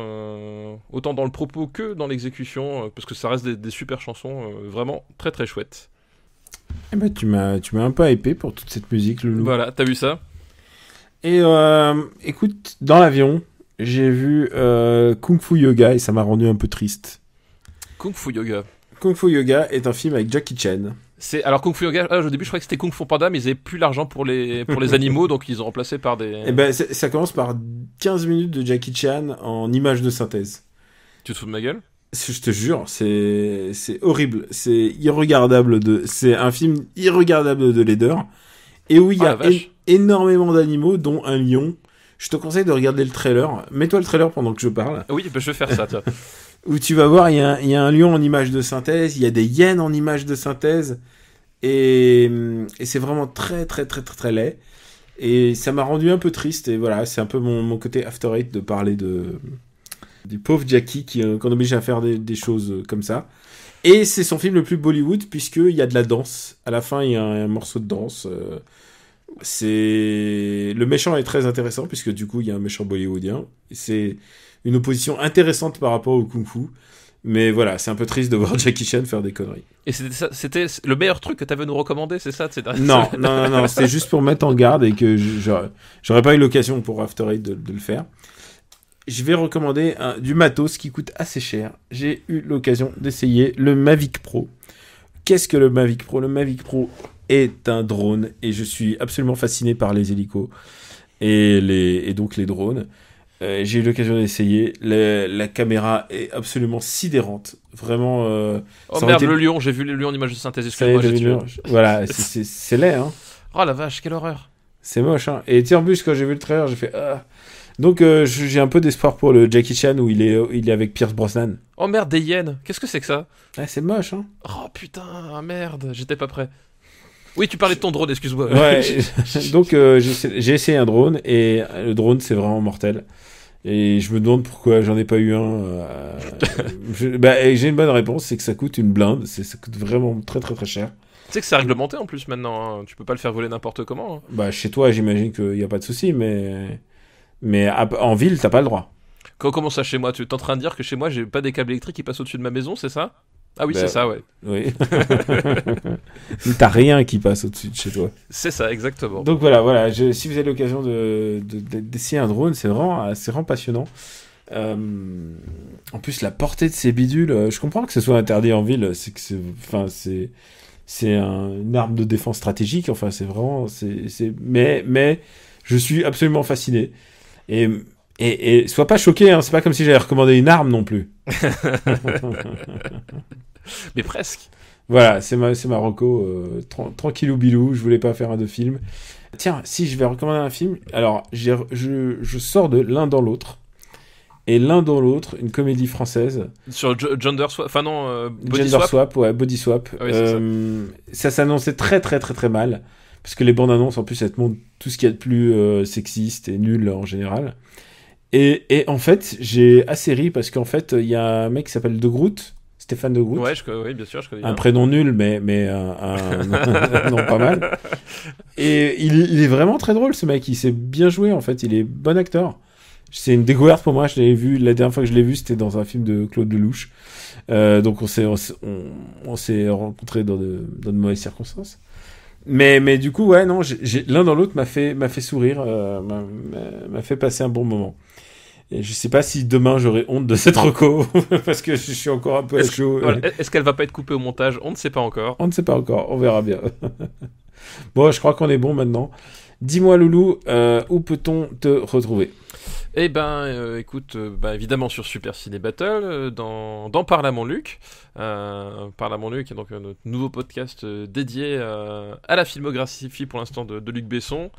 dans le propos que dans l'exécution, parce que ça reste des super chansons, vraiment très très chouettes. Eh ben, tu m'as un peu hypé pour toute cette musique, Loulou. Voilà, t'as vu ça? Et écoute, dans l'avion, j'ai vu Kung Fu Yoga et ça m'a rendu un peu triste. Kung Fu Yoga. Kung Fu Yoga est un film avec Jackie Chan. Alors Kung Fu Yoga, au début je croyais que c'était Kung Fu Panda, mais ils avaient plus l'argent pour les animaux, donc ils ont remplacé par des... Et ben ça commence par 15 minutes de Jackie Chan en images de synthèse. Tu te fous de ma gueule? Je te jure, c'est horrible, c'est un film irregardable de laideur, et où il y a énormément d'animaux, dont un lion. Je te conseille de regarder le trailer. Mets-toi le trailer pendant que je parle. Oui, je vais faire ça, tiens. Où tu vas voir, il y a un lion en image de synthèse, il y a des hyènes en image de synthèse, et c'est vraiment très très très très très laid. Et ça m'a rendu un peu triste, et voilà, c'est un peu mon côté After Eight de parler du pauvre Jackie qu'on oblige à faire des choses comme ça. Et c'est son film le plus Bollywood, puisqu'il y a de la danse. À la fin, il y a un morceau de danse. Le méchant est très intéressant, puisque du coup, il y a un méchant bollywoodien. C'est une opposition intéressante par rapport au kung-fu. Mais voilà, c'est un peu triste de voir Jackie Chan faire des conneries. Et c'était le meilleur truc que tu avais nous recommander, c'est ça? Non, c'était juste pour mettre en garde, et que j'aurais pas eu l'occasion pour After Eight de le faire. Je vais recommander du matos qui coûte assez cher. J'ai eu l'occasion d'essayer le Mavic Pro. Qu'est-ce que le Mavic Pro? Le Mavic Pro est un drone, et je suis absolument fasciné par les hélicos et donc les drones. J'ai eu l'occasion d'essayer. La caméra est absolument sidérante. Vraiment. Oh merde, le lion, j'ai vu le lion en image de synthèse. Excuse-moi, j'ai tué. Voilà, c'est laid, hein. Oh la vache, quelle horreur. C'est moche, hein. Et tiens, en plus, quand j'ai vu le trailer, j'ai fait... Donc j'ai un peu d'espoir pour le Jackie Chan où il est avec Pierce Brosnan. Oh merde, des hyènes. Qu'est-ce que c'est que ça? C'est moche, hein. Oh putain, merde, j'étais pas prêt. Oui, tu parlais de ton drone, excuse-moi. Ouais. Donc j'ai essayé un drone, et le drone c'est vraiment mortel. Et je me demande pourquoi j'en ai pas eu un. J'ai une bonne réponse, c'est que ça coûte une blinde. Ça coûte vraiment très très très cher. Tu sais que c'est réglementé en plus maintenant, hein. Tu peux pas le faire voler n'importe comment, hein. Chez toi, j'imagine qu'il y a pas de souci, mais en ville, t'as pas le droit. Comment ça chez moi? Tu es en train de dire que chez moi, j'ai pas des câbles électriques qui passent au-dessus de ma maison, c'est ça? Ah oui, c'est ça, ouais. Oui. T'as rien qui passe au-dessus de chez toi. C'est ça, exactement. Donc voilà. Si vous avez l'occasion d'essayer un drone, c'est vraiment passionnant. En plus, la portée de ces bidules, je comprends que ce soit interdit en ville, c'est une arme de défense stratégique. Enfin, c'est vraiment, mais je suis absolument fasciné. Et sois pas choqué, hein, c'est pas comme si j'avais recommandé une arme non plus. Mais presque. Voilà, c'est ma reco, tranquillou bilou, je voulais pas faire un de film. Tiens, si je vais recommander un film, alors je sors de L'un dans l'autre. Et L'un dans l'autre, une comédie française. Sur Gender Swap, enfin non, Body Gender Swap. Swap, ouais, Body Swap. Ah oui, c'est ça s'annonçait très très très très mal. Parce que les bandes annonces, en plus, elles te montrent tout ce qu'il y a de plus sexiste et nul en général. Et en fait, j'ai assez ri parce qu'en fait, il y a un mec qui s'appelle De Groot, Stéphane De Groot. Ouais, oui, bien sûr, je connais. Un prénom nul, mais un nom pas mal. Et il est vraiment très drôle, ce mec. Il s'est bien joué, en fait. Il est bon acteur. C'est une découverte pour moi. Je l'avais vu, la dernière fois que je l'ai vu, c'était dans un film de Claude Lelouch. Donc on s'est rencontrés dans de mauvaises circonstances. Mais du coup, ouais, non, L'un dans l'autre m'a fait sourire, m'a fait passer un bon moment. Et je sais pas si demain j'aurai honte de cette reco, parce que je suis encore un peu à chaud. Voilà, est-ce qu'elle va pas être coupée au montage? On ne sait pas encore. On ne sait pas encore, on verra bien. Bon, je crois qu'on est bon maintenant. Dis-moi, Loulou, où peut-on te retrouver? Eh ben, écoute, évidemment sur Super Ciné Battle, dans Parle à mon Luc. Parle à mon Luc est donc notre nouveau podcast dédié à la filmographie pour l'instant de Luc Besson.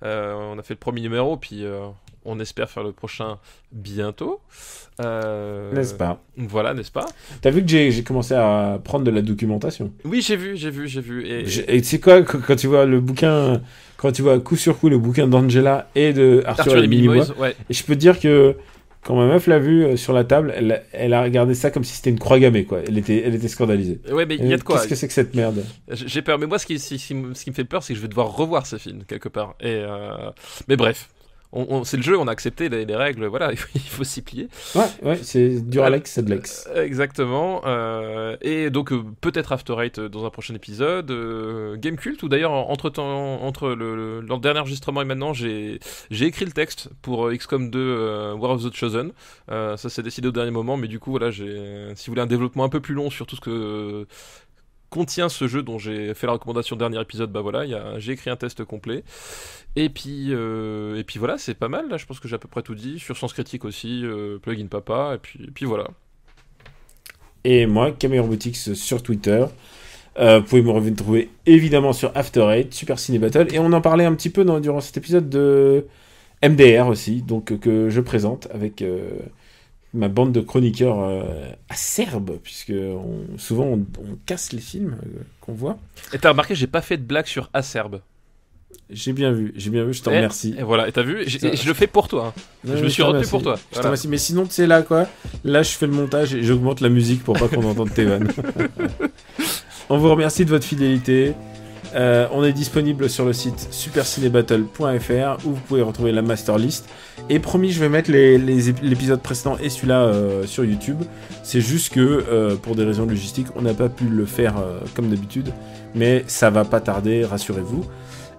On a fait le premier numéro, puis on espère faire le prochain bientôt. N'est-ce pas? Voilà, n'est-ce pas? T'as vu que j'ai commencé à prendre de la documentation? Oui, j'ai vu. Et tu sais quoi, quand tu vois le bouquin, quand tu vois coup sur coup le bouquin d'Angela et de Arthur et les Minimoys, ouais. Et je peux te dire que quand ma meuf l'a vu sur la table, elle a regardé ça comme si c'était une croix gammée, quoi. Elle était scandalisée. Ouais, mais il y a de quoi. Qu'est-ce que c'est que cette merde? J'ai peur. Mais moi, ce qui me fait peur, c'est que je vais devoir revoir ces films quelque part. Mais bref. C'est le jeu, on a accepté les règles, voilà, il faut s'y plier. Ouais, c'est du Alex, c'est de l'ex. Exactement. Et donc, peut-être After Eight dans un prochain épisode. Gamecult, ou d'ailleurs, entre le dernier enregistrement et maintenant, j'ai écrit le texte pour XCOM 2 War of the Chosen. Ça s'est décidé au dernier moment, mais du coup, voilà, si vous voulez un développement un peu plus long sur tout ce que contient ce jeu dont j'ai fait la recommandation au dernier épisode, voilà, j'ai écrit un test complet. Et puis voilà, c'est pas mal, là, je pense que j'ai à peu près tout dit, sur Sens Critique aussi, Plugin Papa, et puis voilà. Et moi, Caméra Boutiques sur Twitter. Vous pouvez me retrouver évidemment sur After Eight, Super Ciné Battle, et on en parlait un petit peu durant cet épisode de MDR aussi, donc que je présente avec ma bande de chroniqueurs acerbes, puisque souvent on casse les films qu'on voit. Et t'as remarqué, j'ai pas fait de blague sur acerbe. J'ai bien vu, je t'en remercie. Et voilà, et t'as vu, je le fais pour toi. Hein. Je me suis retenu pour toi. Je t'en remercie, mais sinon, tu sais, là, je fais le montage et j'augmente la musique pour pas qu'on entende tes vannes. On vous remercie de votre fidélité. On est disponible sur le site supercinébattle.fr où vous pouvez retrouver la master list. Et promis, je vais mettre l'épisode précédent et celui-là sur YouTube. C'est juste que pour des raisons logistiques, on n'a pas pu le faire comme d'habitude. Mais ça va pas tarder, rassurez-vous.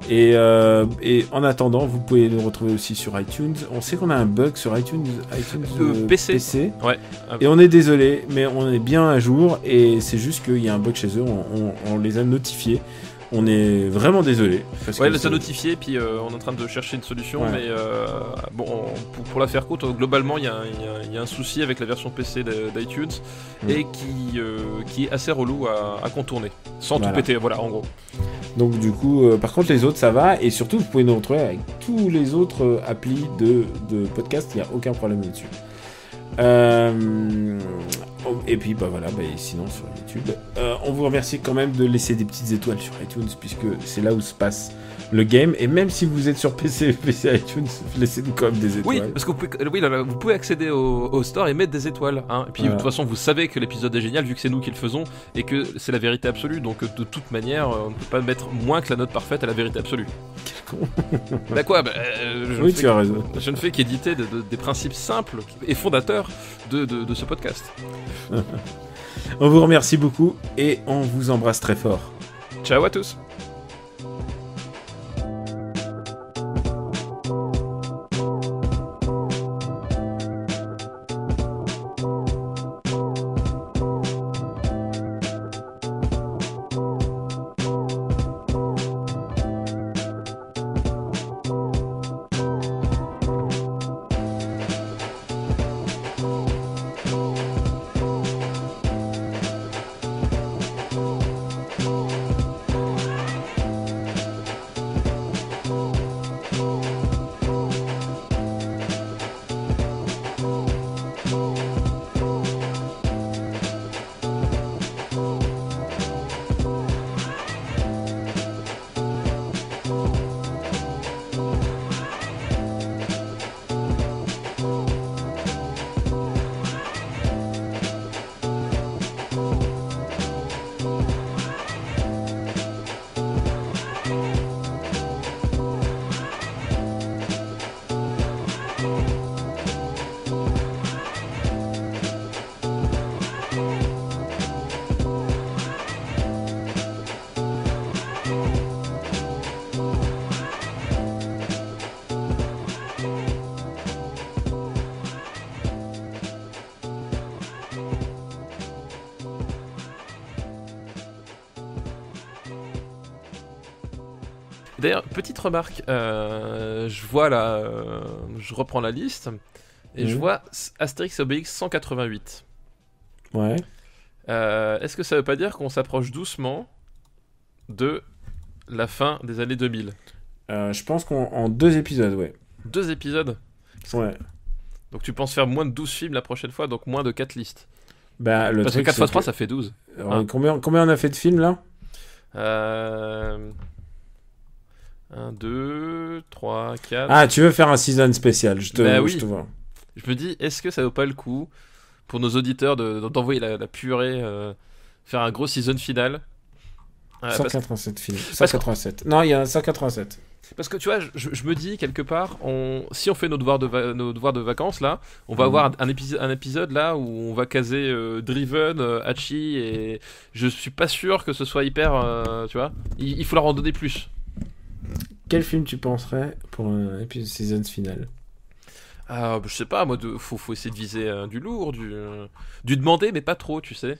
Et en attendant, vous pouvez nous retrouver aussi sur iTunes. On sait qu'on a un bug sur iTunes PC. Ouais. Et on est désolé, mais on est bien à jour. Et c'est juste qu'il y a un bug chez eux. On les a notifiés. On est vraiment désolé. Ouais, elle les a notifiés, puis on est en train de chercher une solution, ouais. Mais pour la faire courte, globalement, il y a un souci avec la version PC d'iTunes, et qui est assez relou à contourner, sans tout péter, voilà, en gros. Donc du coup, par contre, les autres, ça va, et surtout, vous pouvez nous retrouver avec tous les autres applis de podcast, il n'y a aucun problème là-dessus. Et puis sinon sur YouTube, on vous remercie quand même de laisser des petites étoiles sur iTunes, puisque c'est là où se passe le game. Et même si vous êtes sur PC iTunes, laissez-nous quand même des étoiles. Oui, parce que vous pouvez accéder au store et mettre des étoiles, hein. Et puis de toute façon, vous savez que l'épisode est génial vu que c'est nous qui le faisons et que c'est la vérité absolue. Donc de toute manière, on ne peut pas mettre moins que la note parfaite à la vérité absolue. Quel con. Bah quoi, oui, tu as raison. Je ne fais qu'éditer des principes simples et fondateurs de ce podcast. On vous remercie beaucoup et on vous embrasse très fort. Ciao à tous. D'ailleurs, petite remarque, je vois là, je reprends la liste et je vois Astérix et Obélix 188. Ouais. Est-ce que ça veut pas dire qu'on s'approche doucement de la fin des années 2000? Je pense qu'en 2 épisodes, ouais. 2 épisodes? Ouais. Donc tu penses faire moins de 12 films la prochaine fois, donc moins de 4 listes. Bah, Parce que 4 x 3 ça fait 12. Alors, combien on a fait de films là 1, 2, 3, 4... Ah, tu veux faire un season spécial, je te vois. Je me dis, est-ce que ça vaut pas le coup pour nos auditeurs d'envoyer la purée, faire un gros season final 187 films. 187. Non, il y a 187. Parce que tu vois, je me dis quelque part, si on fait nos devoirs de vacances là, on va avoir un épisode là où on va caser Driven, Hachi, et je suis pas sûr que ce soit hyper, tu vois, il faut leur en donner plus. Quel film tu penserais pour un épisode season final? Je sais pas, moi, faut essayer de viser du lourd, du demander, mais pas trop, tu sais.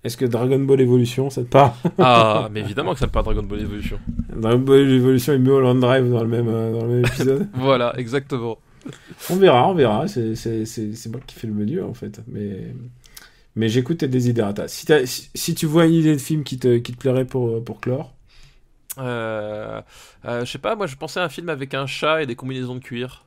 Est-ce que Dragon Ball Evolution, ça te parle? Ah, mais évidemment que ça me parle Dragon Ball Evolution. Dragon Ball Evolution et Mulholland Drive dans le même épisode. Voilà, exactement. On verra. C'est moi qui fais le menu en fait. Mais j'écoute tes desiderata. Si tu vois une idée de film qui te plairait pour clore. Je sais pas, moi je pensais à un film avec un chat et des combinaisons de cuir.